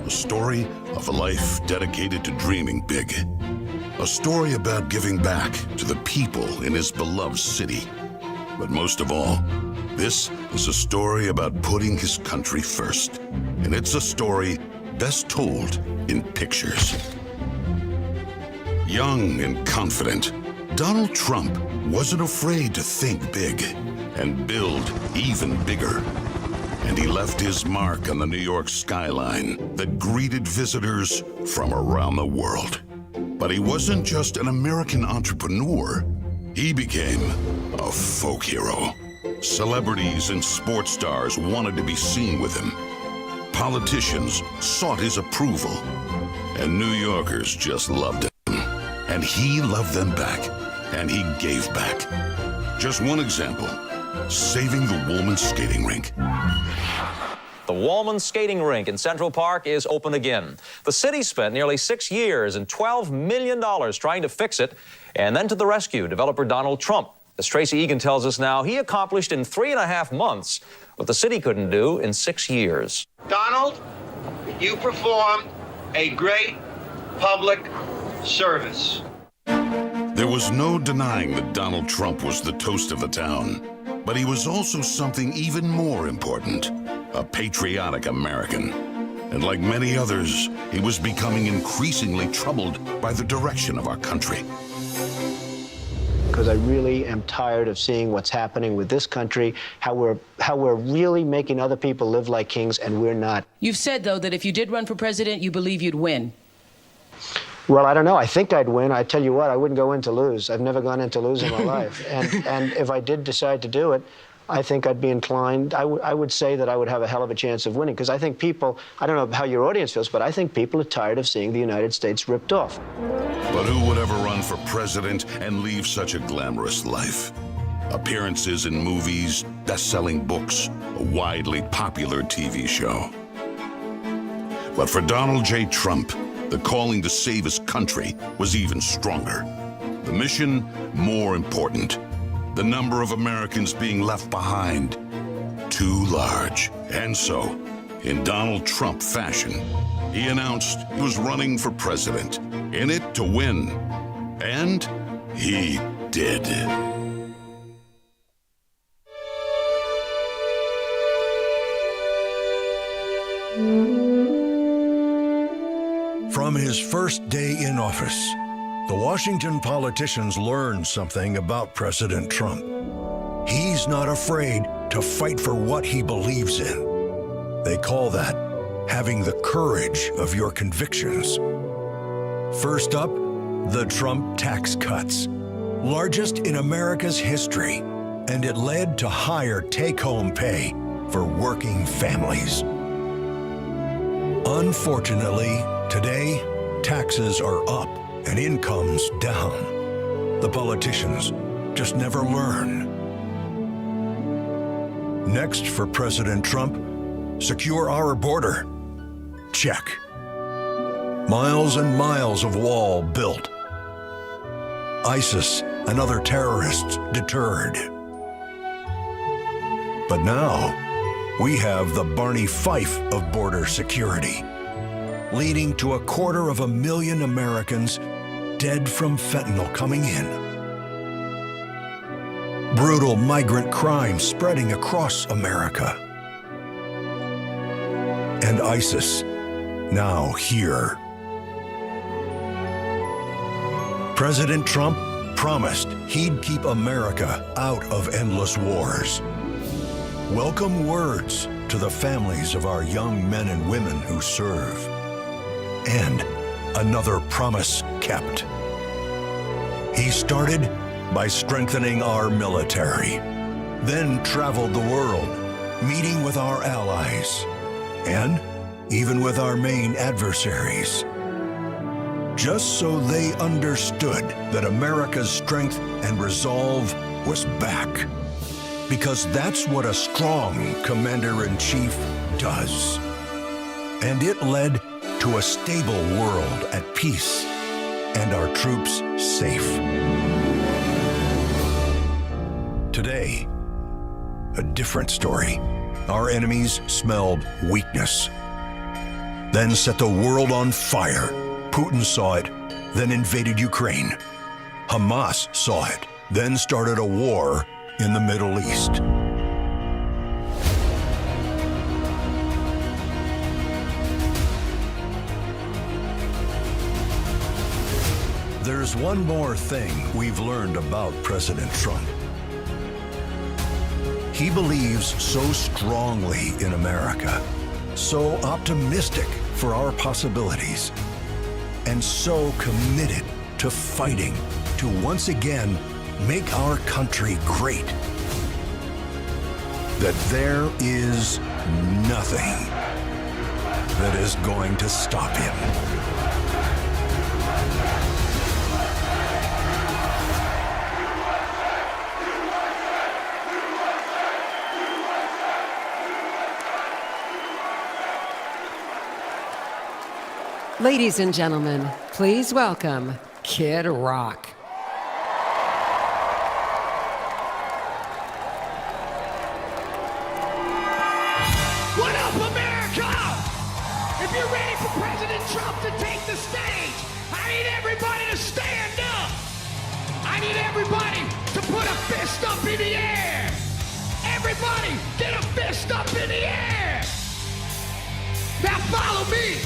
A story of a life dedicated to dreaming big. A story about giving back to the people in his beloved city. But most of all, this is a story about putting his country first. And it's a story best told in pictures. Young and confident, Donald Trump wasn't afraid to think big and build even bigger. And he left his mark on the New York skyline that greeted visitors from around the world. But he wasn't just an American entrepreneur. He became a folk hero. Celebrities and sports stars wanted to be seen with him. Politicians sought his approval. And New Yorkers just loved him. And he loved them back. And he gave back. Just one example, saving the Woolman skating rink. The Woolman skating rink in Central Park is open again. The city spent nearly 6 years and $12 million trying to fix it, and then to the rescue, developer Donald Trump. As Tracy Egan tells us now, he accomplished in 3.5 months what the city couldn't do in 6 years. Donald, you performed a great public service. There was no denying that Donald Trump was the toast of the town, but he was also something even more important, a patriotic American. And like many others, he was becoming increasingly troubled by the direction of our country. Because I really am tired of seeing what's happening with this country, how we're really making other people live like kings, and we're not. You've said, though, that if you did run for president, you believe you'd win. Well, I don't know. I think I'd win. I tell you what, I wouldn't go in to lose. I've never gone in to lose in my life. And if I did decide to do it, I think I'd be inclined, I would say that I would have a hell of a chance of winning, because I think people, I don't know how your audience feels, but I think people are tired of seeing the United States ripped off. But who would ever run for president and leave such a glamorous life? Appearances in movies, best-selling books, a widely popular TV show. But for Donald J. Trump, the calling to save his country was even stronger. The mission, more important. The number of Americans being left behind, too large. And so, in Donald Trump fashion, he announced he was running for president, in it to win. And he did. From his first day in office, the Washington politicians learned something about President Trump. He's not afraid to fight for what he believes in. They call that having the courage of your convictions. First up, the Trump tax cuts, largest in America's history, and it led to higher take-home pay for working families. Unfortunately, today, taxes are up and incomes down. The politicians just never learn. Next for President Trump, secure our border. Check. Miles and miles of wall built. ISIS and other terrorists deterred. But now, we have the Barney Fife of border security, leading to 250,000 Americans dead from fentanyl coming in. Brutal migrant crime spreading across America. And ISIS now here. President Trump promised he'd keep America out of endless wars. Welcome words to the families of our young men and women who serve. And another promise kept. He started by strengthening our military, then traveled the world, meeting with our allies, and even with our main adversaries, just so they understood that America's strength and resolve was back. Because that's what a strong commander-in-chief does. And it led to a stable world at peace and our troops safe. Today, a different story. Our enemies smelled weakness, then set the world on fire. Putin saw it, then invaded Ukraine. Hamas saw it, then started a war in the Middle East. There's one more thing we've learned about President Trump. He believes so strongly in America, so optimistic for our possibilities, and so committed to fighting to once again make our country great, that there is nothing that is going to stop him. Ladies and gentlemen, please welcome Kid Rock. What up, America? If you're ready for President Trump to take the stage, I need everybody to stand up. I need everybody to put a fist up in the air. Everybody, get a fist up in the air. Now follow me.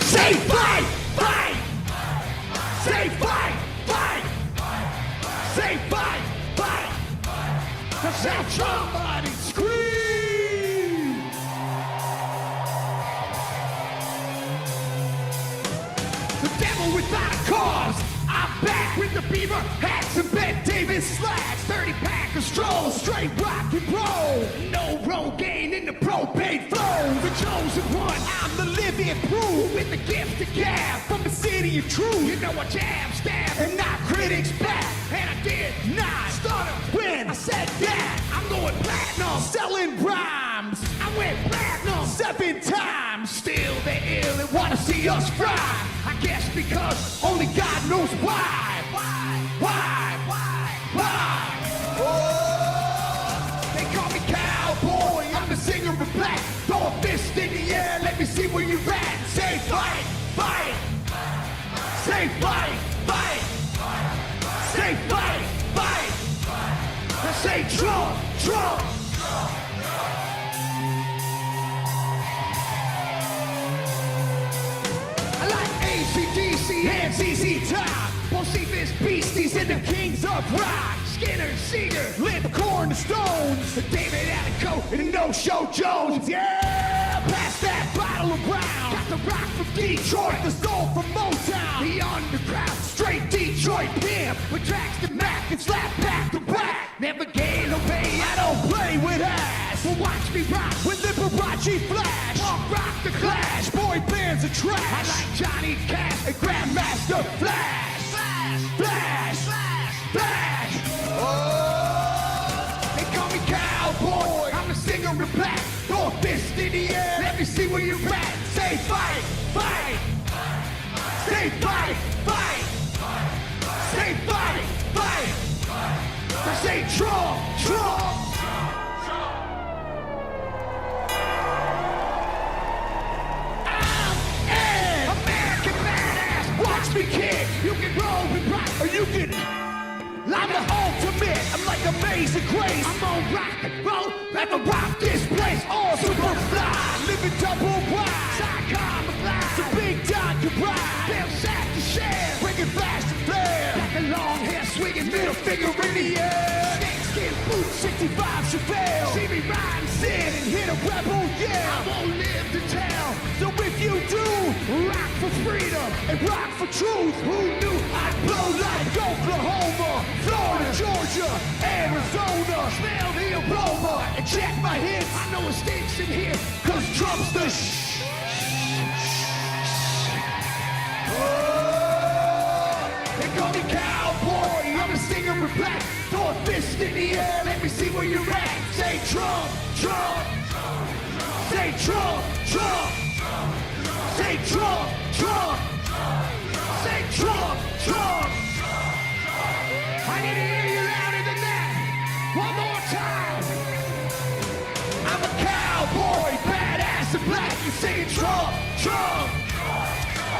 Say fight, fight. Say fight, fight. Say fight, fight. Say somebody scream. The devil without a cause. I'm back with the beaver hats and Ben Davis slacks. 30-pack of stroll, straight rock and roll. No Rogaine in the propane flow. The chosen one, I'm the living proof. With the gift to gab from the city of truth. You know I jab, stab, and knock critics back. And I did not stutter when I said that. I'm going platinum, selling rhymes. I went platinum 7 times. Still they ill and wanna see us fry. I guess because only God knows why. Oh, they call me cowboy, I'm the singer of black. Throw a fist in the air, let me see where you're at. Say fight, fight. Say fight, fight. Say fight, fight. I say Trump, Trump. and ZZ Top. Bocephus beasties and the kings of rock. Skinner, Seeger, Lipcorn, Stones. David Attico and the No-Show Jones. Yeah, pass that bottle around. Got the rock from Detroit, the soul from Motown. The underground, straight Detroit pimp. With tracks to Mac and slap back to back. Never gain obey, I don't play with ass. Well, watch me rock with Liberace Flash. Punk rock the Clash, boy bands are trash. I like Johnny Cash and Grandmaster Flash. Flash, Flash, Flash, Flash. Oh, they call me Cowboy. I'm a singer in black. Throw a fist in the air. Let me see where you're at. Say fight, fight. Say fight, fight. Say fight, fight. I say Trump, Trump. I'm an American badass. Watch me kick. You can roll and rock, or you can. I'm the ultimate. I'm like Amazing Grace. I'm on rock and roll. Never rock this place. All super fly. Living double wide. Psychon McFly. It's a big dog to ride. Bill sack to share. Bringing flash to flare. Got the long hair swinging, middle finger in the air. Snakeskin boots, 65 Chevelle. See me ride and sin and hit a rebel, yeah. I won't live to tell. So if you do, rock for freedom and rock for truth. Who knew I'd blow like Oklahoma, Florida, Georgia, Arizona. Smell the aroma and check my hits. I know it stinks in here, cause Trump's the They call me Cowboy, I'm a singer in black. Throw a fist in the air, let me see where you're at. Say Trump, Trump. Say Trump, Trump. Say Trump, Trump. Say Trump, Trump. I need to hear you louder than that. One more time. I'm a cowboy, badass and black. You say Trump, Trump.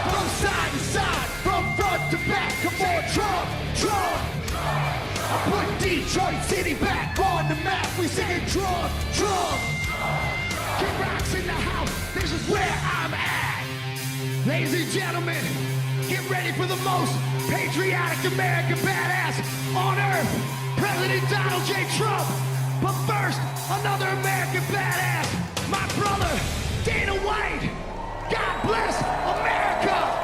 From side to side, from front to back. Come on, Trump, Trump. I put Detroit City back on the map. We singing Trump, Trump. Kid Rock's in the house. This is where I'm at. Ladies and gentlemen, get ready for the most patriotic American badass on earth, President Donald J. Trump. But first, another American badass, my brother, Dana White. God bless America.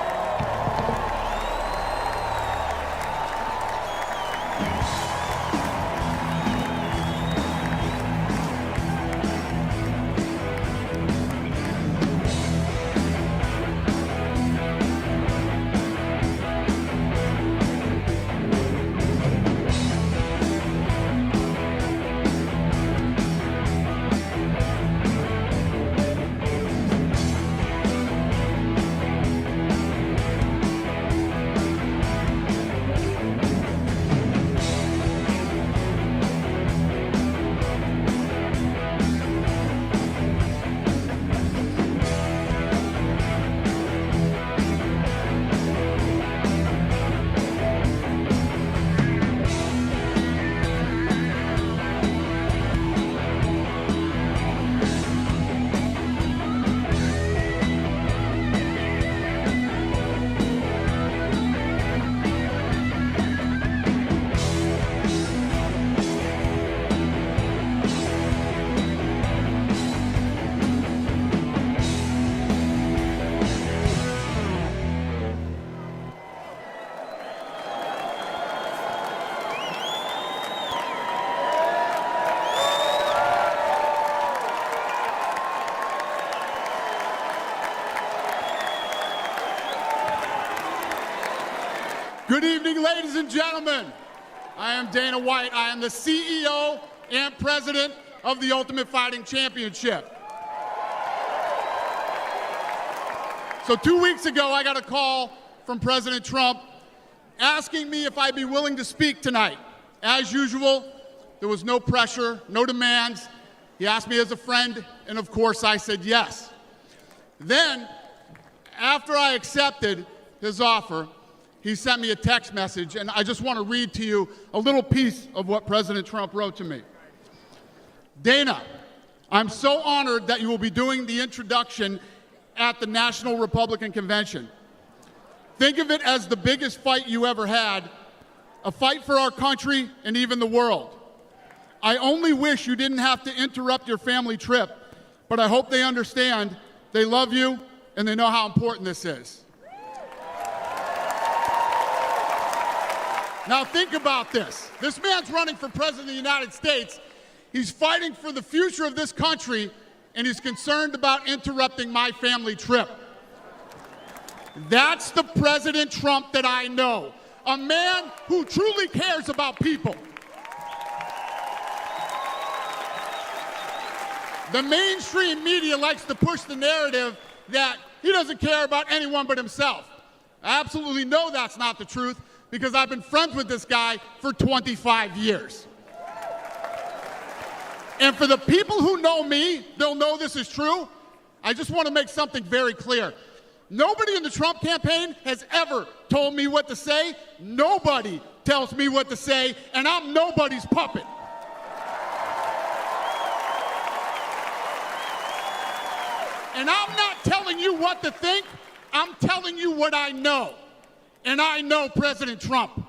Good evening, ladies and gentlemen. I am Dana White. I am the CEO and president of the Ultimate Fighting Championship. So 2 weeks ago, I got a call from President Trump asking me if I'd be willing to speak tonight. As usual, there was no pressure, no demands. He asked me as a friend, and of course I said yes. Then, after I accepted his offer, he sent me a text message, and I just want to read to you a little piece of what President Trump wrote to me. Dana, I'm so honored that you will be doing the introduction at the National Republican Convention. Think of it as the biggest fight you ever had, a fight for our country and even the world. I only wish you didn't have to interrupt your family trip, but I hope they understand they love you and they know how important this is. Now think about this. This man's running for president of the United States. He's fighting for the future of this country, and he's concerned about interrupting my family trip. That's the President Trump that I know, a man who truly cares about people. The mainstream media likes to push the narrative that he doesn't care about anyone but himself. I absolutely know that's not the truth because I've been friends with this guy for 25 years. And for the people who know me, they'll know this is true. I just want to make something very clear. Nobody in the Trump campaign has ever told me what to say. Nobody tells me what to say, and I'm nobody's puppet. And I'm not telling you what to think, I'm telling you what I know. And I know President Trump.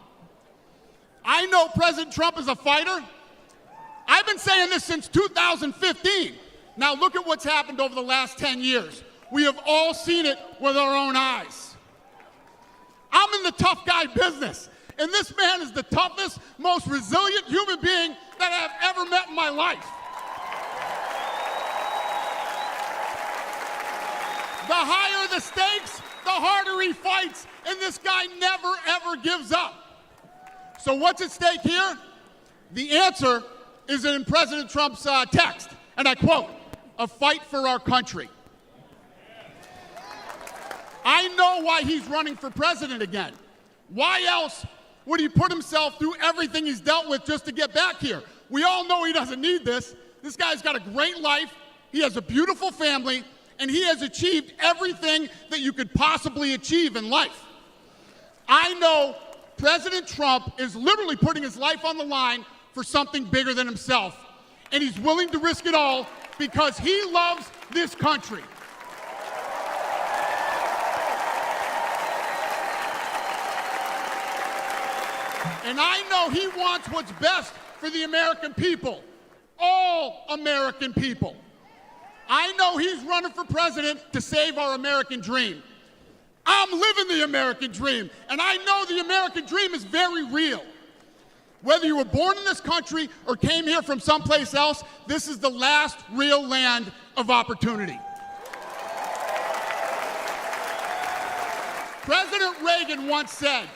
I know President Trump is a fighter. I've been saying this since 2015. Now look at what's happened over the last 10 years. We have all seen it with our own eyes. I'm in the tough guy business, and this man is the toughest, most resilient human being that I've ever met in my life. The higher the stakes, the harder he fights, and this guy never, ever gives up. So what's at stake here? The answer is in President Trump's text, and I quote, "A fight for our country." I know why he's running for president again. Why else would he put himself through everything he's dealt with just to get back here? We all know he doesn't need this. This guy's got a great life, he has a beautiful family, and he has achieved everything that you could possibly achieve in life. I know President Trump is literally putting his life on the line for something bigger than himself, and he's willing to risk it all because he loves this country. And I know he wants what's best for the American people, all American people. I know he's running for president to save our American dream. I'm living the American dream, and I know the American dream is very real. Whether you were born in this country or came here from someplace else, this is the last real land of opportunity. President Reagan once said,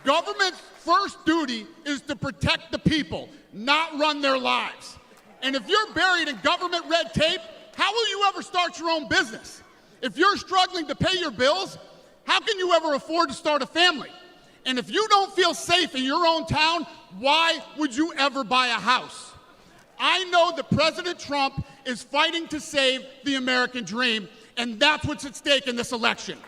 "Government's first duty is to protect the people, not run their lives." And if you're buried in government red tape, how will you ever start your own business? If you're struggling to pay your bills, how can you ever afford to start a family? And if you don't feel safe in your own town, why would you ever buy a house? I know that President Trump is fighting to save the American dream, and that's what's at stake in this election.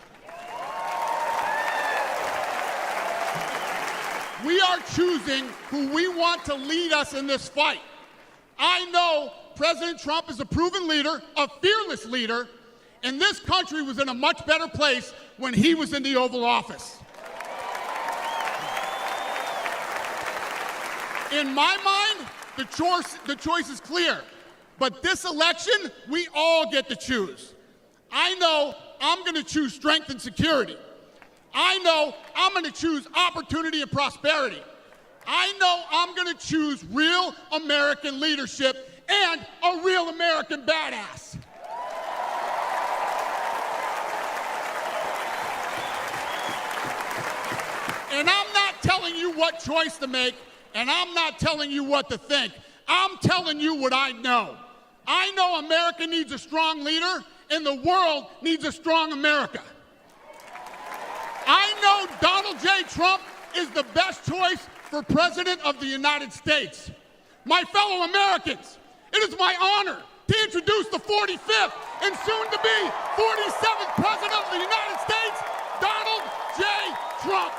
We are choosing who we want to lead us in this fight. I know President Trump is a proven leader, a fearless leader, and this country was in a much better place when he was in the Oval Office. In my mind, the choice is clear. But this election, we all get to choose. I know I'm going to choose strength and security. I know I'm going to choose opportunity and prosperity. I know I'm going to choose real American leadership and a real American badass. And I'm not telling you what choice to make, and I'm not telling you what to think. I'm telling you what I know. I know America needs a strong leader, and the world needs a strong America. I know Donald J. Trump is the best choice for President of the United States. My fellow Americans, it is my honor to introduce the 45th and soon-to-be 47th President of the United States, Donald J. Trump.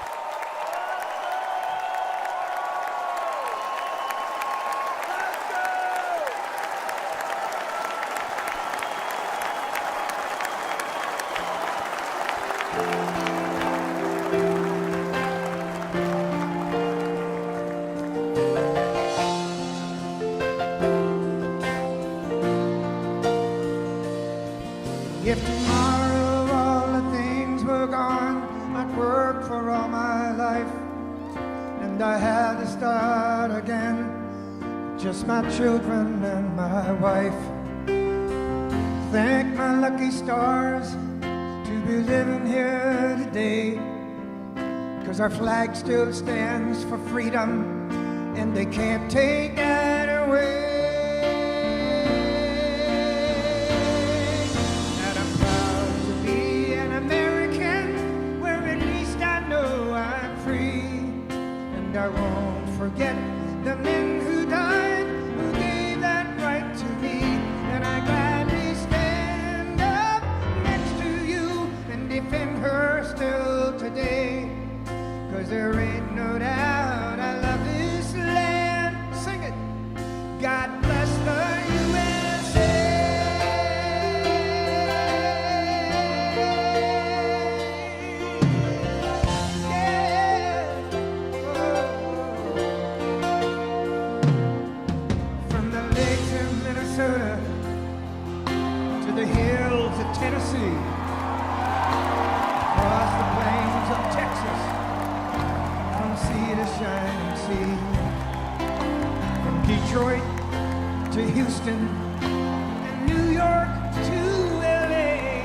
If tomorrow all the things were gone, I'd work for all my life, and I had to start again, just my children and my wife. Thank my lucky stars to be living here today, 'cause our flag still stands for freedom, and they can't take that away. And I'm proud to be an American, where at least I know I'm free. And I won't forget the men who died, who gave that right to me. And I gladly stand up next to you and defend her still today. 'Cause there ain't no doubt I love this land. Sing it. God bless the USA. Yeah. From the lakes of Minnesota to the hills of Tennessee, across the plains of Texas, from sea to shining sea, from Detroit to Houston and New York to LA.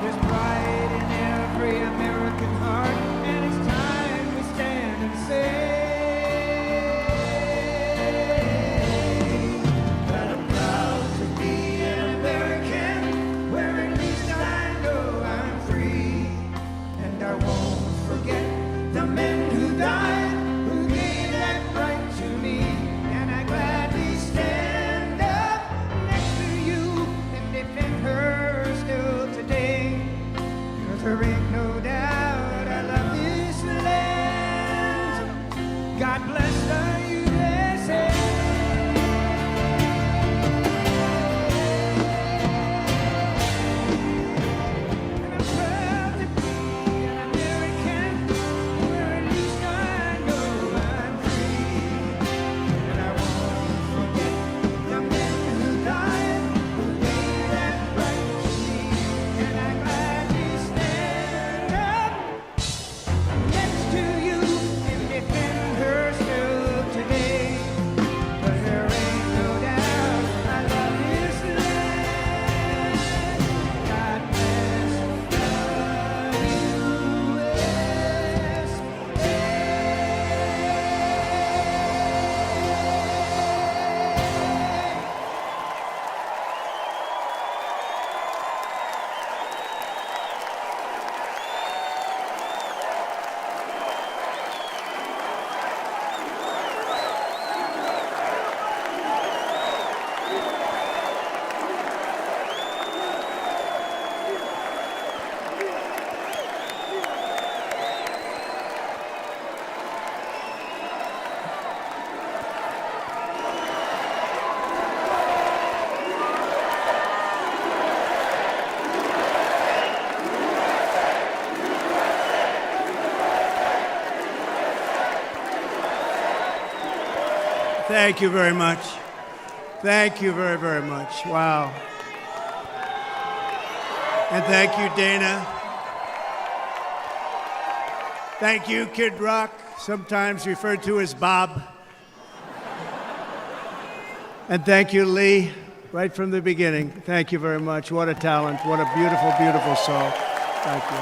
There's pride in every American heart, and it's time we stand and say that I'm proud to be an American, where at least I know I'm free. And I won't forget the men who died, who gave that right to me. And I gladly stand up next to you and defend her still today. 'Cause there ain't no doubt I love this land. God bless the USA. And I'm proud to be an American, where at least I know I'm free. And I won't forget the men who died, who gave that right to me. And I gladly stand up next to you and defend her still today. 'Cause there ain't no doubt I love this land. God bless the Thank you very much. Thank you very, very much. Wow. And thank you, Dana. Thank you, Kid Rock, sometimes referred to as Bob. And thank you, Lee, right from the beginning. Thank you very much. What a talent. What a beautiful, beautiful song. Thank you.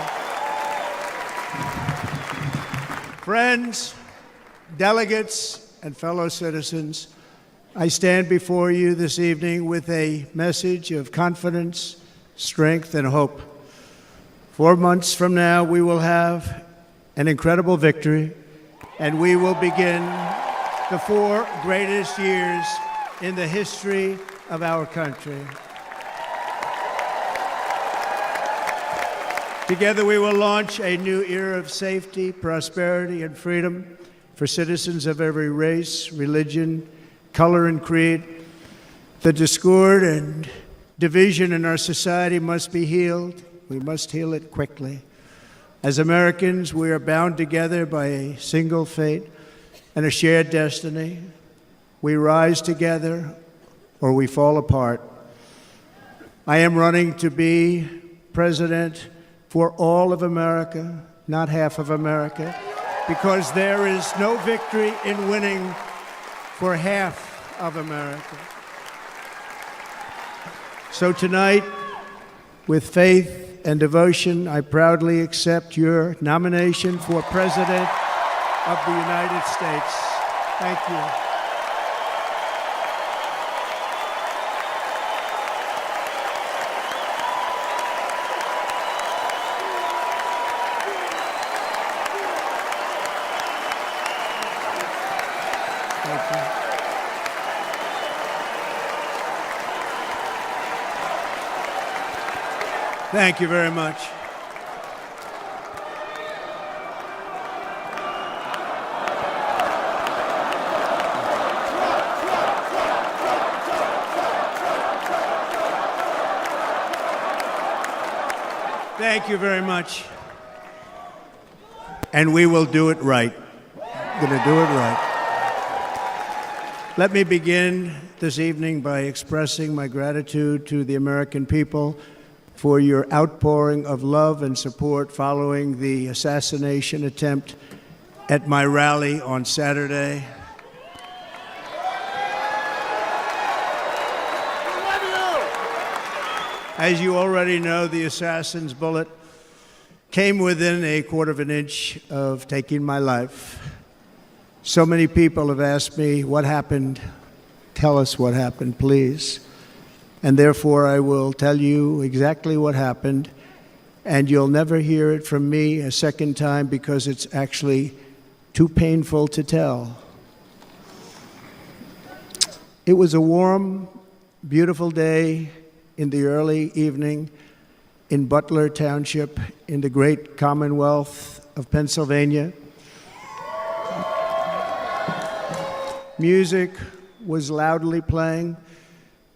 Friends, delegates, and fellow citizens, I stand before you this evening with a message of confidence, strength, and hope. 4 months from now, we will have an incredible victory, and we will begin the 4 greatest years in the history of our country. Together, we will launch a new era of safety, prosperity, and freedom for citizens of every race, religion, color, and creed. The discord and division in our society must be healed. We must heal it quickly. As Americans, we are bound together by a single fate and a shared destiny. We rise together or we fall apart. I am running to be president for all of America, not half of America, because there is no victory in winning for half of America. So tonight, with faith and devotion, I proudly accept your nomination for President of the United States. Thank you. Thank you very much. Thank you very much. And we will do it right. We're going to do it right. Let me begin this evening by expressing my gratitude to the American people for your outpouring of love and support following the assassination attempt at my rally on Saturday. As you already know, the assassin's bullet came within a quarter of an inch of taking my life. So many people have asked me, what happened? Tell us what happened, please. And therefore, I will tell you exactly what happened, and you'll never hear it from me a second time because it's actually too painful to tell. It was a warm, beautiful day in the early evening in Butler Township in the great Commonwealth of Pennsylvania. Music was loudly playing,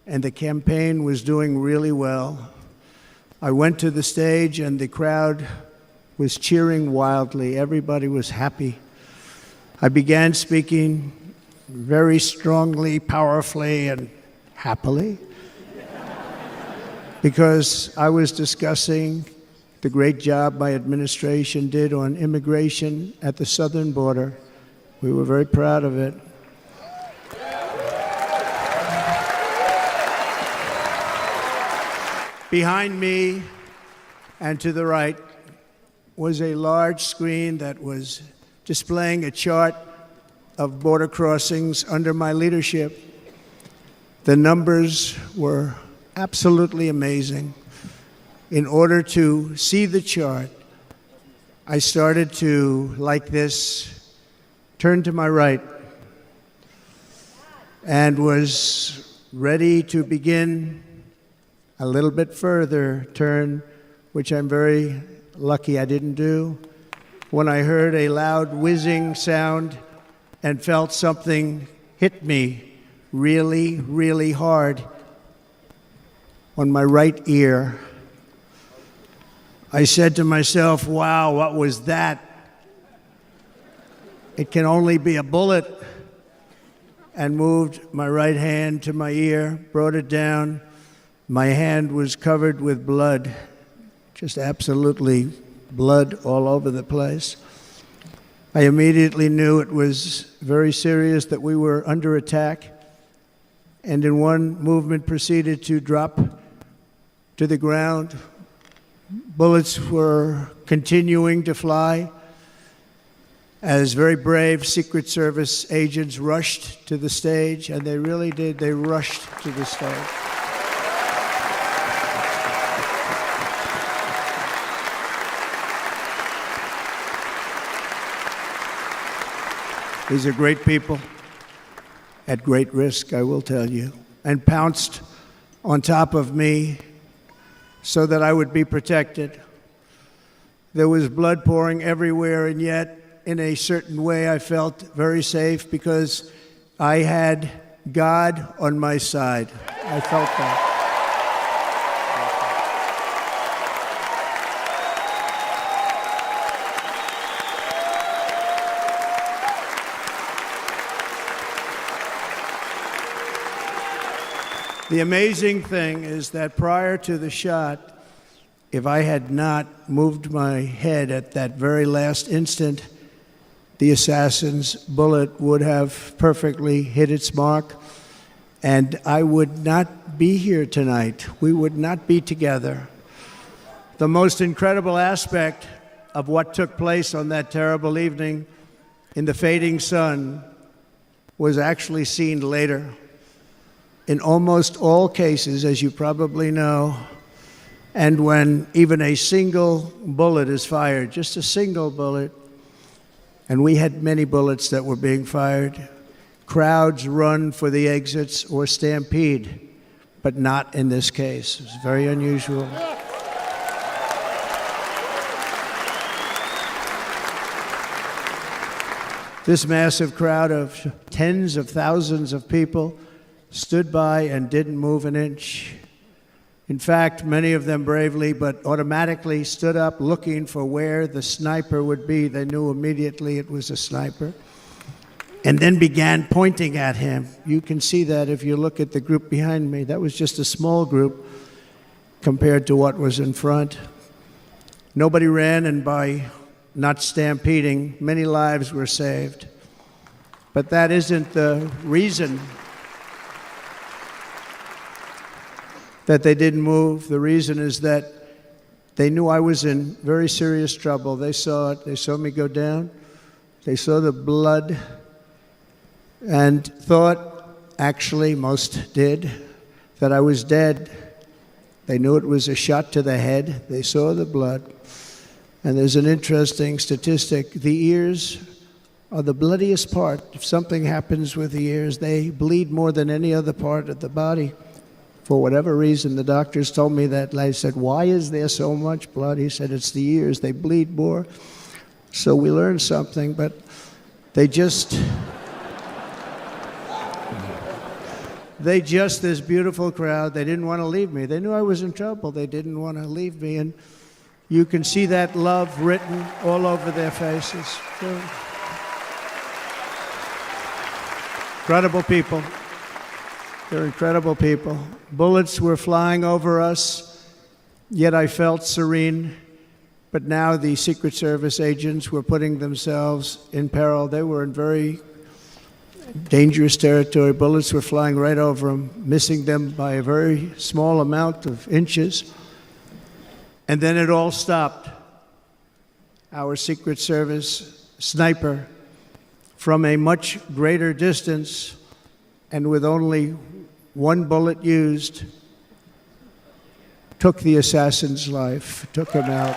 and the campaign was doing really well. I went to the stage, and the crowd was cheering wildly. Everybody was happy. I began speaking very strongly, powerfully, and happily because I was discussing the great job my administration did on immigration at the southern border. We were very proud of it. Behind me and to the right was a large screen that was displaying a chart of border crossings under my leadership. The numbers were absolutely amazing. In order to see the chart, I started to, like this, turn to my right and was ready to begin a little bit further turn, which I'm very lucky I didn't do, when I heard a loud whizzing sound and felt something hit me really, really hard on my right ear. I said to myself, wow, what was that? It can only be a bullet. And moved my right hand to my ear, brought it down. My hand was covered with blood, just absolutely blood all over the place. I immediately knew it was very serious, that we were under attack, and in one movement proceeded to drop to the ground. Bullets were continuing to fly as very brave Secret Service agents rushed to the stage, and they really did. They rushed to the stage. These are great people, at great risk, I will tell you, and pounced on top of me so that I would be protected. There was blood pouring everywhere, and yet, in a certain way, I felt very safe because I had God on my side. I felt that. The amazing thing is that prior to the shot, if I had not moved my head at that very last instant, the assassin's bullet would have perfectly hit its mark, and I would not be here tonight. We would not be together. The most incredible aspect of what took place on that terrible evening in the fading sun was actually seen later. In almost all cases, as you probably know, and when even a single bullet is fired, just a single bullet, and we had many bullets that were being fired, crowds run for the exits or stampede, but not in this case. It was very unusual. This massive crowd of tens of thousands of people stood by and didn't move an inch. In fact, many of them bravely, but automatically stood up looking for where the sniper would be. They knew immediately it was a sniper, and then began pointing at him. You can see that if you look at the group behind me. That was just a small group compared to what was in front. Nobody ran, and by not stampeding, many lives were saved. But that isn't the reason that they didn't move. The reason is that they knew I was in very serious trouble. They saw it. They saw me go down. They saw the blood and thought, actually most did, that I was dead. They knew it was a shot to the head. They saw the blood. And there's an interesting statistic. The ears are the bloodiest part. If something happens with the ears, they bleed more than any other part of the body. For whatever reason, the doctors told me that. I said, why is there so much blood? He said, it's the ears. They bleed more. So we learned something, but they just, this beautiful crowd, they didn't want to leave me. They knew I was in trouble. They didn't want to leave me. And you can see that love written all over their faces. Incredible people. They're incredible people. Bullets were flying over us, yet I felt serene. But now the Secret Service agents were putting themselves in peril. They were in very dangerous territory. Bullets were flying right over them, missing them by a very small amount of inches. And then it all stopped. Our Secret Service sniper, from a much greater distance and with only one bullet used, took the assassin's life, took him out.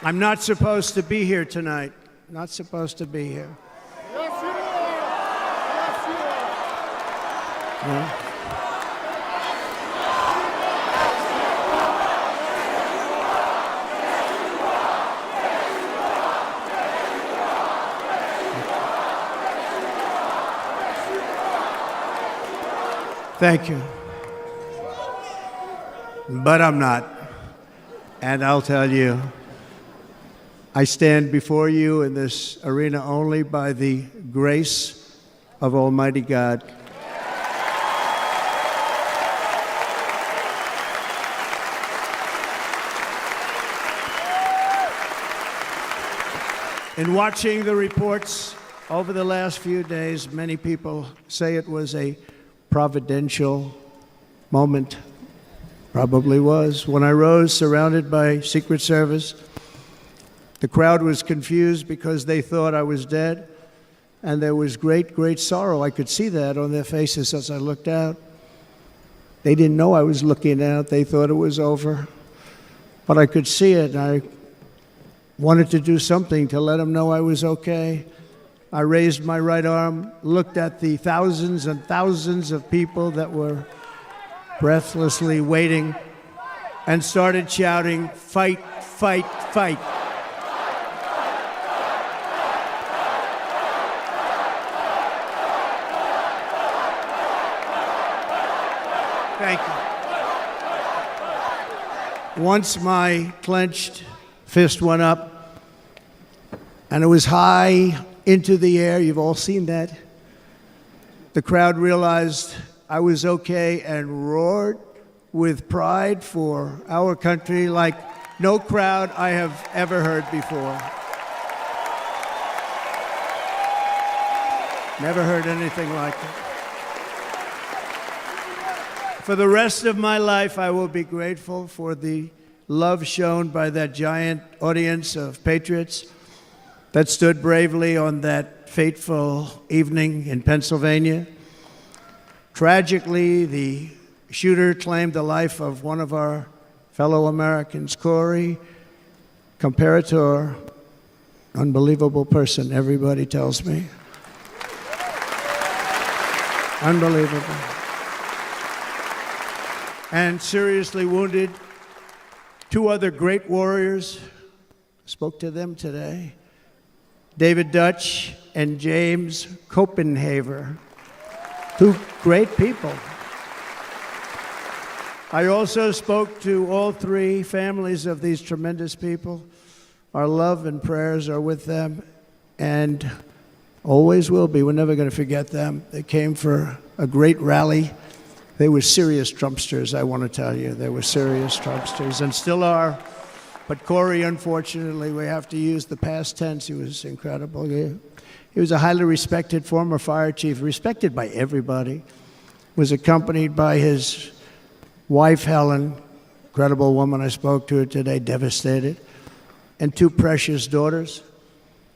I'm not supposed to be here tonight. Not supposed to be here. Yes, you are. Yes, you are. No? Thank you. But I'm not. And I'll tell you, I stand before you in this arena only by the grace of Almighty God. In watching the reports over the last few days, many people say it was a providential moment. Probably was. When I rose, surrounded by Secret Service, the crowd was confused because they thought I was dead, and there was great, great sorrow. I could see that on their faces as I looked out. They didn't know I was looking out. They thought it was over. But I could see it, and I wanted to do something to let them know I was okay. I raised my right arm, looked at the thousands and thousands of people that were breathlessly waiting, and started shouting, "Fight, fight, fight." Thank you. Once my clenched fist went up, and it was high into the air. You've all seen that. The crowd realized I was okay and roared with pride for our country like no crowd I have ever heard before. Never heard anything like it. For the rest of my life, I will be grateful for the love shown by that giant audience of patriots that stood bravely on that fateful evening in Pennsylvania. Tragically, the shooter claimed the life of one of our fellow Americans, Corey, comparator, unbelievable person, everybody tells me. Unbelievable. And seriously wounded. Two other great warriors, spoke to them today. David Dutch and James Copenhaver. Two great people. I also spoke to all three families of these tremendous people. Our love and prayers are with them and always will be. We're never going to forget them. They came for a great rally. They were serious Trumpsters, I want to tell you. They were serious Trumpsters and still are. But Corey, unfortunately, we have to use the past tense. He was incredible. He was a highly respected former fire chief, respected by everybody. Was accompanied by his wife, Helen, incredible woman. I spoke to her today, devastated, and two precious daughters.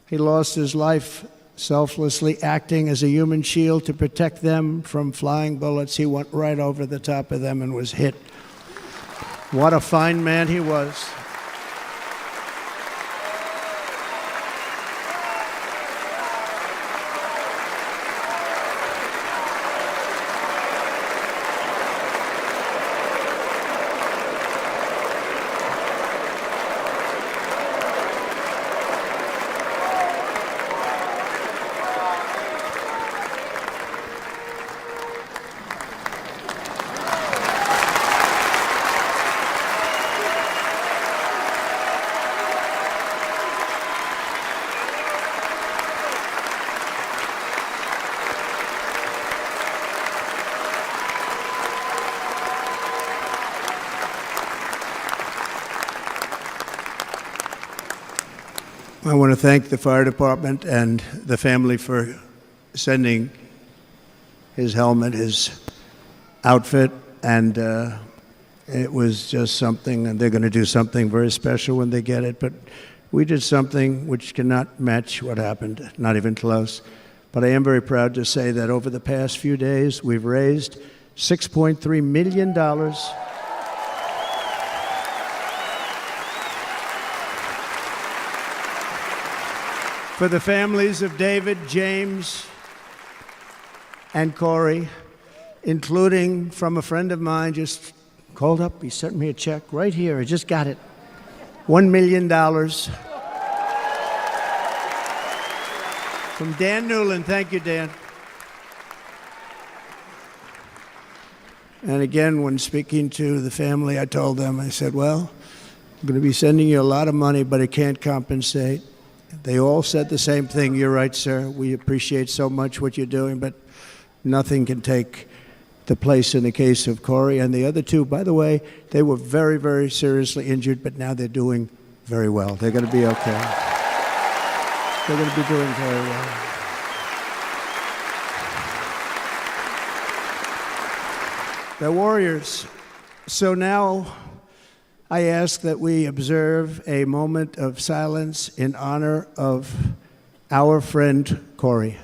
He lost his life selflessly acting as a human shield to protect them from flying bullets. He went right over the top of them and was hit. What a fine man he was. I want to thank the fire department and the family for sending his helmet, his outfit, and it was just something, and they're going to do something very special when they get it. But we did something which cannot match what happened, not even close. But I am very proud to say that over the past few days, we've raised $6.3 million for the families of David, James, and Corey, including from a friend of mine, just called up, he sent me a check right here, I just got it, $1 million from Dan Newland. Thank you, Dan. And again, when speaking to the family, I told them, I said, well, I'm going to be sending you a lot of money, but it can't compensate. They all said the same thing. You're right, sir. We appreciate so much what you're doing, but nothing can take the place in the case of Corey. And the other two, by the way, they were very, very seriously injured, but now they're doing very well. They're going to be okay. They're going to be doing very well. They're warriors. So now I ask that we observe a moment of silence in honor of our friend Corey.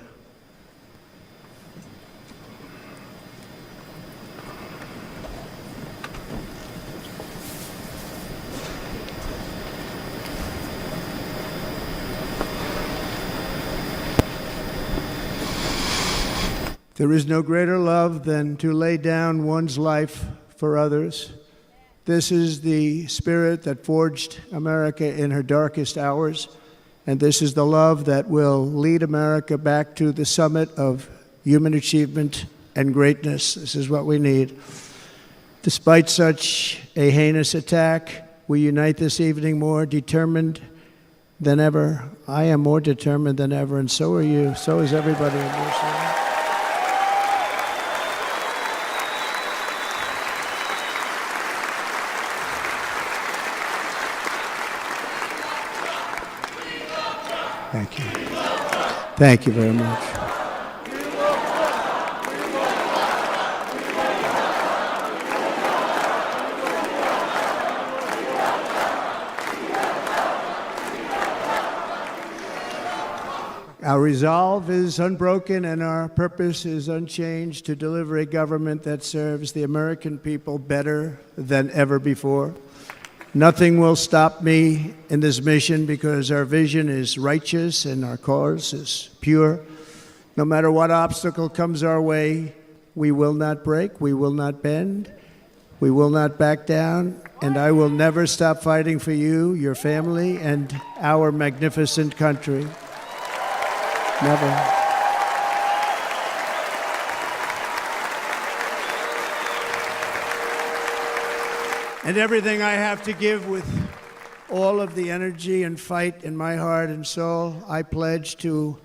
There is no greater love than to lay down one's life for others. This is the spirit that forged America in her darkest hours, and this is the love that will lead America back to the summit of human achievement and greatness. This is what we need. Despite such a heinous attack, we unite this evening more determined than ever. I am more determined than ever, and so are you. So is everybody in this room. Thank you. Thank you very much. Our resolve is unbroken and our purpose is unchanged to deliver a government that serves the American people better than ever before. Nothing will stop me in this mission because our vision is righteous and our cause is pure. No matter what obstacle comes our way, we will not break, we will not bend, we will not back down, and I will never stop fighting for you, your family, and our magnificent country. Never. And everything I have to give with all of the energy and fight in my heart and soul, I pledge to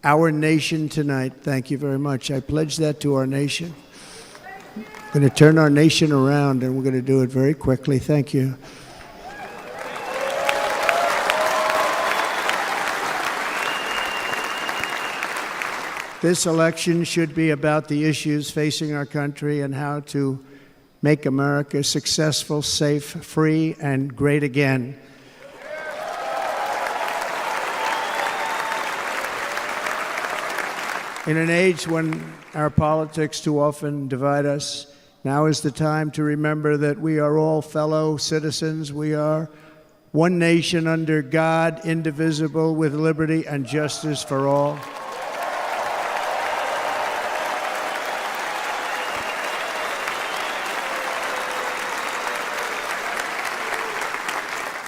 our nation tonight. Thank you very much. I pledge that to our nation. We're going to turn our nation around, and we're going to do it very quickly. Thank you. This election should be about the issues facing our country and how to make America successful, safe, free, and great again. In an age when our politics too often divide us, now is the time to remember that we are all fellow citizens. We are one nation under God, indivisible, with liberty and justice for all.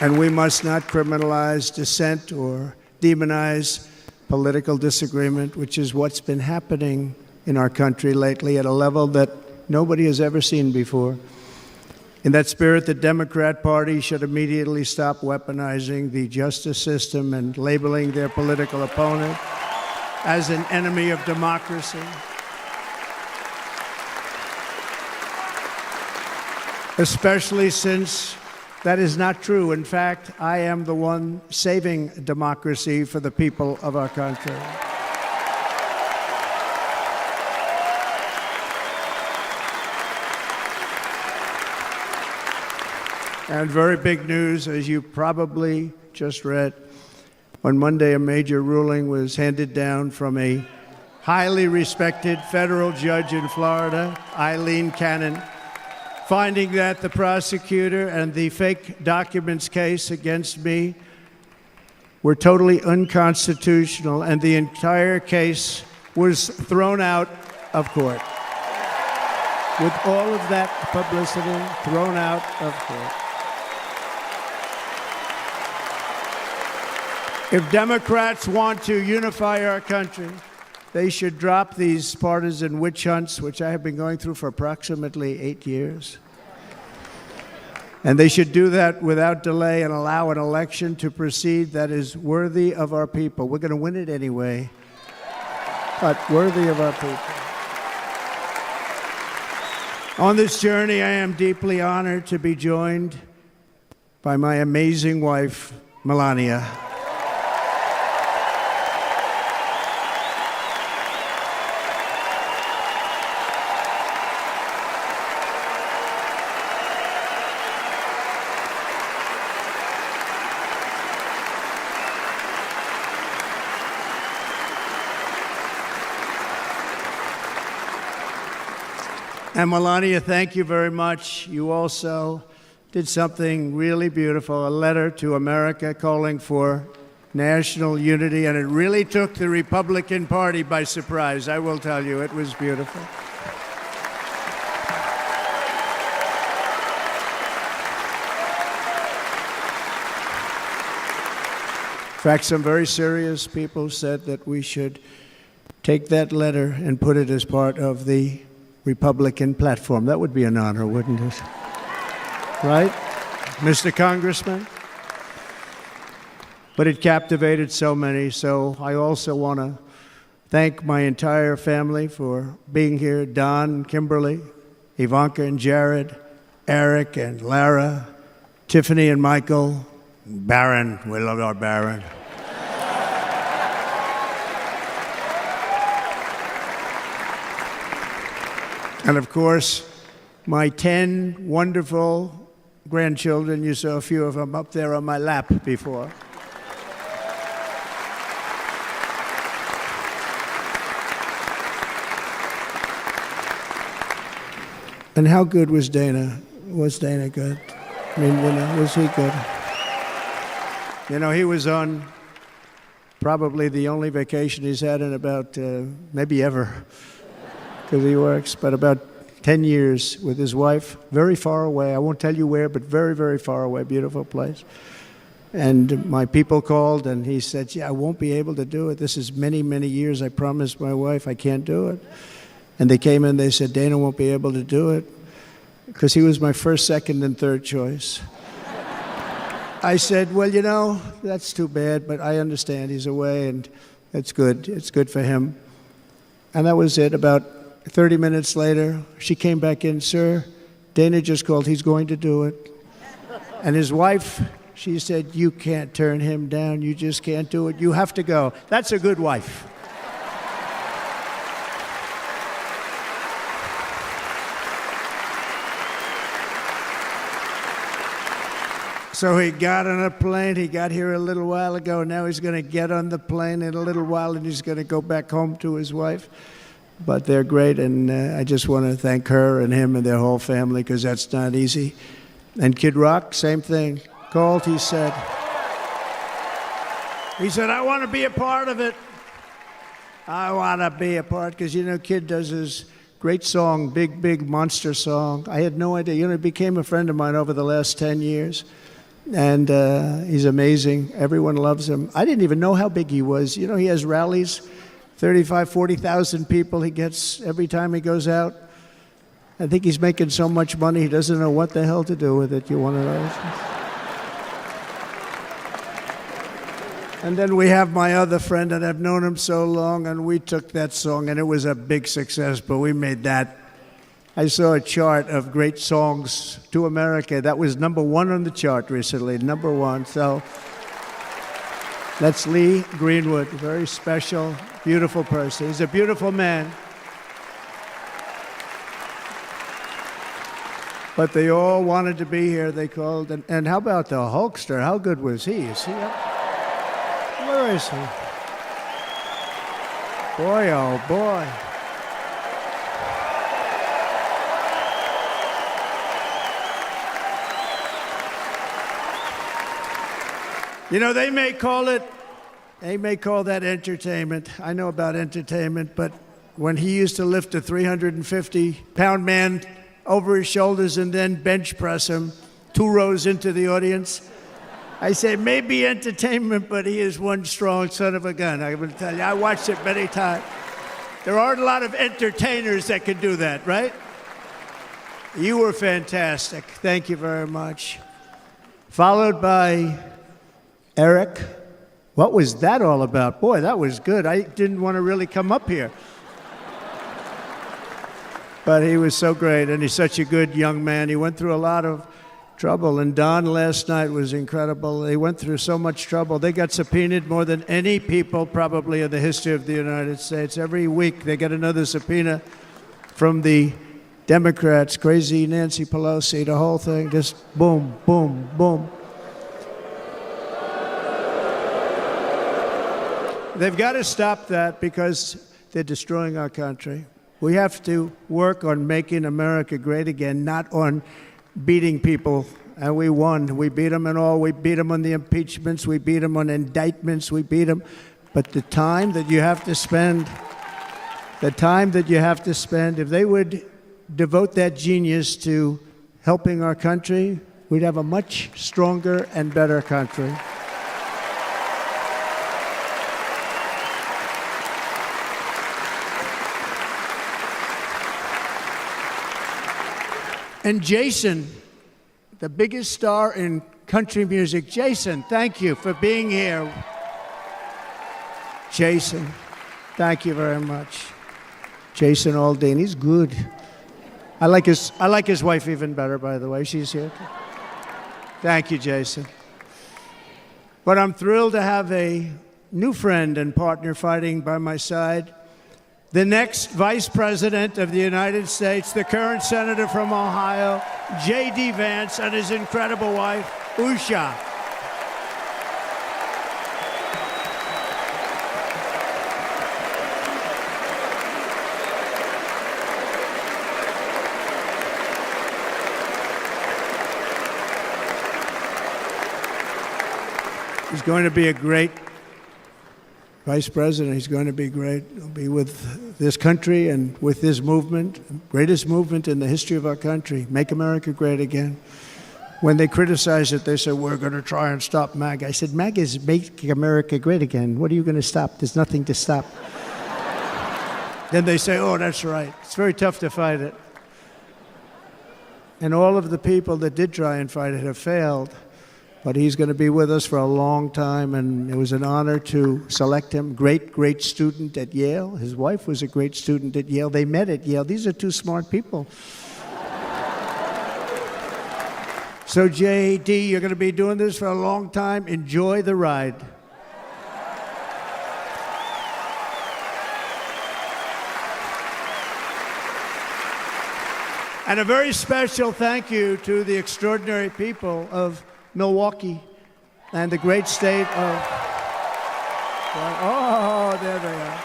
And we must not criminalize dissent or demonize political disagreement, which is what's been happening in our country lately at a level that nobody has ever seen before. In that spirit, the Democrat Party should immediately stop weaponizing the justice system and labeling their political opponent as an enemy of democracy. Especially since that is not true. In fact, I am the one saving democracy for the people of our country. And very big news, as you probably just read, on Monday a major ruling was handed down from a highly respected federal judge in Florida, Eileen Cannon, finding that the prosecutor and the fake documents case against me were totally unconstitutional, and the entire case was thrown out of court. With all of that publicity, thrown out of court. If Democrats want to unify our country, they should drop these partisan witch hunts, which I have been going through for approximately 8 years. And they should do that without delay and allow an election to proceed that is worthy of our people. We're going to win it anyway, but worthy of our people. On this journey, I am deeply honored to be joined by my amazing wife, Melania. And Melania, thank you very much. You also did something really beautiful, a letter to America calling for national unity, and it really took the Republican Party by surprise. I will tell you, it was beautiful. In fact, some very serious people said that we should take that letter and put it as part of the Republican platform. That would be an honor, wouldn't it? Right, Mr. Congressman? but it captivated so many. So I also want to thank my entire family for being here, Don, Kimberly, Ivanka and Jared, Eric and Lara, Tiffany and Michael, Baron. We love our Baron. And of course, my 10 wonderful grandchildren. You saw a few of them up there on my lap before. And how good was Dana? Was Dana good? I mean, was he good? He was on probably the only vacation he's had in about, maybe ever, because he works, but about 10 years with his wife, very far away. I won't tell you where, but very, very far away, beautiful place. And my people called, and he said, I won't be able to do it. This is many, many years. I promised my wife I can't do it. And they came in, they said, Dana won't be able to do it, because he was my first, second, and third choice. I said, well, that's too bad, but I understand he's away, and it's good. It's good for him. And that was it. About 30 minutes later, she came back in, sir, Dana just called, he's going to do it. And his wife, she said, you can't turn him down, you just can't do it, you have to go. That's a good wife. So he got on a plane. He got here a little while ago. Now he's going to get on the plane in a little while, and he's going to go back home to his wife. But they're great, and I just want to thank her and him and their whole family, because that's not easy. And Kid Rock, same thing. Called, he said, I want to be a part of it. I want to be a part, because, Kid does his great song, Big, Big Monster song. I had no idea. He became a friend of mine over the last 10 years. And he's amazing. Everyone loves him. I didn't even know how big he was. He has rallies, 35,000, 40,000 people he gets every time he goes out. I think he's making so much money, he doesn't know what the hell to do with it. You want to know? And then we have my other friend, and I've known him so long, and we took that song, and it was a big success, but we made that. I saw a chart of great songs to America. That was #1 on the chart recently, #1. So that's Lee Greenwood, a very special, beautiful person. He's a beautiful man. But they all wanted to be here. They called. And how about the Hulkster? How good was he? Is he up? Where is he? Boy, oh boy. They may call that entertainment. I know about entertainment, but when he used to lift a 350-pound man over his shoulders and then bench press him 2 rows into the audience, I say maybe entertainment, but he is one strong son of a gun. I'm going to tell you, I watched it many times. There aren't a lot of entertainers that can do that, right? You were fantastic. Thank you very much. Followed by Eric. What was that all about? Boy, that was good. I didn't want to really come up here. But he was so great, and he's such a good young man. He went through a lot of trouble, and Don last night was incredible. They went through so much trouble. They got subpoenaed more than any people probably in the history of the United States. Every week they get another subpoena from the Democrats, crazy Nancy Pelosi, the whole thing, just boom, boom, boom. They've got to stop that because they're destroying our country. We have to work on making America great again, not on beating people. And we won. We beat them and all. We beat them on the impeachments. We beat them on indictments. We beat them. But the time that you have to spend, if they would devote that genius to helping our country, we'd have a much stronger and better country. And Jason, the biggest star in country music. Jason, thank you for being here. Jason, thank you very much. Jason Aldean, he's good. I like his wife even better, by the way. She's here. Thank you, Jason. But I'm thrilled to have a new friend and partner fighting by my side. The next Vice President of the United States, the current Senator from Ohio, J.D. Vance, and his incredible wife, Usha. He's going to be a great Vice President. He's going to be great. He'll be with this country and with this movement, greatest movement in the history of our country, Make America Great Again. When they criticize it, they say, we're going to try and stop MAGA. I said, MAGA is Make America Great Again. What are you going to stop? There's nothing to stop. Then they say, oh, that's right. It's very tough to fight it. And all of the people that did try and fight it have failed. But he's going to be with us for a long time, and it was an honor to select him. Great student at Yale. His wife was a great student at Yale. They met at Yale. These are two smart people. So, J.D., you're going to be doing this for a long time. Enjoy the ride. And a very special thank you to the extraordinary people of Milwaukee and the great state of... Oh, there they are.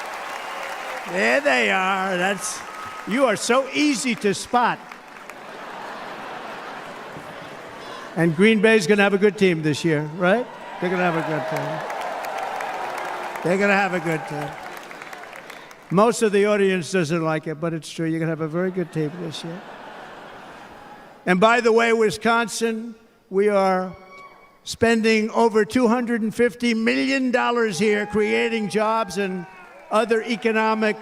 There they are. You are so easy to spot. And Green Bay's going to have a good team this year, right? They're going to have a good team. They're going to have a good team. Most of the audience doesn't like it, but it's true. You're going to have a very good team this year. And by the way, Wisconsin, we are spending over $250 million here creating jobs and other economic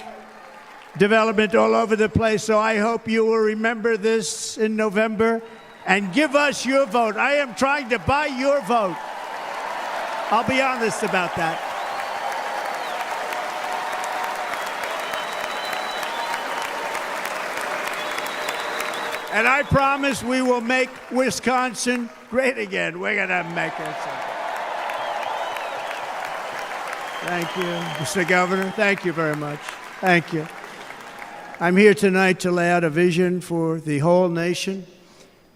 development all over the place. So I hope you will remember this in November and give us your vote. I am trying to buy your vote. I'll be honest about that. And I promise we will make Wisconsin great again. We're going to make it. Thank you, Mr. Governor. Thank you very much. Thank you. I'm here tonight to lay out a vision for the whole nation,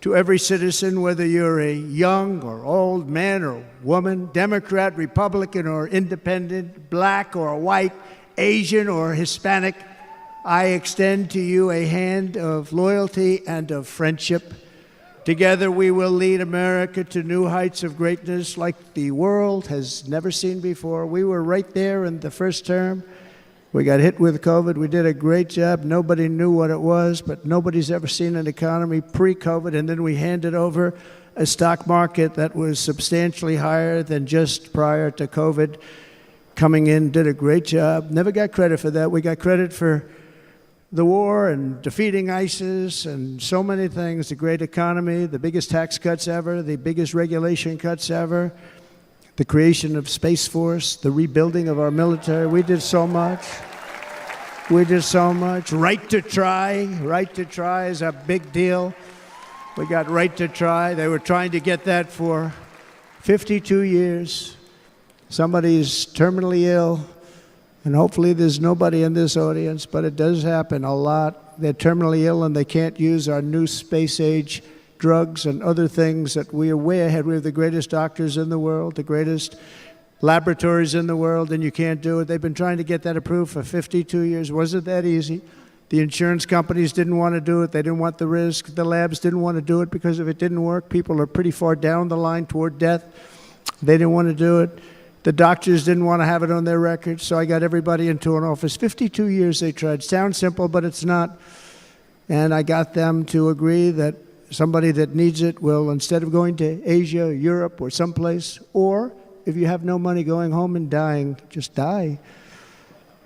to every citizen, whether you're a young or old man or woman, Democrat, Republican, or independent, black or white, Asian or Hispanic. I extend to you a hand of loyalty and of friendship. Together we will lead America to new heights of greatness like the world has never seen before. We were right there in the first term. We got hit with COVID. We did a great job. Nobody knew what it was, but nobody's ever seen an economy pre-COVID. And then we handed over a stock market that was substantially higher than just prior to COVID. Coming in, did a great job. Never got credit for that. We got credit for the war and defeating ISIS and so many things, the great economy, the biggest tax cuts ever, the biggest regulation cuts ever, the creation of Space Force, the rebuilding of our military. We did so much. We did so much. Right to try. Right to try is a big deal. We got right to try. They were trying to get that for 52 years. Somebody's terminally ill. And hopefully there's nobody in this audience, but it does happen a lot. They're terminally ill and they can't use our new space-age drugs and other things that we are way ahead. We have the greatest doctors in the world, the greatest laboratories in the world, and you can't do it. They've been trying to get that approved for 52 years. Wasn't that easy? The insurance companies didn't want to do it. They didn't want the risk. The labs didn't want to do it because if it didn't work, people are pretty far down the line toward death. They didn't want to do it. The doctors didn't want to have it on their records, so I got everybody into an office. 52 years they tried. Sounds simple, but it's not. And I got them to agree that somebody that needs it will, instead of going to Asia, Europe, or someplace, or if you have no money going home and dying, just die.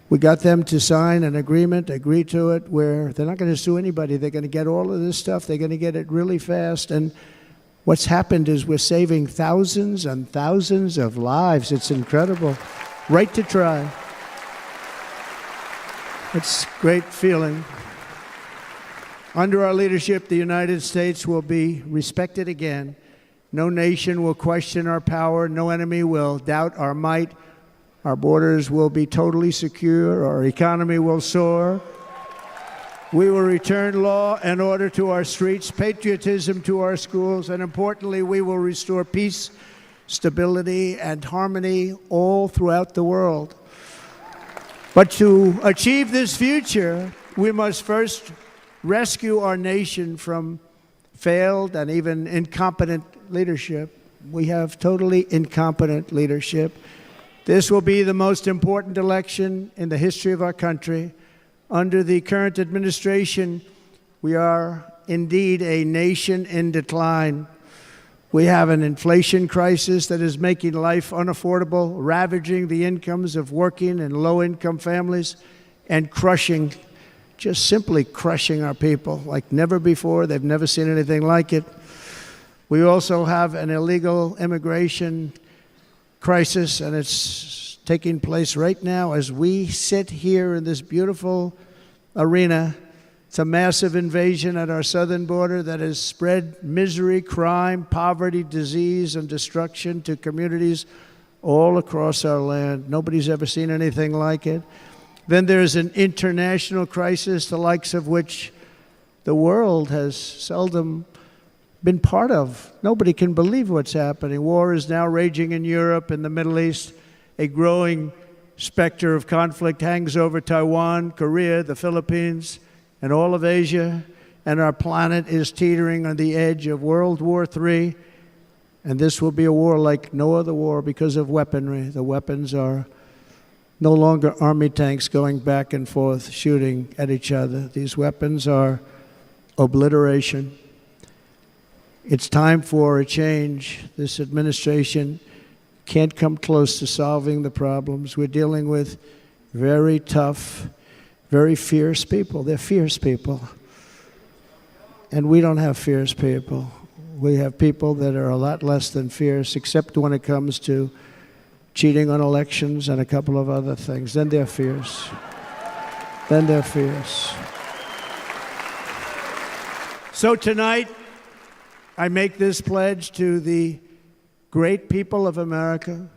We got them to sign an agreement, agree to it, where they're not going to sue anybody. They're going to get all of this stuff. They're going to get it really fast. And What's happened is we're saving thousands and thousands of lives. It's incredible. Right to try. It's a great feeling. Under our leadership, the United States will be respected again. No nation will question our power. No enemy will doubt our might. Our borders will be totally secure. Our economy will soar. We will return law and order to our streets, patriotism to our schools, and importantly, we will restore peace, stability, and harmony all throughout the world. But to achieve this future, we must first rescue our nation from failed and even incompetent leadership. We have totally incompetent leadership. This will be the most important election in the history of our country. Under the current administration, we are indeed a nation in decline. We have an inflation crisis that is making life unaffordable, ravaging the incomes of working and low-income families, and crushing, just simply crushing our people like never before. They've never seen anything like it. We also have an illegal immigration crisis, and it's taking place right now as we sit here in this beautiful arena. It's a massive invasion at our southern border that has spread misery, crime, poverty, disease, and destruction to communities all across our land. Nobody's ever seen anything like it. Then there's an international crisis, the likes of which the world has seldom been part of. Nobody can believe what's happening. War is now raging in Europe and the Middle East. A growing specter of conflict hangs over Taiwan, Korea, the Philippines, and all of Asia. And our planet is teetering on the edge of World War III. And this will be a war like no other war because of weaponry. The weapons are no longer army tanks going back and forth shooting at each other. These weapons are obliteration. It's time for a change. This administration can't come close to solving the problems. We're dealing with very tough, very fierce people. They're fierce people. And we don't have fierce people. We have people that are a lot less than fierce, except when it comes to cheating on elections and a couple of other things. Then they're fierce. Then they're fierce. So tonight, I make this pledge to the great people of America.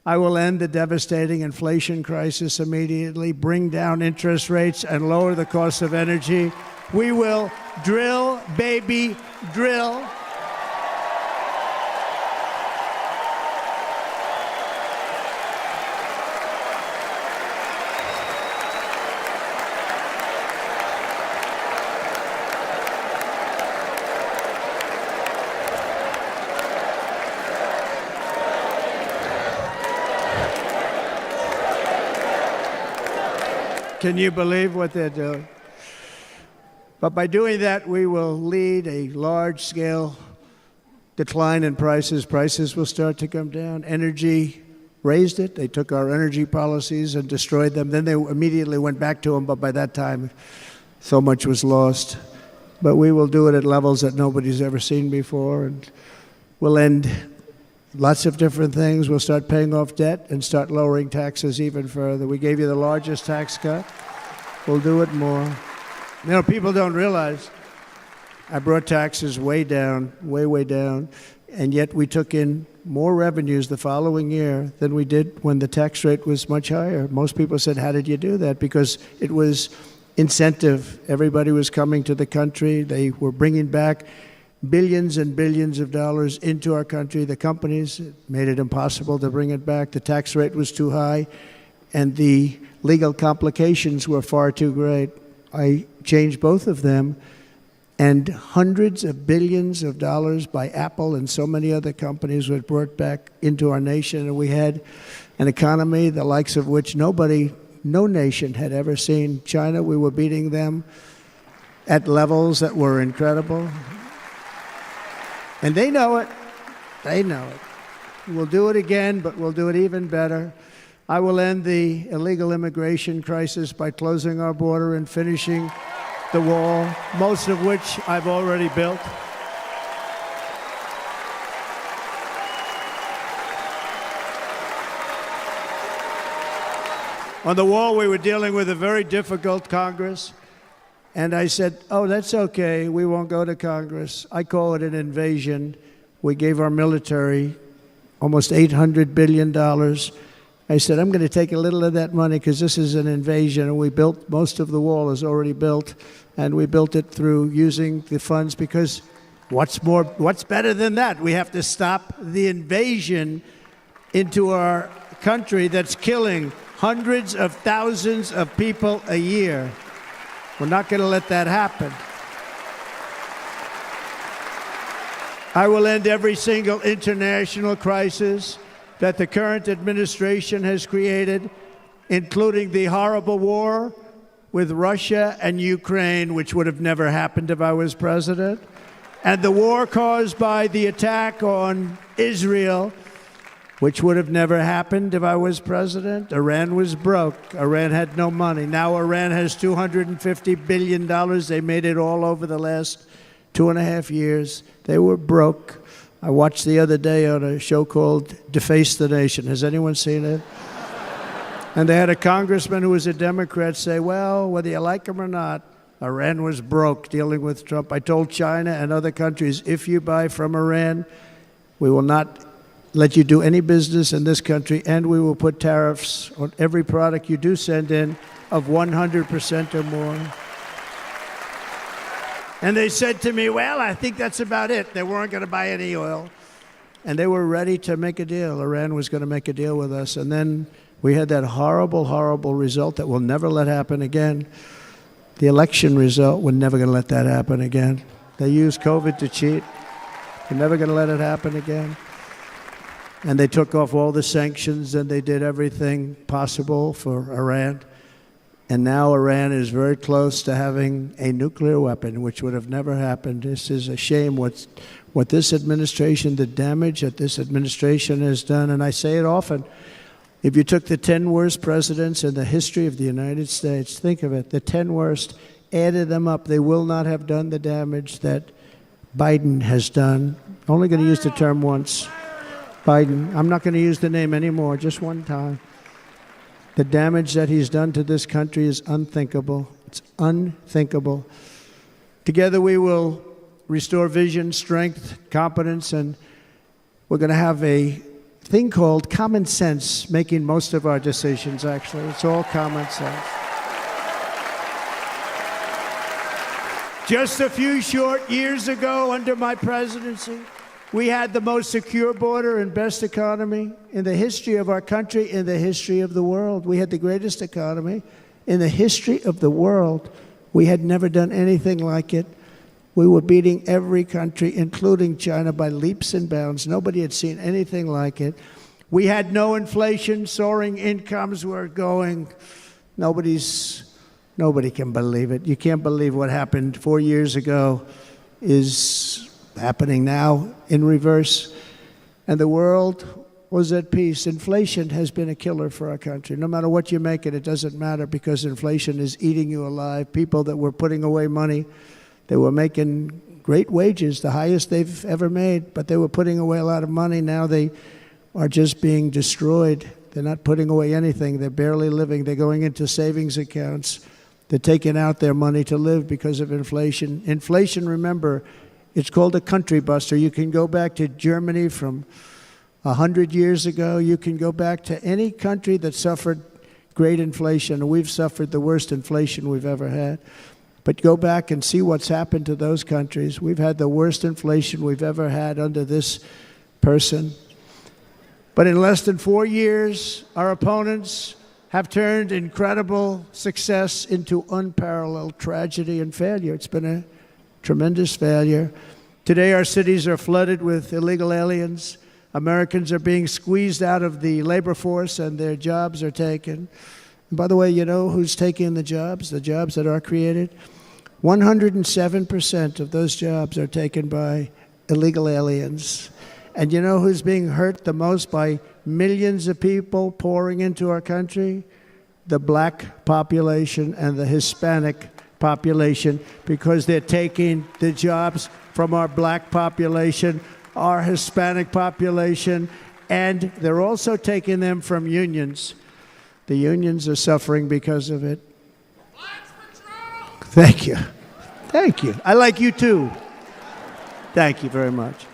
I will end the devastating inflation crisis immediately, bring down interest rates, and lower the cost of energy. We will drill, baby, drill. Can you believe what they're doing? But by doing that, we will lead a large-scale decline in prices. Prices will start to come down. Energy raised it. They took our energy policies and destroyed them. Then they immediately went back to them, but by that time, so much was lost. But we will do it at levels that nobody's ever seen before, and we'll end lots of different things. We'll start paying off debt and start lowering taxes even further. We gave you the largest tax cut. We'll do it more. You know, people don't realize I brought taxes way down, way down, and yet we took in more revenues the following year than we did when the tax rate was much higher. Most people said, how did you do that? Because it was incentive. Everybody was coming to the country. They were bringing back billions and billions of dollars into our country. The companies made it impossible to bring it back. The tax rate was too high, and the legal complications were far too great. I changed both of them, and hundreds of billions of dollars by Apple and so many other companies were brought back into our nation, and we had an economy the likes of which no nation had ever seen. China, we were beating them at levels that were incredible. And they know it. They know it. We'll do it again, but we'll do it even better. I will end the illegal immigration crisis by closing our border and finishing the wall, most of which I've already built. On the wall, we were dealing with a very difficult Congress. And I said, oh, that's okay. We won't go to Congress. I call it an invasion. We gave our military almost $800 billion. I said, I'm going to take a little of that money because this is an invasion. And we built, most of the wall is already built. And we built it through using the funds because what's better than that? We have to stop the invasion into our country that's killing hundreds of thousands of people a year. We're not going to let that happen. I will end every single international crisis that the current administration has created, including the horrible war with Russia and Ukraine, which would have never happened if I was president, and the war caused by the attack on Israel, which would have never happened if I was president. Iran was broke. Iran had no money. Now Iran has $250 billion. They made it all over the last 2.5 years. They were broke. I watched the other day on a show called Deface the Nation. Has anyone seen it? And they had a congressman who was a Democrat say, well, whether you like him or not, Iran was broke dealing with Trump. I told China and other countries, if you buy from Iran, we will not let you do any business in this country, and we will put tariffs on every product you do send in of 100% or more. And they said to me, well, I think that's about it. They weren't going to buy any oil. And they were ready to make a deal. Iran was going to make a deal with us. And then we had that horrible, horrible result that we'll never let happen again. The election result, we're never going to let that happen again. They used COVID to cheat. We're never going to let it happen again. And they took off all the sanctions and they did everything possible for Iran. And now Iran is very close to having a nuclear weapon, which would have never happened. This is a shame what this administration, the damage that this administration has done. And I say it often, if you took the 10 worst presidents in the history of the United States, think of it, the 10 worst, added them up, they will not have done the damage that Biden has done. Only going to use the term once. Biden. I'm not going to use the name anymore, just one time. The damage that he's done to this country is unthinkable. It's unthinkable. Together we will restore vision, strength, competence, and we're going to have a thing called common sense making most of our decisions, actually. It's all common sense. Just a few short years ago, under my presidency, we had the most secure border and best economy in the history of our country, in the history of the world. We had the greatest economy in the history of the world. We had never done anything like it. We were beating every country, including China, by leaps and bounds. Nobody had seen anything like it. We had no inflation, soaring incomes were going. Nobody can believe it. You can't believe what happened 4 years ago is happening now in reverse. And the world was at peace. Inflation has been a killer for our country. No matter what you make it, it doesn't matter because inflation is eating you alive. People that were putting away money, they were making great wages, the highest they've ever made, but they were putting away a lot of money. Now they are just being destroyed. They're not putting away anything. They're barely living. They're going into savings accounts. They're taking out their money to live because of inflation. Inflation, remember, it's called a country buster. You can go back to Germany from 100 years ago. You can go back to any country that suffered great inflation. We've suffered the worst inflation we've ever had. But go back and see what's happened to those countries. We've had the worst inflation we've ever had under this person. But in less than 4 years, our opponents have turned incredible success into unparalleled tragedy and failure. It's been a tremendous failure. Today, our cities are flooded with illegal aliens. Americans are being squeezed out of the labor force and their jobs are taken. And by the way, you know who's taking the jobs that are created? 107% of those jobs are taken by illegal aliens. And you know who's being hurt the most by millions of people pouring into our country? The black population and the Hispanic population, because they're taking the jobs from our black population, our Hispanic population, and they're also taking them from unions. The unions are suffering because of it. Thank you. Thank you. I like you too. Thank you very much.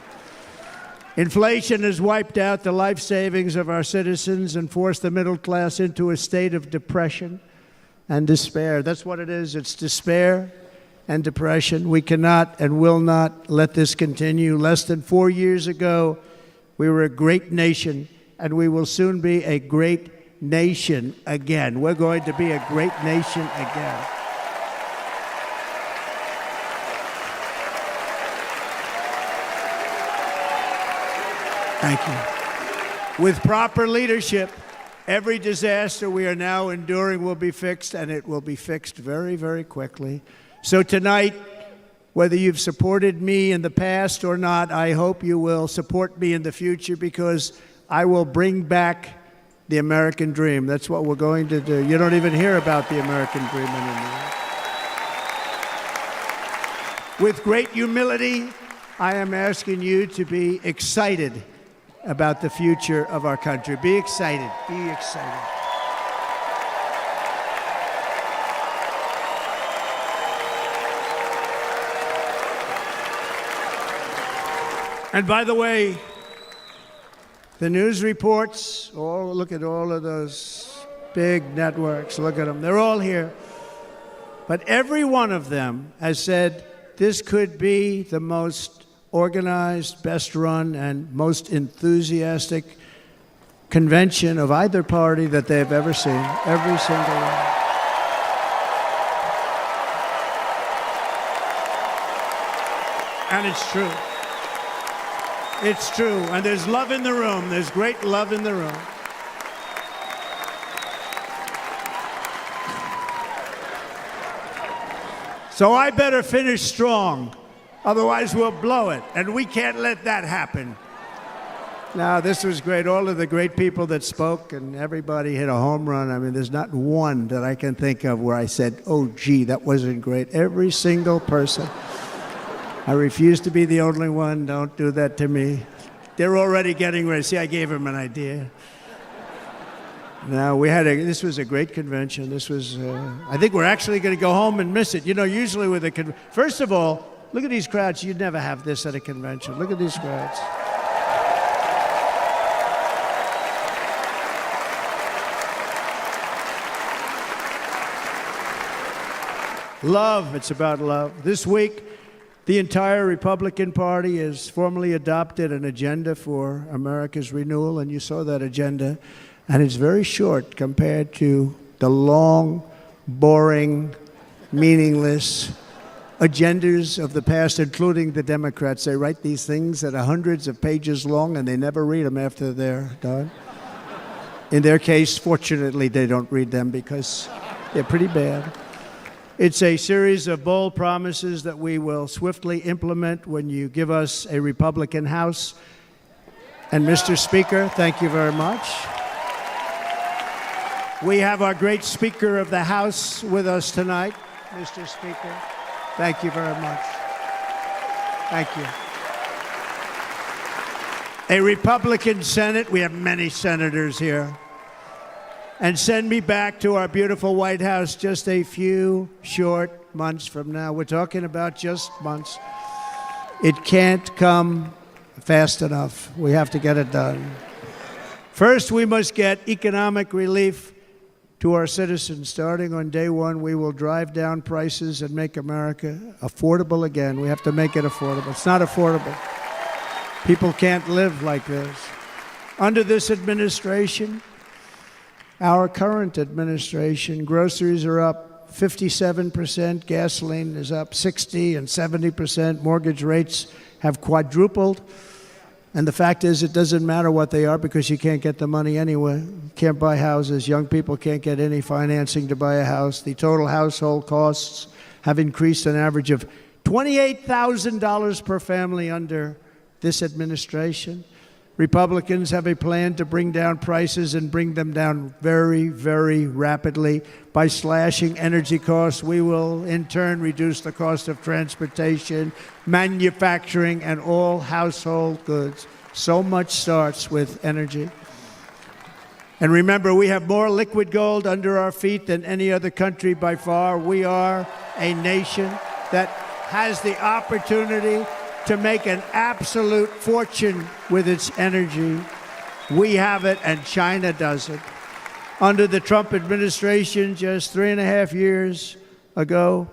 Inflation has wiped out the life savings of our citizens and forced the middle class into a state of depression and despair. That's what it is. It's despair and depression. We cannot and will not let this continue. Less than 4 years ago, we were a great nation, and we will soon be a great nation again. We're going to be a great nation again. Thank you. With proper leadership, every disaster we are now enduring will be fixed, and it will be fixed very, very quickly. So tonight, whether you've supported me in the past or not, I hope you will support me in the future, because I will bring back the American dream. That's what we're going to do. You don't even hear about the American dream anymore. With great humility, I am asking you to be excited about the future of our country. Be excited. Be excited. And by the way, the news reports, look at all of those big networks. Look at them. They're all here. But every one of them has said this could be the most organized, best run, and most enthusiastic convention of either party that they've ever seen. Every single one. And it's true. It's true. And there's love in the room. There's great love in the room. So I better finish strong. Otherwise, we'll blow it, and we can't let that happen. Now, this was great. All of the great people that spoke, and everybody hit a home run. I mean, there's not one that I can think of where I said, oh, gee, that wasn't great. Every single person. I refuse to be the only one. Don't do that to me. They're already getting ready. See, I gave them an idea. Now, this was a great convention. This was, I think we're actually going to go home and miss it. You know, usually with a first of all, look at these crowds. You'd never have this at a convention. Look at these crowds. Love. It's about love. This week, the entire Republican Party has formally adopted an agenda for America's renewal, and you saw that agenda. And it's very short compared to the long, boring, meaningless agendas of the past, including the Democrats. They write these things that are hundreds of pages long, and they never read them after they're done. In their case, fortunately, they don't read them because they're pretty bad. It's a series of bold promises that we will swiftly implement when you give us a Republican House. And Mr. Speaker, thank you very much. We have our great Speaker of the House with us tonight, Mr. Speaker. Thank you very much. Thank you. A Republican Senate. We have many senators here. And send me back to our beautiful White House just a few short months from now. We're talking about just months. It can't come fast enough. We have to get it done. First, we must get economic relief to our citizens. Starting on day one, we will drive down prices and make America affordable again. We have to make it affordable. It's not affordable. People can't live like this. Under this administration, our current administration, groceries are up 57%, gasoline is up 60% and 70%, mortgage rates have quadrupled. And the fact is, it doesn't matter what they are because you can't get the money anyway. You can't buy houses. Young people can't get any financing to buy a house. The total household costs have increased an average of $28,000 per family under this administration. Republicans have a plan to bring down prices and bring them down very, very rapidly. By slashing energy costs, we will in turn reduce the cost of transportation, manufacturing, and all household goods. So much starts with energy. And remember, we have more liquid gold under our feet than any other country by far. We are a nation that has the opportunity to make an absolute fortune with its energy. We have it, and China doesn't. Under the Trump administration, just 3.5 years ago,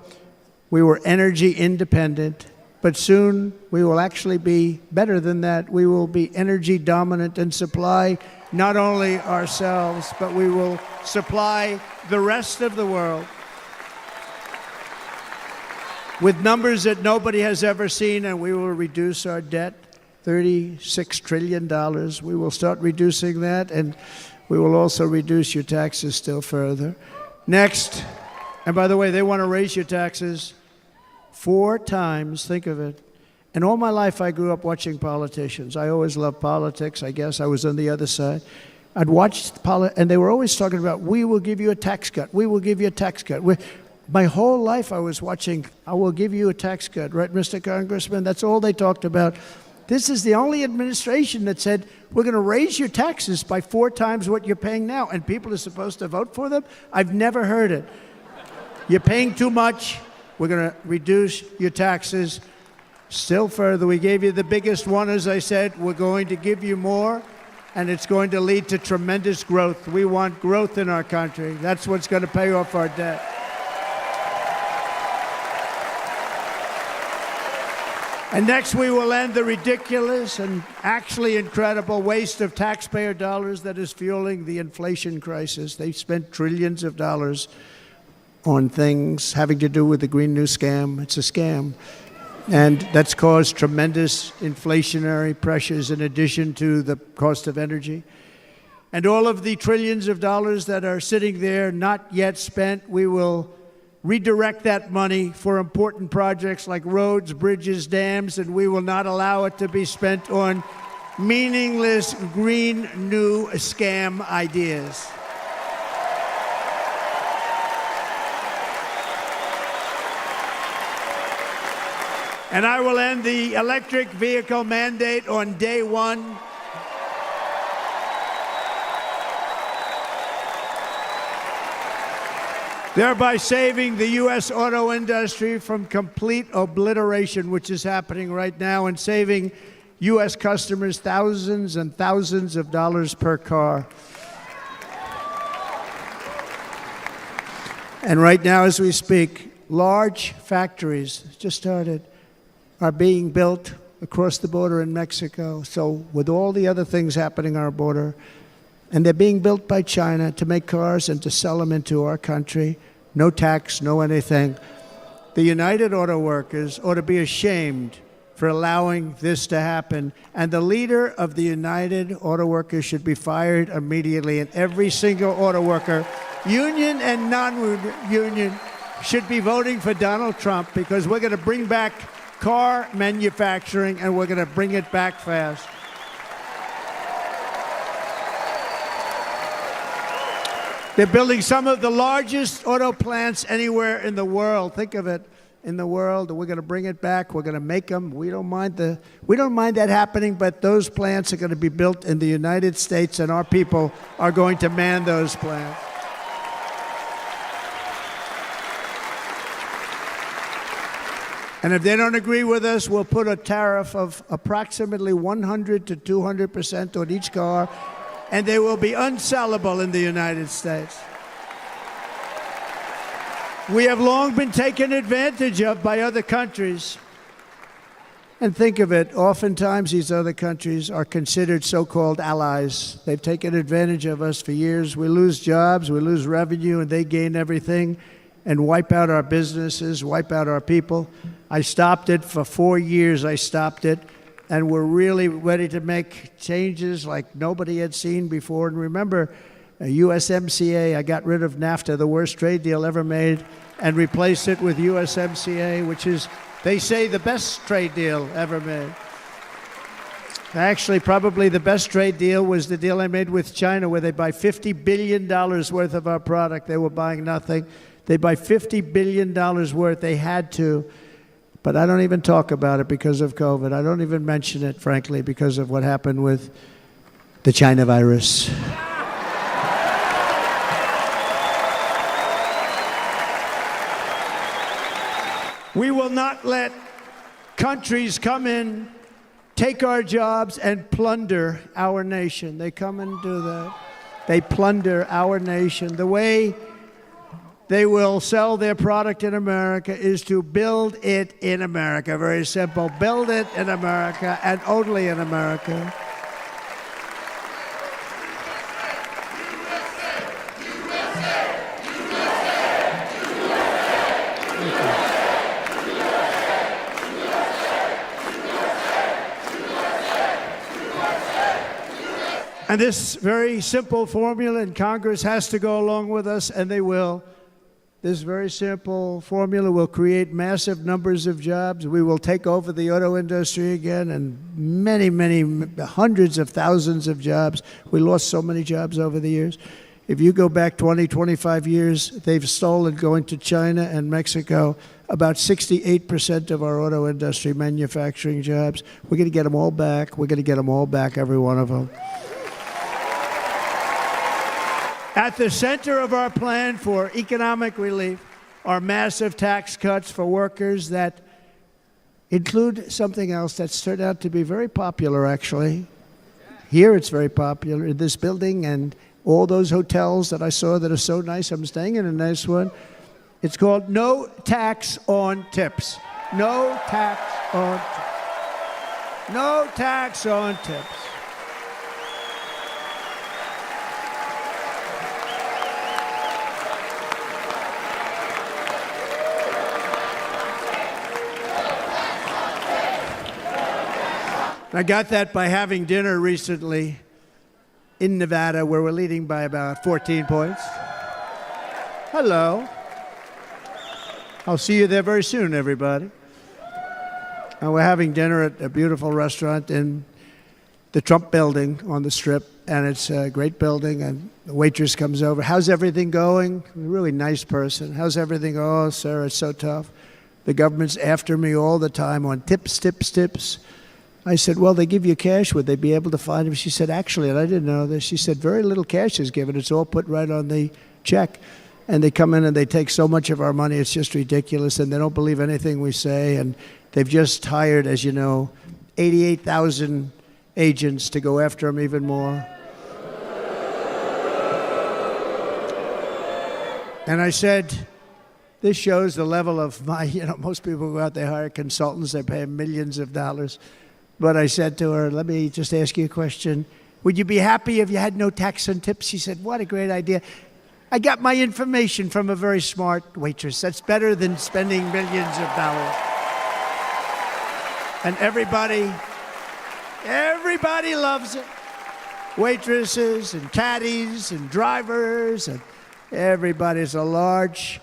we were energy independent. But soon we will actually be better than that. We will be energy dominant and supply not only ourselves, but we will supply the rest of the world with numbers that nobody has ever seen, and we will reduce our debt, $36 trillion. We will start reducing that, and we will also reduce your taxes still further. Next, and by the way, they want to raise your taxes 4 times, think of it. And all my life I grew up watching politicians. I always loved politics, I guess. I was on the other side. I'd watch and they were always talking about, we will give you a tax cut. We will give you a tax cut. My whole life I was watching, I will give you a tax cut, right, Mr. Congressman? That's all they talked about. This is the only administration that said, we're going to raise your taxes by 4 times what you're paying now, and people are supposed to vote for them? I've never heard it. You're paying too much. We're going to reduce your taxes still further. We gave you the biggest one, as I said. We're going to give you more, and it's going to lead to tremendous growth. We want growth in our country. That's what's going to pay off our debt. And next, we will end the ridiculous and actually incredible waste of taxpayer dollars that is fueling the inflation crisis. They've spent trillions of dollars on things having to do with the Green New Scam. It's a scam. And that's caused tremendous inflationary pressures in addition to the cost of energy. And all of the trillions of dollars that are sitting there not yet spent, we will redirect that money for important projects like roads, bridges, dams, and we will not allow it to be spent on meaningless Green New Scam ideas. And I will end the electric vehicle mandate on day one. Thereby saving the U.S. auto industry from complete obliteration, which is happening right now, and saving U.S. customers thousands and thousands of dollars per car. And right now, as we speak, large factories just started are being built across the border in Mexico. So with all the other things happening on our border, and they're being built by China to make cars and to sell them into our country, no tax, no anything. The United Auto Workers ought to be ashamed for allowing this to happen. And the leader of the United Auto Workers should be fired immediately. And every single auto worker, union and non-union, should be voting for Donald Trump, because we're going to bring back car manufacturing, and we're going to bring it back fast. They're building some of the largest auto plants anywhere in the world. Think of it, in the world. We're going to bring it back. We're going to make them. We don't mind that happening, but those plants are going to be built in the United States, and our people are going to man those plants. And if they don't agree with us, we'll put a tariff of approximately 100 to 200% on each car, and they will be unsellable in the United States. We have long been taken advantage of by other countries. And think of it, oftentimes these other countries are considered so-called allies. They've taken advantage of us for years. We lose jobs, we lose revenue, and they gain everything and wipe out our businesses, wipe out our people. I stopped it for 4 years. I stopped it, and we're really ready to make changes like nobody had seen before. And remember, USMCA, I got rid of NAFTA, the worst trade deal ever made, and replaced it with USMCA, which is, they say, the best trade deal ever made. Actually, probably the best trade deal was the deal I made with China, where they buy $50 billion worth of our product. They were buying nothing. They buy $50 billion worth. They had to. But I don't even talk about it because of COVID. I don't even mention it, frankly, because of what happened with the China virus. We will not let countries come in, take our jobs, and plunder our nation. They come and do that. They plunder our nation. The way they will sell their product in America is to build it in America. Very simple. Build it in America and only in America. And this very simple formula, and Congress has to go along with us, and they will. This very simple formula will create massive numbers of jobs. We will take over the auto industry again, and many, many hundreds of thousands of jobs. We lost so many jobs over the years. If you go back 20, 25 years, they've stolen, going to China and Mexico, about 68% of our auto industry manufacturing jobs. We're going to get them all back. We're going to get them all back, every one of them. At the center of our plan for economic relief are massive tax cuts for workers that include something else that's turned out to be very popular, actually. Here it's very popular, in this building and all those hotels that I saw that are so nice. I'm staying in a nice one. It's called no tax on tips. No tax on tips. No tax on tips. I got that by having dinner recently in Nevada, where we're leading by about 14 points. Hello. I'll see you there very soon, everybody. And we're having dinner at a beautiful restaurant in the Trump building on the Strip, and it's a great building, and the waitress comes over. How's everything going? A really nice person. How's everything? Oh, sir, it's so tough. The government's after me all the time on tips, tips, tips. I said, well, they give you cash. Would they be able to find him? She said, actually, and I didn't know this, she said, very little cash is given. It's all put right on the check. And they come in and they take so much of our money, it's just ridiculous. And they don't believe anything we say. And they've just hired, as you know, 88,000 agents to go after him even more. And I said, this shows the level of my, most people go out, they hire consultants, they pay them millions of dollars. But I said to her, let me just ask you a question. Would you be happy if you had no tax on tips? She said, what a great idea. I got my information from a very smart waitress. That's better than spending millions of dollars. And everybody loves it. Waitresses and caddies and drivers and everybody. It's a large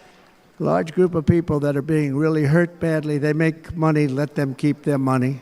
group of people that are being really hurt badly. They make money, let them keep their money.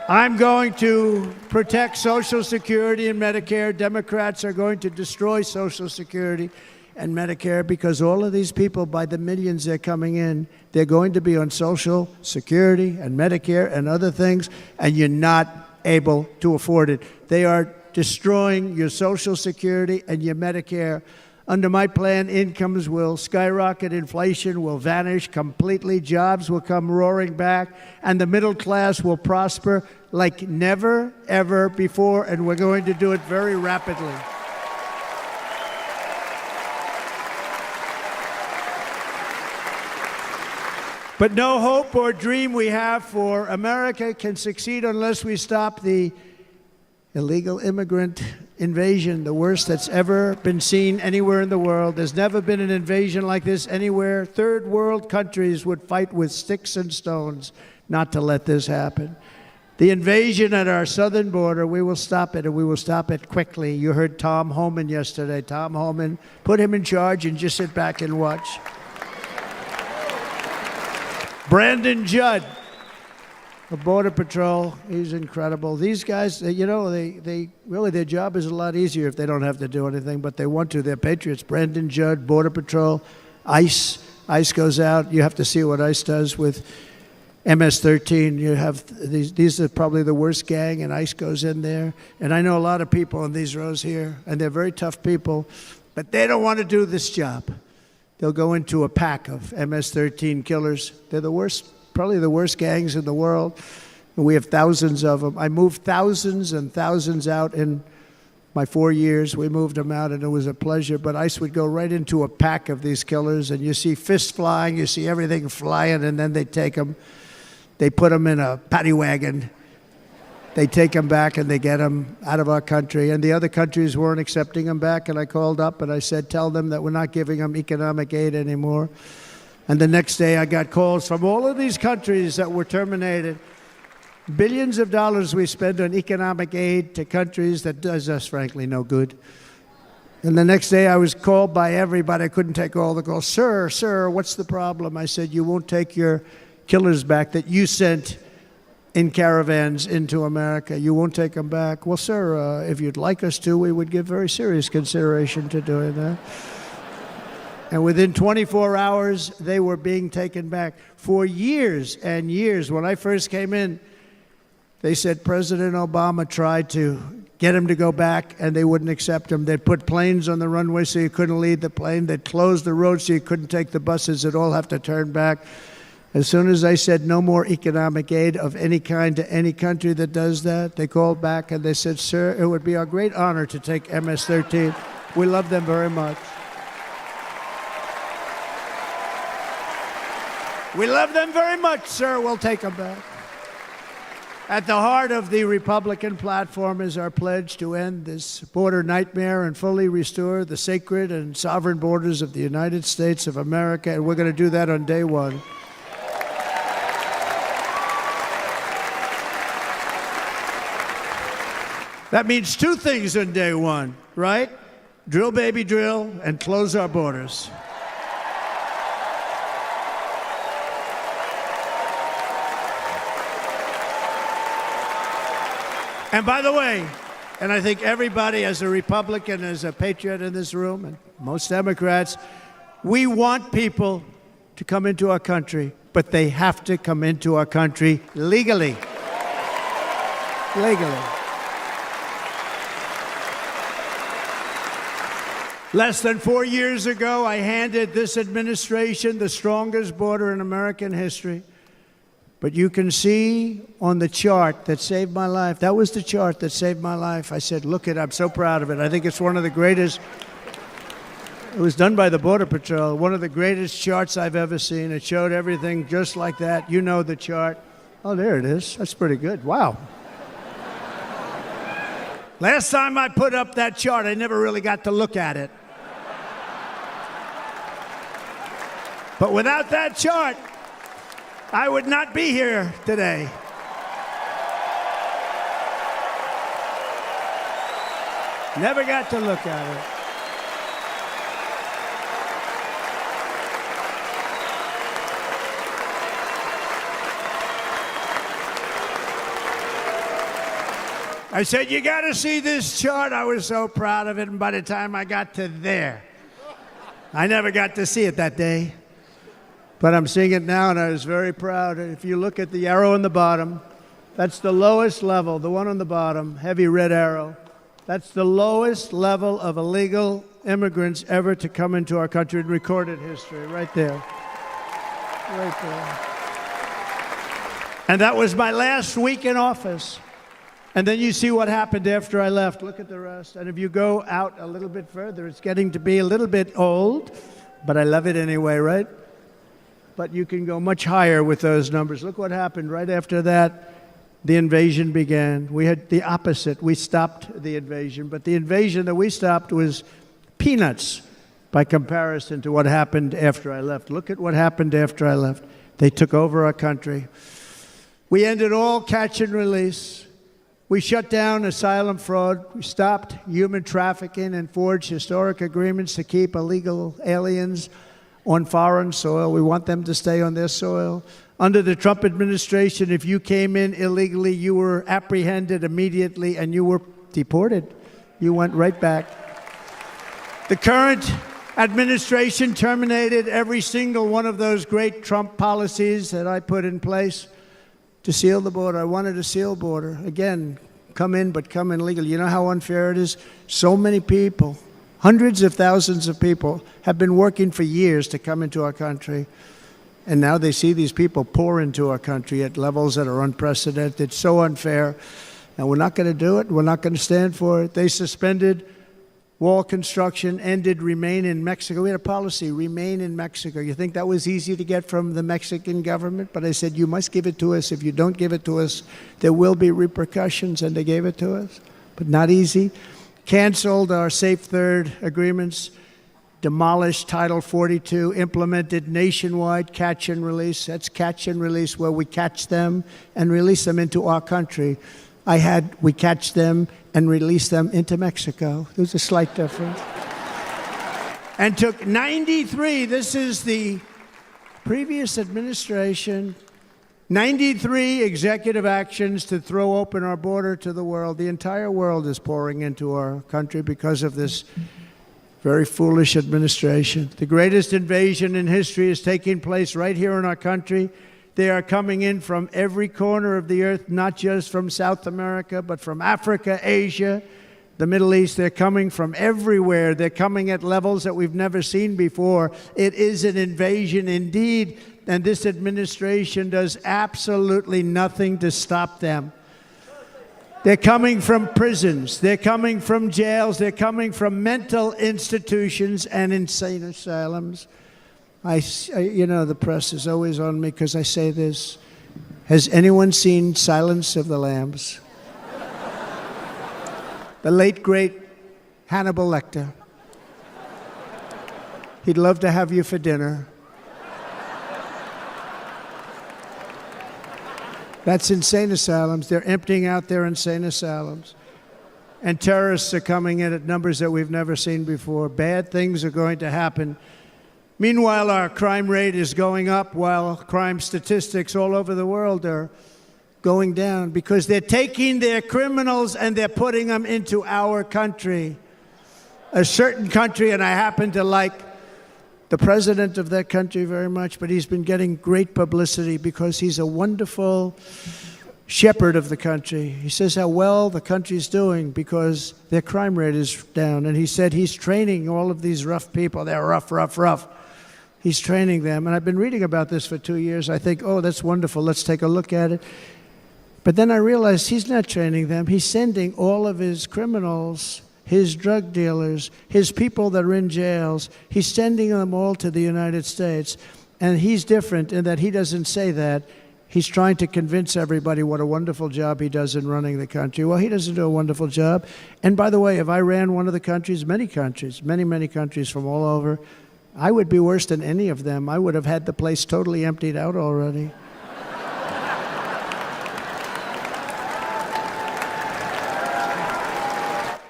I'm going to protect Social Security and Medicare. Democrats are going to destroy Social Security and Medicare because all of these people, by the millions they're coming in, they're going to be on Social Security and Medicare and other things, and you're not able to afford it. They are destroying your Social Security and your Medicare. Under my plan, incomes will skyrocket, inflation will vanish completely, jobs will come roaring back, and the middle class will prosper like never, ever before, and we're going to do it very rapidly. But no hope or dream we have for America can succeed unless we stop the illegal immigrant invasion, the worst that's ever been seen anywhere in the world. There's never been an invasion like this anywhere. Third world countries would fight with sticks and stones not to let this happen. The invasion at our southern border, we will stop it, and we will stop it quickly. You heard Tom Homan yesterday. Tom Homan, put him in charge and just sit back and watch. Brandon Judd of Border Patrol, he's incredible. These guys, they really, their job is a lot easier if they don't have to do anything, but they want to. They're patriots. Brandon Judd, Border Patrol, ICE. ICE goes out. You have to see what ICE does with MS-13. You have these are probably the worst gang, and ICE goes in there. And I know a lot of people in these rows here, and they're very tough people, but they don't want to do this job. they'll go into a pack of MS-13 killers. They're the worst, probably the worst gangs in the world. And we have thousands of them. I moved thousands and thousands out in my 4 years. We moved them out, and it was a pleasure. But ICE would go right into a pack of these killers, and you see fists flying, you see everything flying, and then they take them. They put them in a paddy wagon. They take them back, and they get them out of our country. And the other countries weren't accepting them back, and I called up, and I said, tell them that we're not giving them economic aid anymore. And the next day, I got calls from all of these countries that were terminated. Billions of dollars we spend on economic aid to countries that does us, frankly, no good. And the next day I was called by everybody. I couldn't take all the calls. Sir, what's the problem? I said, you won't take your killers back that you sent in caravans into America. You won't take them back. Well, sir, if you'd like us to, we would give very serious consideration to doing that. And within 24 hours, they were being taken back. For years and years, when I first came in, they said President Obama tried to get him to go back, and they wouldn't accept him. They'd put planes on the runway so you couldn't leave the plane. They'd close the road so you couldn't take the buses. They'd all have to turn back. As soon as I said no more economic aid of any kind to any country that does that, they called back and they said, sir, it would be our great honor to take MS-13. We love them very much. We love them very much, sir. We'll take them back. At the heart of the Republican platform is our pledge to end this border nightmare and fully restore the sacred and sovereign borders of the United States of America, and we're going to do that on day one. That means two things on day one, right? Drill, baby, drill, and close our borders. And by the way, and I think everybody as a Republican, as a patriot in this room, and most Democrats, we want people to come into our country, but they have to come into our country legally. Legally. Less than 4 years ago, I handed this administration the strongest border in American history. But you can see on the chart that saved my life, that was the chart that saved my life. I said, look it, I'm so proud of it. I think it's one of the greatest, it was done by the Border Patrol, one of the greatest charts I've ever seen. It showed everything just like that. You know the chart. Oh, there it is. That's pretty good. Wow. Last time I put up that chart, I never really got to look at it. But without that chart, I would not be here today. Never got to look at it. I said, you got to see this chart. I was so proud of it, and by the time I got to there, I never got to see it that day. But I'm seeing it now, and I was very proud. If you look at the arrow on the bottom, that's the lowest level, the one on the bottom, heavy red arrow. That's the lowest level of illegal immigrants ever to come into our country in recorded history, right there. Right there. And that was my last week in office. And then you see what happened after I left. Look at the rest. And if you go out a little bit further, it's getting to be a little bit old, but I love it anyway, right? But you can go much higher with those numbers. Look what happened right after that. The invasion began. We had the opposite. We stopped the invasion. But the invasion that we stopped was peanuts by comparison to what happened after I left. Look at what happened after I left. They took over our country. We ended all catch and release. We shut down asylum fraud. We stopped human trafficking and forged historic agreements to keep illegal aliens on foreign soil. We want them to stay on their soil. Under the Trump administration, if you came in illegally, you were apprehended immediately and you were deported. You went right back. The current administration terminated every single one of those great Trump policies that I put in place to seal the border. I wanted a sealed border. Again, come in, but come in legally. You know how unfair it is? So many people, Hundreds of thousands of people have been working for years to come into our country. And now they see these people pour into our country at levels that are unprecedented, so unfair. And we're not going to do it. We're not going to stand for it. They suspended wall construction, ended remain in Mexico. We had a policy, remain in Mexico. You think that was easy to get from the Mexican government? But I said, you must give it to us. If you don't give it to us, there will be repercussions. And they gave it to us, but not easy. Canceled our Safe Third agreements, demolished Title 42, implemented nationwide catch and release. That's catch and release, where we catch them and release them into our country. We catch them and release them into Mexico. There's a slight difference. And took 93, this is the previous administration, 93 executive actions to throw open our border to the world. The entire world is pouring into our country because of this very foolish administration. The greatest invasion in history is taking place right here in our country. They are coming in from every corner of the earth, not just from South America, but from Africa, Asia, the Middle East. They're coming from everywhere. They're coming at levels that we've never seen before. It is an invasion indeed, and this administration does absolutely nothing to stop them. They're coming from prisons. They're coming from jails. They're coming from mental institutions and insane asylums. The press is always on me because I say this. Has anyone seen Silence of the Lambs? The late, great Hannibal Lecter. He'd love to have you for dinner. That's insane asylums. They're emptying out their insane asylums. And terrorists are coming in at numbers that we've never seen before. Bad things are going to happen. Meanwhile, our crime rate is going up, while crime statistics all over the world are going down, because they're taking their criminals and they're putting them into our country. A certain country, and I happen to like the president of that country very much, but he's been getting great publicity because he's a wonderful shepherd of the country. He says how well the country's doing because their crime rate is down. And he said he's training all of these rough people. They're rough. He's training them. And I've been reading about this for 2 years. I think, oh, that's wonderful. Let's take a look at it. But then I realized he's not training them. He's sending all of his criminals, his drug dealers, his people that are in jails, he's sending them all to the United States. And he's different in that he doesn't say that. He's trying to convince everybody what a wonderful job he does in running the country. Well, he doesn't do a wonderful job. And by the way, if I ran one of the countries, many countries from all over, I would be worse than any of them. I would have had the place totally emptied out already.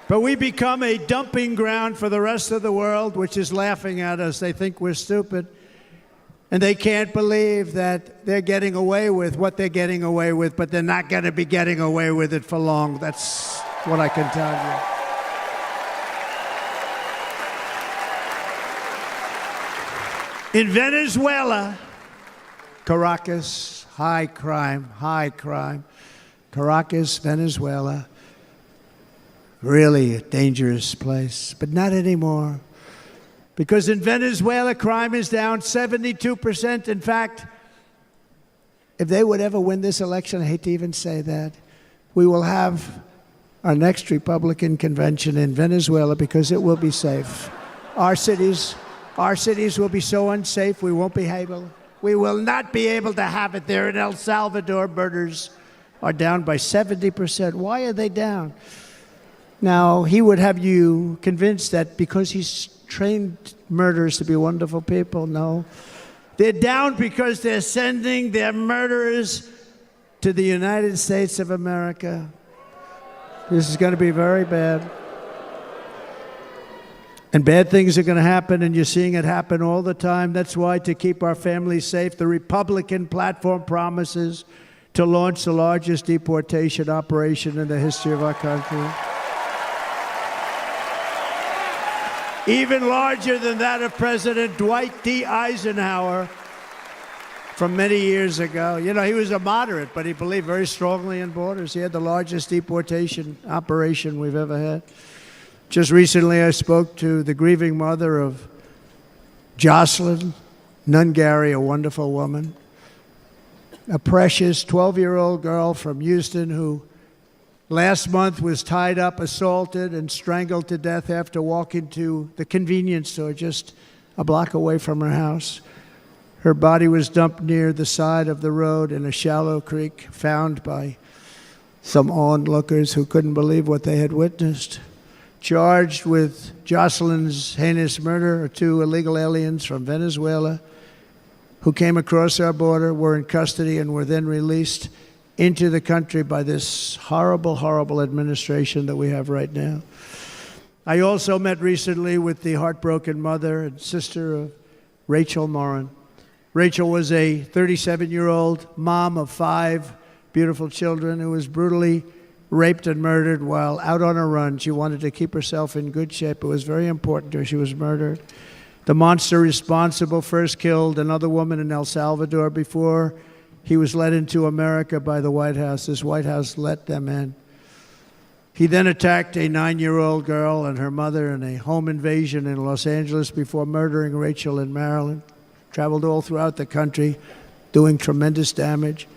But we become a dumping ground for the rest of the world, which is laughing at us. They think we're stupid. And they can't believe that they're getting away with what they're getting away with, but they're not going to be getting away with it for long. That's what I can tell you. In Venezuela, Caracas, high crime. Caracas, Venezuela, really a dangerous place, but not anymore. Because in Venezuela, crime is down 72%. In fact, if they would ever win this election, I hate to even say that, we will have our next Republican convention in Venezuela because it will be safe. Our cities will be so unsafe, we will not be able to have it there. In El Salvador, murders are down by 70%. Why are they down? Now, he would have you convinced that because he's trained murderers to be wonderful people. No. They're down because they're sending their murderers to the United States of America. This is going to be very bad. And bad things are going to happen, and you're seeing it happen all the time. That's why, to keep our families safe, the Republican platform promises to launch the largest deportation operation in the history of our country. Even larger than that of President Dwight D. Eisenhower from many years ago. You know, he was a moderate, but he believed very strongly in borders. He had the largest deportation operation we've ever had. Just recently, I spoke to the grieving mother of Jocelyn Nungary, a wonderful woman, a precious 12-year-old girl from Houston who last month was tied up, assaulted, and strangled to death after walking to the convenience store just a block away from her house. Her body was dumped near the side of the road in a shallow creek, found by some onlookers who couldn't believe what they had witnessed. Charged with Jocelyn's heinous murder are 2 illegal aliens from Venezuela who came across our border, were in custody, and were then released into the country by this horrible, horrible administration that we have right now. I also met recently with the heartbroken mother and sister of Rachel Morin. Rachel was a 37-year-old mom of 5 beautiful children who was brutally raped and murdered while out on a run. She wanted to keep herself in good shape. It was very important to her. She was murdered. The monster responsible first killed another woman in El Salvador before he was led into America by the White House. This White House let them in. He then attacked a 9-year-old girl and her mother in a home invasion in Los Angeles before murdering Rachel in Maryland. Traveled all throughout the country, doing tremendous damage.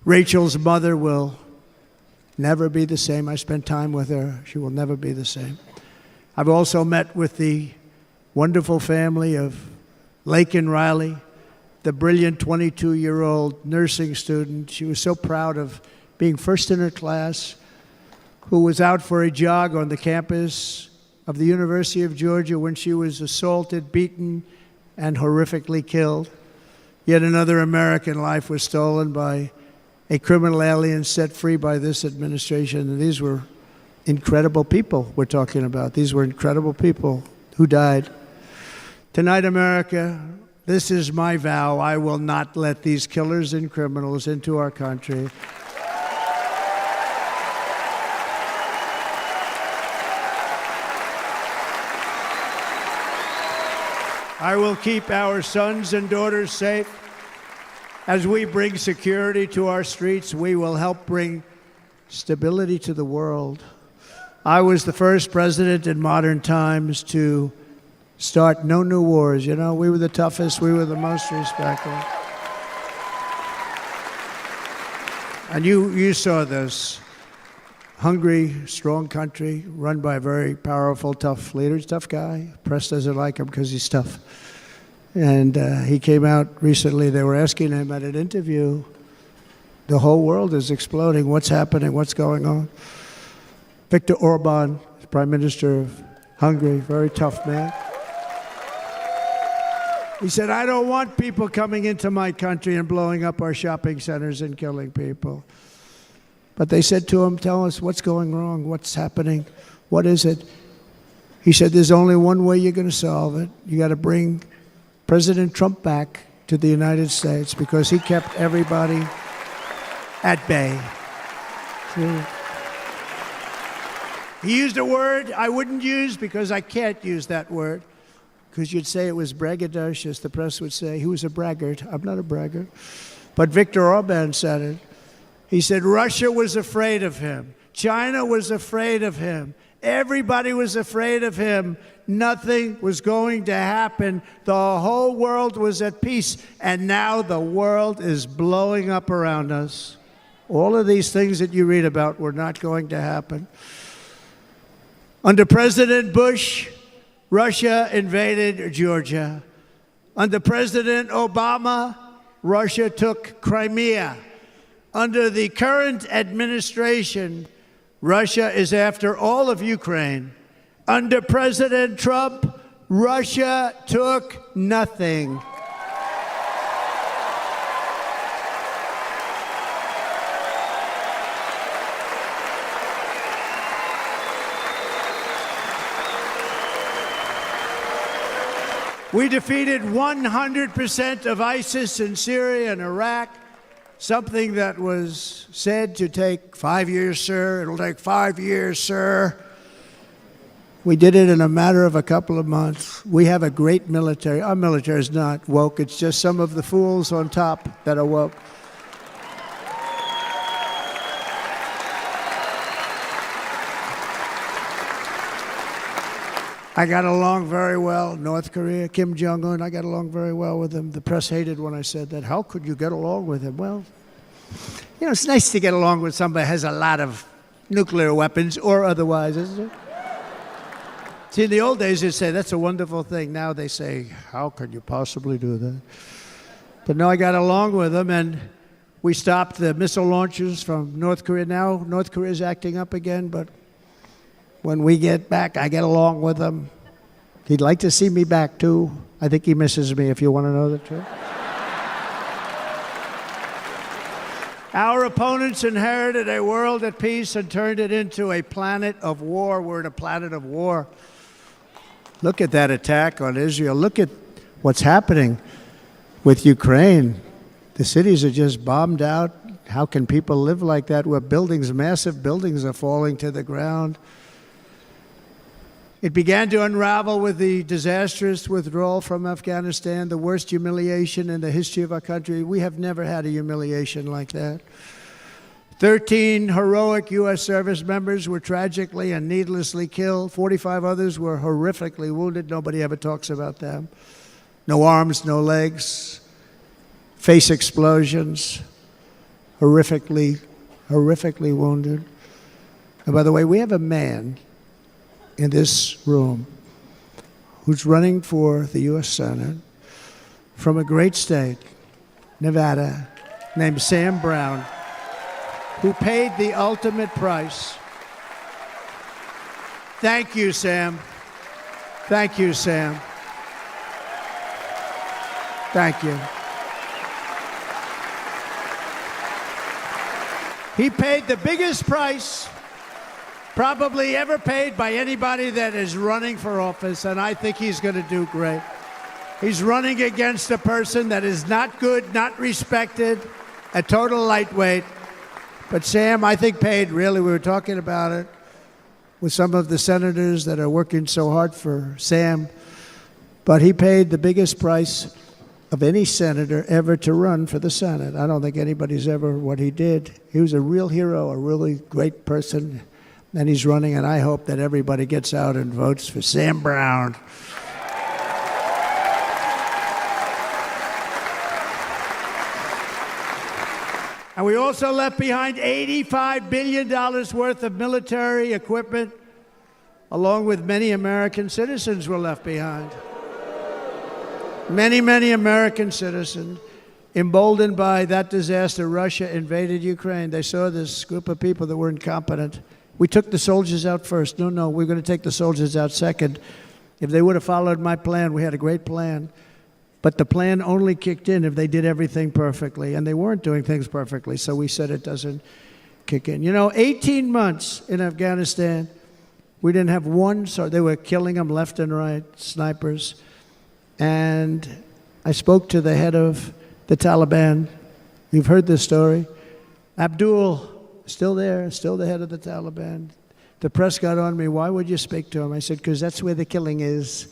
Rachel's mother will never be the same. I spent time with her. She will never be the same. I've also met with the wonderful family of Laken Riley, the brilliant 22-year-old nursing student. She was so proud of being first in her class, who was out for a jog on the campus of the University of Georgia when she was assaulted, beaten, and horrifically killed. Yet another American life was stolen by a criminal alien set free by this administration. And these were incredible people we're talking about. These were incredible people who died. Tonight, America, this is my vow. I will not let these killers and criminals into our country. I will keep our sons and daughters safe. As we bring security to our streets, we will help bring stability to the world. I was the first president in modern times to start no new wars. You know, we were the toughest, we were the most respectful. And you saw this. Hungry, strong country, run by a very powerful, tough leader. He's a tough guy. Press doesn't like him because he's tough. And he came out recently. They were asking him at an interview, the whole world is exploding. What's happening? What's going on? Viktor Orban, Prime Minister of Hungary, very tough man. He said, I don't want people coming into my country and blowing up our shopping centers and killing people. But they said to him, tell us what's going wrong, what's happening, what is it? He said, there's only one way you're going to solve it. You got to bring President Trump back to the United States because he kept everybody at bay. He used a word I wouldn't use because I can't use that word, because you'd say it was braggadocious. The press would say he was a braggart. I'm not a braggart. But Viktor Orban said it. He said Russia was afraid of him. China was afraid of him. Everybody was afraid of him. Nothing was going to happen. The whole world was at peace. And now the world is blowing up around us. All of these things that you read about were not going to happen. Under President Bush, Russia invaded Georgia. Under President Obama, Russia took Crimea. Under the current administration, Russia is after all of Ukraine. Under President Trump, Russia took nothing. We defeated 100% of ISIS in Syria and Iraq, something that was said to take 5 years, sir. It'll take 5 years, sir. We did it in a matter of a couple of months. We have a great military. Our military is not woke. It's just some of the fools on top that are woke. I got along very well. North Korea, Kim Jong-un, I got along very well with him. The press hated when I said that. How could you get along with him? Well, you know, it's nice to get along with somebody who has a lot of nuclear weapons or otherwise, isn't it? See, in the old days, they'd say, that's a wonderful thing. Now they say, how could you possibly do that? But no, I got along with him, and we stopped the missile launches from North Korea. Now North Korea is acting up again, but when we get back, I get along with him. He'd like to see me back, too. I think he misses me, if you want to know the truth. Our opponents inherited a world at peace and turned it into a planet of war. We're in a planet of war. Look at that attack on Israel. Look at what's happening with Ukraine. The cities are just bombed out. How can people live like that where buildings, massive buildings, are falling to the ground? It began to unravel with the disastrous withdrawal from Afghanistan, the worst humiliation in the history of our country. We have never had a humiliation like that. 13 heroic U.S. service members were tragically and needlessly killed. 45 others were horrifically wounded. Nobody ever talks about them. No arms, no legs, face explosions, horrifically wounded. And by the way, we have a man in this room who's running for the U.S. Senate from a great state, Nevada, named Sam Brown, who paid the ultimate price. Thank you, Sam. Thank you, Sam. Thank you. He paid the biggest price probably ever paid by anybody that is running for office, and I think he's going to do great. He's running against a person that is not good, not respected, a total lightweight. But Sam, I think, paid, really, we were talking about it with some of the senators that are working so hard for Sam, but he paid the biggest price of any senator ever to run for the Senate. I don't think anybody's ever what he did. He was a real hero, a really great person. And he's running, and I hope that everybody gets out and votes for Sam Brown. And we also left behind $85 billion worth of military equipment, along with many American citizens were left behind. Many, many American citizens, emboldened by that disaster. Russia invaded Ukraine. They saw this group of people that were incompetent. We took the soldiers out first. No, we're going to take the soldiers out second. If they would have followed my plan, we had a great plan. But the plan only kicked in if they did everything perfectly. And they weren't doing things perfectly, so we said it doesn't kick in. You know, 18 months in Afghanistan, we didn't have one, so they were killing them left and right, snipers. And I spoke to the head of the Taliban. You've heard this story. Abdul, still there, still the head of the Taliban. The press got on me, why would you speak to him? I said, because that's where the killing is.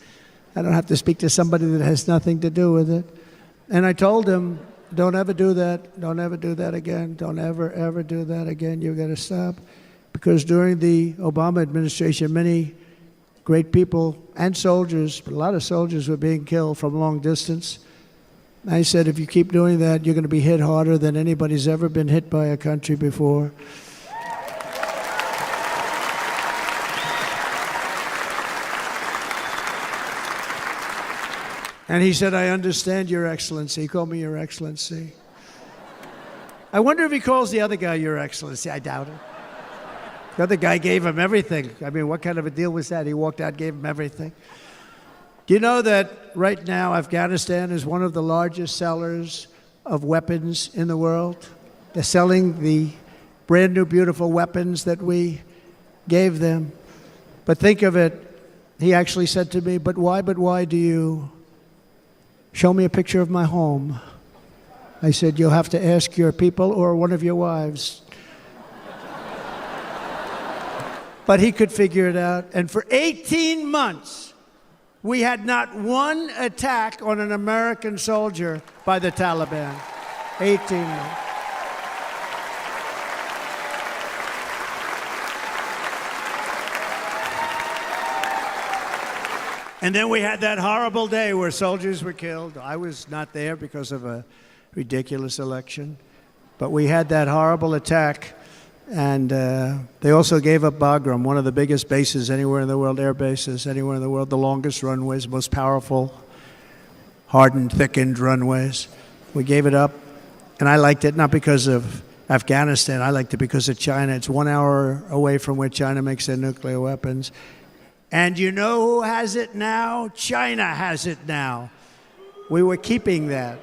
I don't have to speak to somebody that has nothing to do with it. And I told him, don't ever do that. Don't ever do that again. Don't ever do that again. You've got to stop. Because during the Obama administration, many great people and soldiers, a lot of soldiers were being killed from long distance. I said, if you keep doing that, you're going to be hit harder than anybody's ever been hit by a country before. And he said, I understand, Your Excellency. He called me Your Excellency. I wonder if he calls the other guy Your Excellency. I doubt it. The other guy gave him everything. I mean, what kind of a deal was that? He walked out, gave him everything. Do you know that right now Afghanistan is one of the largest sellers of weapons in the world? They're selling the brand new, beautiful weapons that we gave them. But think of it, he actually said to me, but why do you show me a picture of my home? I said, you'll have to ask your people or one of your wives. But he could figure it out. And for 18 months, we had not one attack on an American soldier by the Taliban. 18 months. And then we had that horrible day where soldiers were killed. I was not there because of a ridiculous election. But we had that horrible attack. And they also gave up Bagram, one of the biggest bases anywhere in the world, air bases anywhere in the world, the longest runways, most powerful, hardened, thickened runways. We gave it up. And I liked it not because of Afghanistan. I liked it because of China. It's 1 hour away from where China makes their nuclear weapons. And you know who has it now? China has it now. We were keeping that.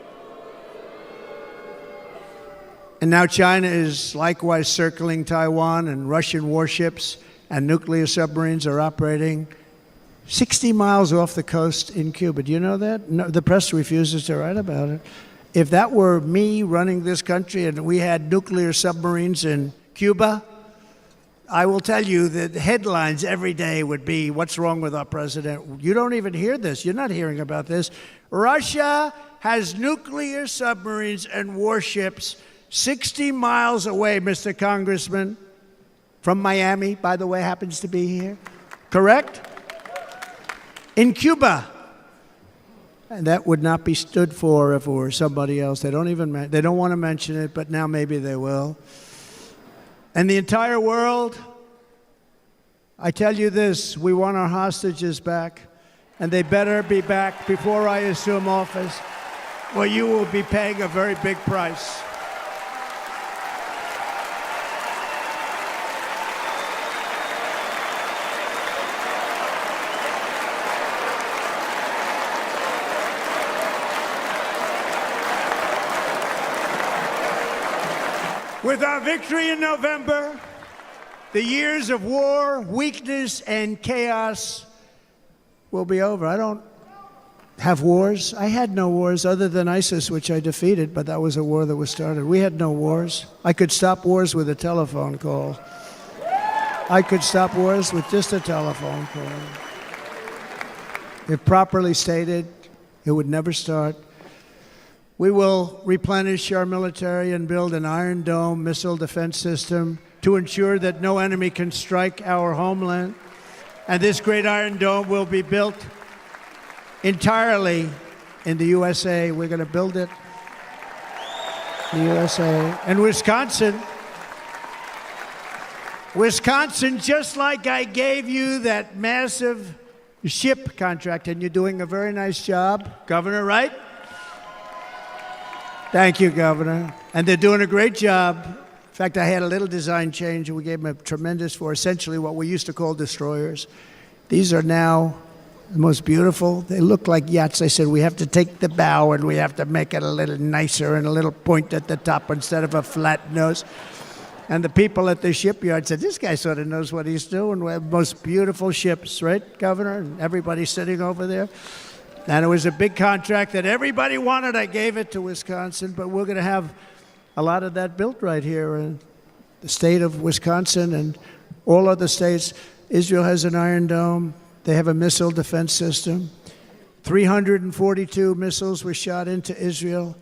And now China is likewise circling Taiwan, and Russian warships and nuclear submarines are operating 60 miles off the coast in Cuba. Do you know that? No, the press refuses to write about it. If that were me running this country and we had nuclear submarines in Cuba, I will tell you that headlines every day would be, what's wrong with our president? You don't even hear this. You're not hearing about this. Russia has nuclear submarines and warships 60 miles away, Mr. Congressman, from Miami, by the way, happens to be here. Correct? In Cuba. And that would not be stood for if it were somebody else. They don't want to mention it, but now maybe they will. And the entire world, I tell you this, we want our hostages back, and they better be back before I assume office, or you will be paying a very big price. With our victory in November, the years of war, weakness, and chaos will be over. I don't have wars. I had no wars other than ISIS, which I defeated, but that was a war that was started. We had no wars. I could stop wars with a telephone call. I could stop wars with just a telephone call. If properly stated, it would never start. We will replenish our military and build an Iron Dome missile defense system to ensure that no enemy can strike our homeland. And this great Iron Dome will be built entirely in the USA. We're going to build it in the USA. And Wisconsin, just like I gave you that massive ship contract, and you're doing a very nice job, Governor, right? Thank you, Governor. And they're doing a great job. In fact, I had a little design change, and we gave them a tremendous for essentially what we used to call destroyers. These are now the most beautiful. They look like yachts. I said, we have to take the bow, and we have to make it a little nicer and a little point at the top instead of a flat nose. And the people at the shipyard said, this guy sort of knows what he's doing. We have the most beautiful ships, right, Governor? And everybody's sitting over there. And it was a big contract that everybody wanted. I gave it to Wisconsin, but we're going to have a lot of that built right here in the state of Wisconsin and all other states. Israel has an Iron Dome. They have a missile defense system. 342 missiles were shot into Israel,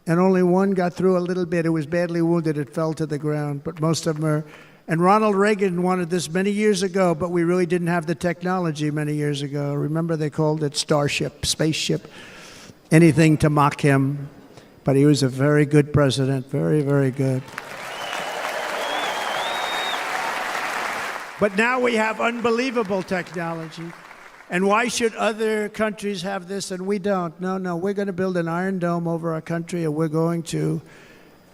and only one got through a little bit. It was badly wounded. It fell to the ground, but most of them are. And Ronald Reagan wanted this many years ago, but we really didn't have the technology many years ago. Remember, they called it Starship, spaceship, anything to mock him. But he was a very good president, very, very good. But now we have unbelievable technology. And why should other countries have this and we don't? No, we're going to build an Iron Dome over our country, and we're going to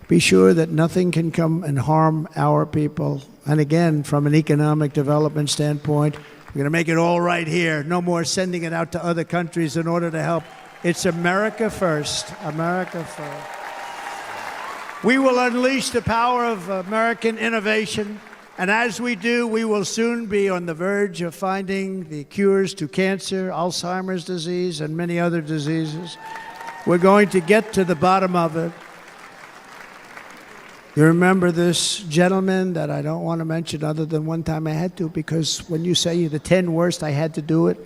be sure that nothing can come and harm our people. And again, from an economic development standpoint, we're going to make it all right here. No more sending it out to other countries in order to help. It's America first. America first. We will unleash the power of American innovation. And as we do, we will soon be on the verge of finding the cures to cancer, Alzheimer's disease, and many other diseases. We're going to get to the bottom of it. You remember this gentleman that I don't want to mention other than one time I had to, because when you say the 10 worst, I had to do it.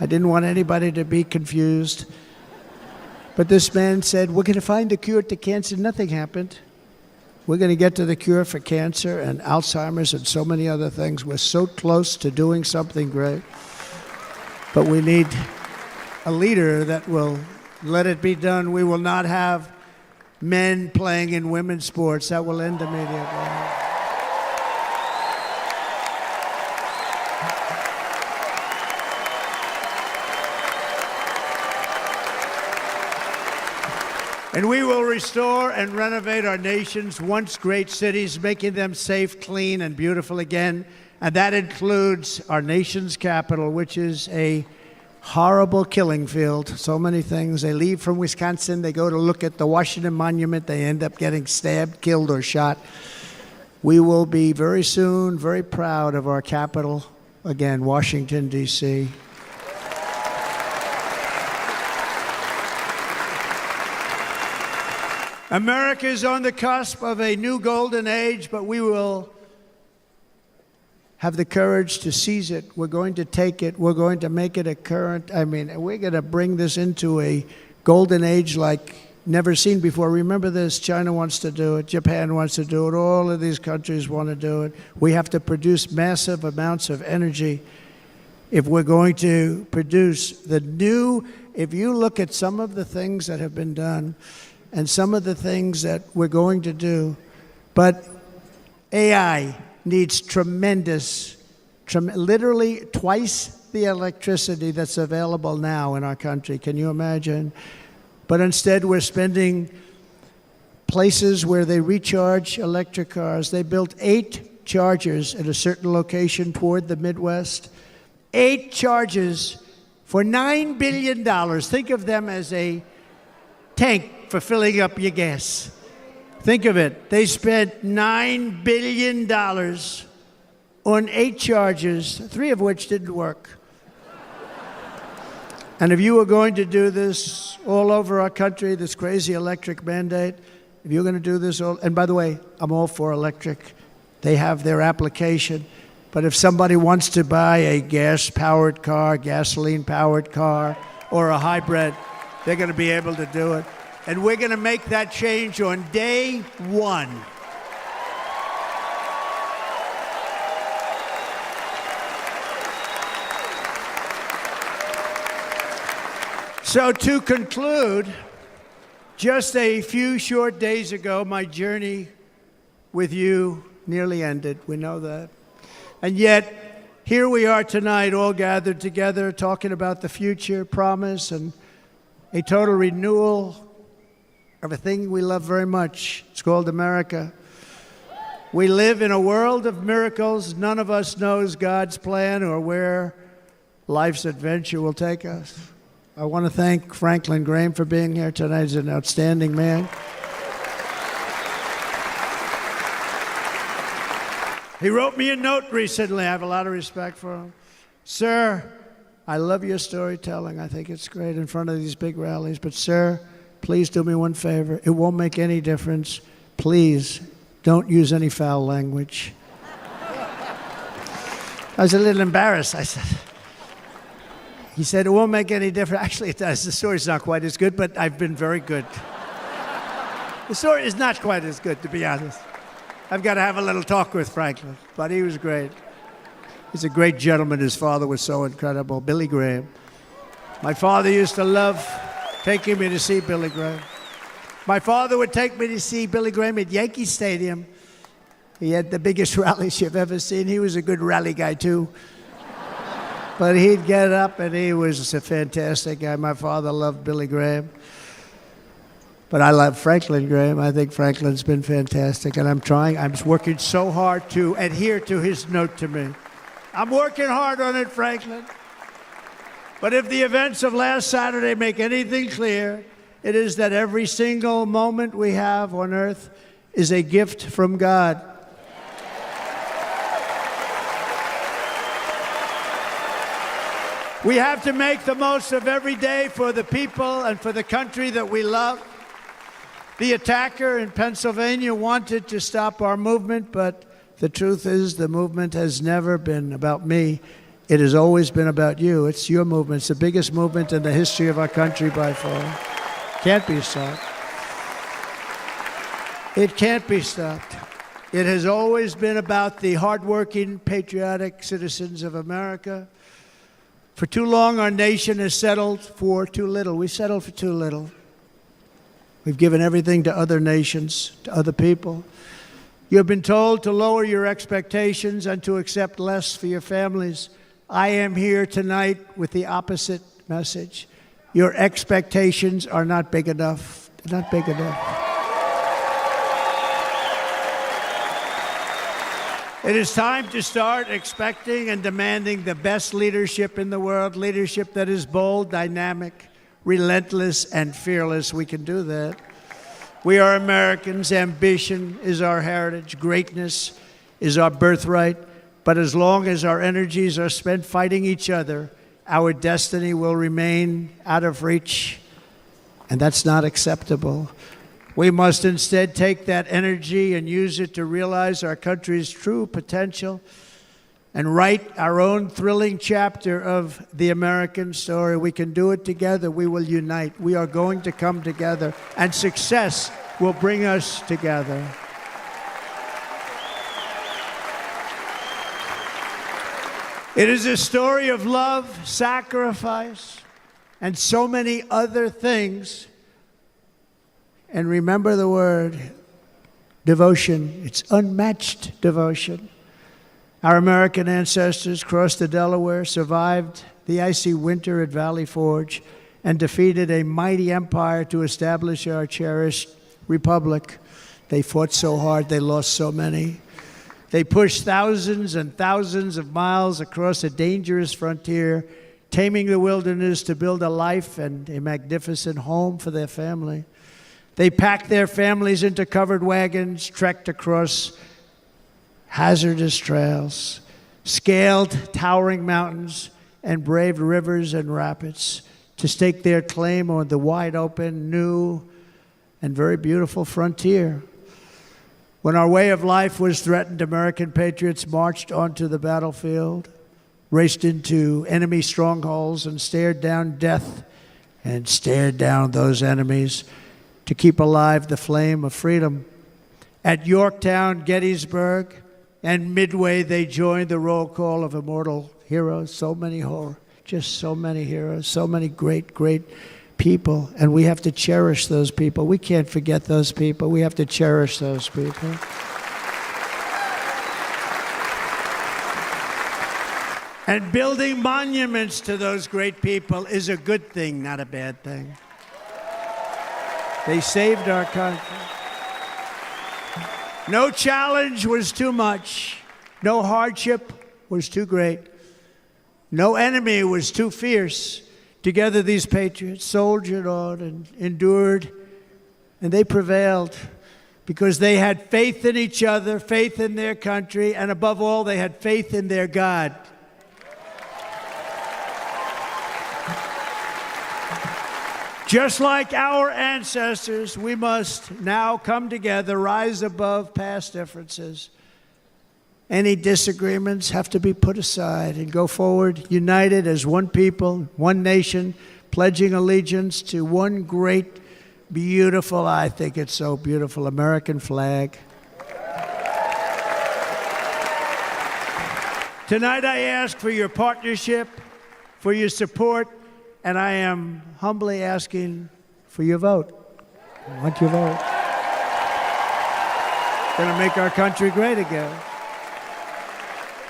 I didn't want anybody to be confused. But this man said, we're going to find a cure to cancer. Nothing happened. We're going to get to the cure for cancer and Alzheimer's and so many other things. We're so close to doing something great. But we need a leader that will let it be done. We will not have men playing in women's sports. That will end immediately. And we will restore and renovate our nation's once great cities, making them safe, clean, and beautiful again. And that includes our nation's capital, which is a horrible killing field. So many things. They leave from Wisconsin, they go to look at the Washington Monument, they end up getting stabbed, killed, or shot. We will be very soon very proud of our capital, again, Washington, D.C. America is on the cusp of a new golden age, but we will have the courage to seize it. We're going to take it. We're going to make it a current. We're going to bring this into a golden age like never seen before. Remember this, China wants to do it. Japan wants to do it. All of these countries want to do it. We have to produce massive amounts of energy if we're going to produce the new. If you look at some of the things that have been done, and some of the things that we're going to do. But AI needs literally twice the electricity that's available now in our country. Can you imagine? But instead, we're spending places where they recharge electric cars. They built 8 chargers at a certain location toward the Midwest. 8 chargers for $9 billion. Think of them as a tank for filling up your gas. Think of it. They spent $9 billion on 8 chargers, 3 of which didn't work. And if you were going to do this all over our country, this crazy electric mandate, if you're going to do this and by the way, I'm all for electric. They have their application. But if somebody wants to buy a gas-powered car, gasoline-powered car, or a hybrid, they're going to be able to do it. And we're going to make that change on day 1. So to conclude, just a few short days ago, my journey with you nearly ended. We know that. And yet, here we are tonight, all gathered together, talking about the future, promise, and a total renewal of a thing we love very much. It's called America. We live in a world of miracles. None of us knows God's plan or where life's adventure will take us. I want to thank Franklin Graham for being here tonight. He's an outstanding man. He wrote me a note recently. I have a lot of respect for him. Sir, I love your storytelling. I think it's great in front of these big rallies. But sir, please do me one favor. It won't make any difference. Please don't use any foul language. I was a little embarrassed. He said, it won't make any difference. Actually, it does. The story's not quite as good, but I've been very good. The story is not quite as good, to be honest. I've got to have a little talk with Franklin, but he was great. He's a great gentleman. His father was so incredible, Billy Graham. My father used to love taking me to see Billy Graham. My father would take me to see Billy Graham at Yankee Stadium. He had the biggest rallies you've ever seen. He was a good rally guy, too. But he'd get up, and he was a fantastic guy. My father loved Billy Graham. But I love Franklin Graham. I think Franklin's been fantastic, and I'm working so hard to adhere to his note to me. I'm working hard on it, Franklin. But if the events of last Saturday make anything clear, it is that every single moment we have on earth is a gift from God. We have to make the most of every day for the people and for the country that we love. The attacker in Pennsylvania wanted to stop our movement, but the truth is the movement has never been about me. It has always been about you. It's your movement. It's the biggest movement in the history of our country by far. Can't be stopped. It can't be stopped. It has always been about the hardworking, patriotic citizens of America. For too long, our nation has settled for too little. We settled for too little. We've given everything to other nations, to other people. You have been told to lower your expectations and to accept less for your families. I am here tonight with the opposite message. Your expectations are not big enough. They're not big enough. It is time to start expecting and demanding the best leadership in the world, leadership that is bold, dynamic, relentless, and fearless. We can do that. We are Americans. Ambition is our heritage. Greatness is our birthright. But as long as our energies are spent fighting each other, our destiny will remain out of reach, and that's not acceptable. We must instead take that energy and use it to realize our country's true potential and write our own thrilling chapter of the American story. We can do it together. We will unite. We are going to come together, and success will bring us together. It is a story of love, sacrifice, and so many other things. And remember the word, devotion. It's unmatched devotion. Our American ancestors crossed the Delaware, survived the icy winter at Valley Forge, and defeated a mighty empire to establish our cherished republic. They fought so hard, they lost so many. They pushed thousands and thousands of miles across a dangerous frontier, taming the wilderness to build a life and a magnificent home for their family. They packed their families into covered wagons, trekked across hazardous trails, scaled towering mountains, and braved rivers and rapids to stake their claim on the wide open, new, and very beautiful frontier. When our way of life was threatened, American patriots marched onto the battlefield, raced into enemy strongholds, and stared down death and stared down those enemies to keep alive the flame of freedom. At Yorktown, Gettysburg, and Midway, they joined the roll call of immortal heroes. So many heroes, so many great, great people. And we have to cherish those people. We can't forget those people. We have to cherish those people. And building monuments to those great people is a good thing, not a bad thing. They saved our country. No challenge was too much. No hardship was too great. No enemy was too fierce. Together, these patriots soldiered on and endured, and they prevailed because they had faith in each other, faith in their country, and above all, they had faith in their God. Just like our ancestors, we must now come together, rise above past differences. Any disagreements have to be put aside and go forward, united as one people, one nation, pledging allegiance to one great, beautiful, I think it's so beautiful, American flag. Tonight I ask for your partnership, for your support, and I am humbly asking for your vote. I want your vote. It's going to make our country great again.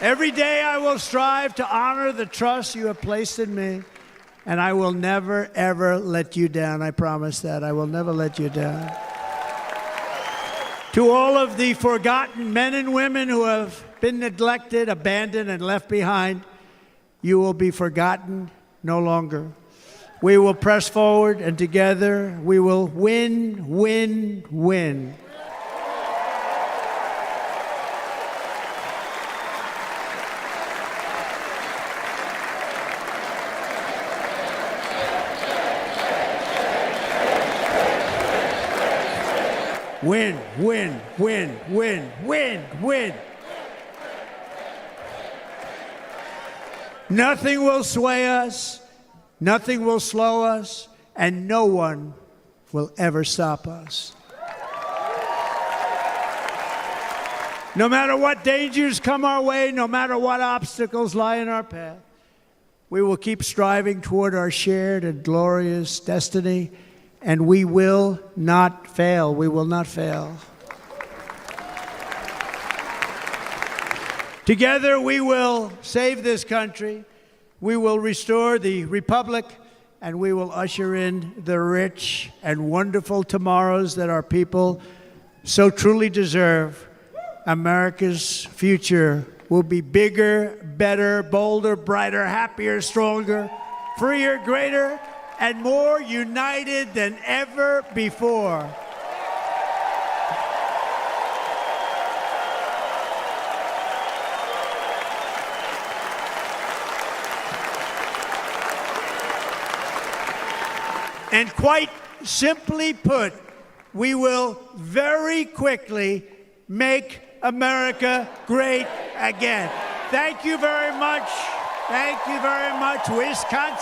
Every day I will strive to honor the trust you have placed in me, and I will never, ever let you down. I promise that. I will never let you down. To all of the forgotten men and women who have been neglected, abandoned, and left behind, you will be forgotten no longer. We will press forward, and together we will win, win, win. Win, win, win, win, win, win. Nothing will sway us, nothing will slow us, and no one will ever stop us. No matter what dangers come our way, no matter what obstacles lie in our path, We will keep striving toward our shared and glorious destiny, and we will not fail. We will not fail. Together, we will save this country, we will restore the republic, and we will usher in the rich and wonderful tomorrows that our people so truly deserve. America's future will be bigger, better, bolder, brighter, happier, stronger, freer, greater, and more united than ever before. And quite simply put, we will very quickly make America great again. Thank you very much. Thank you very much, Wisconsin.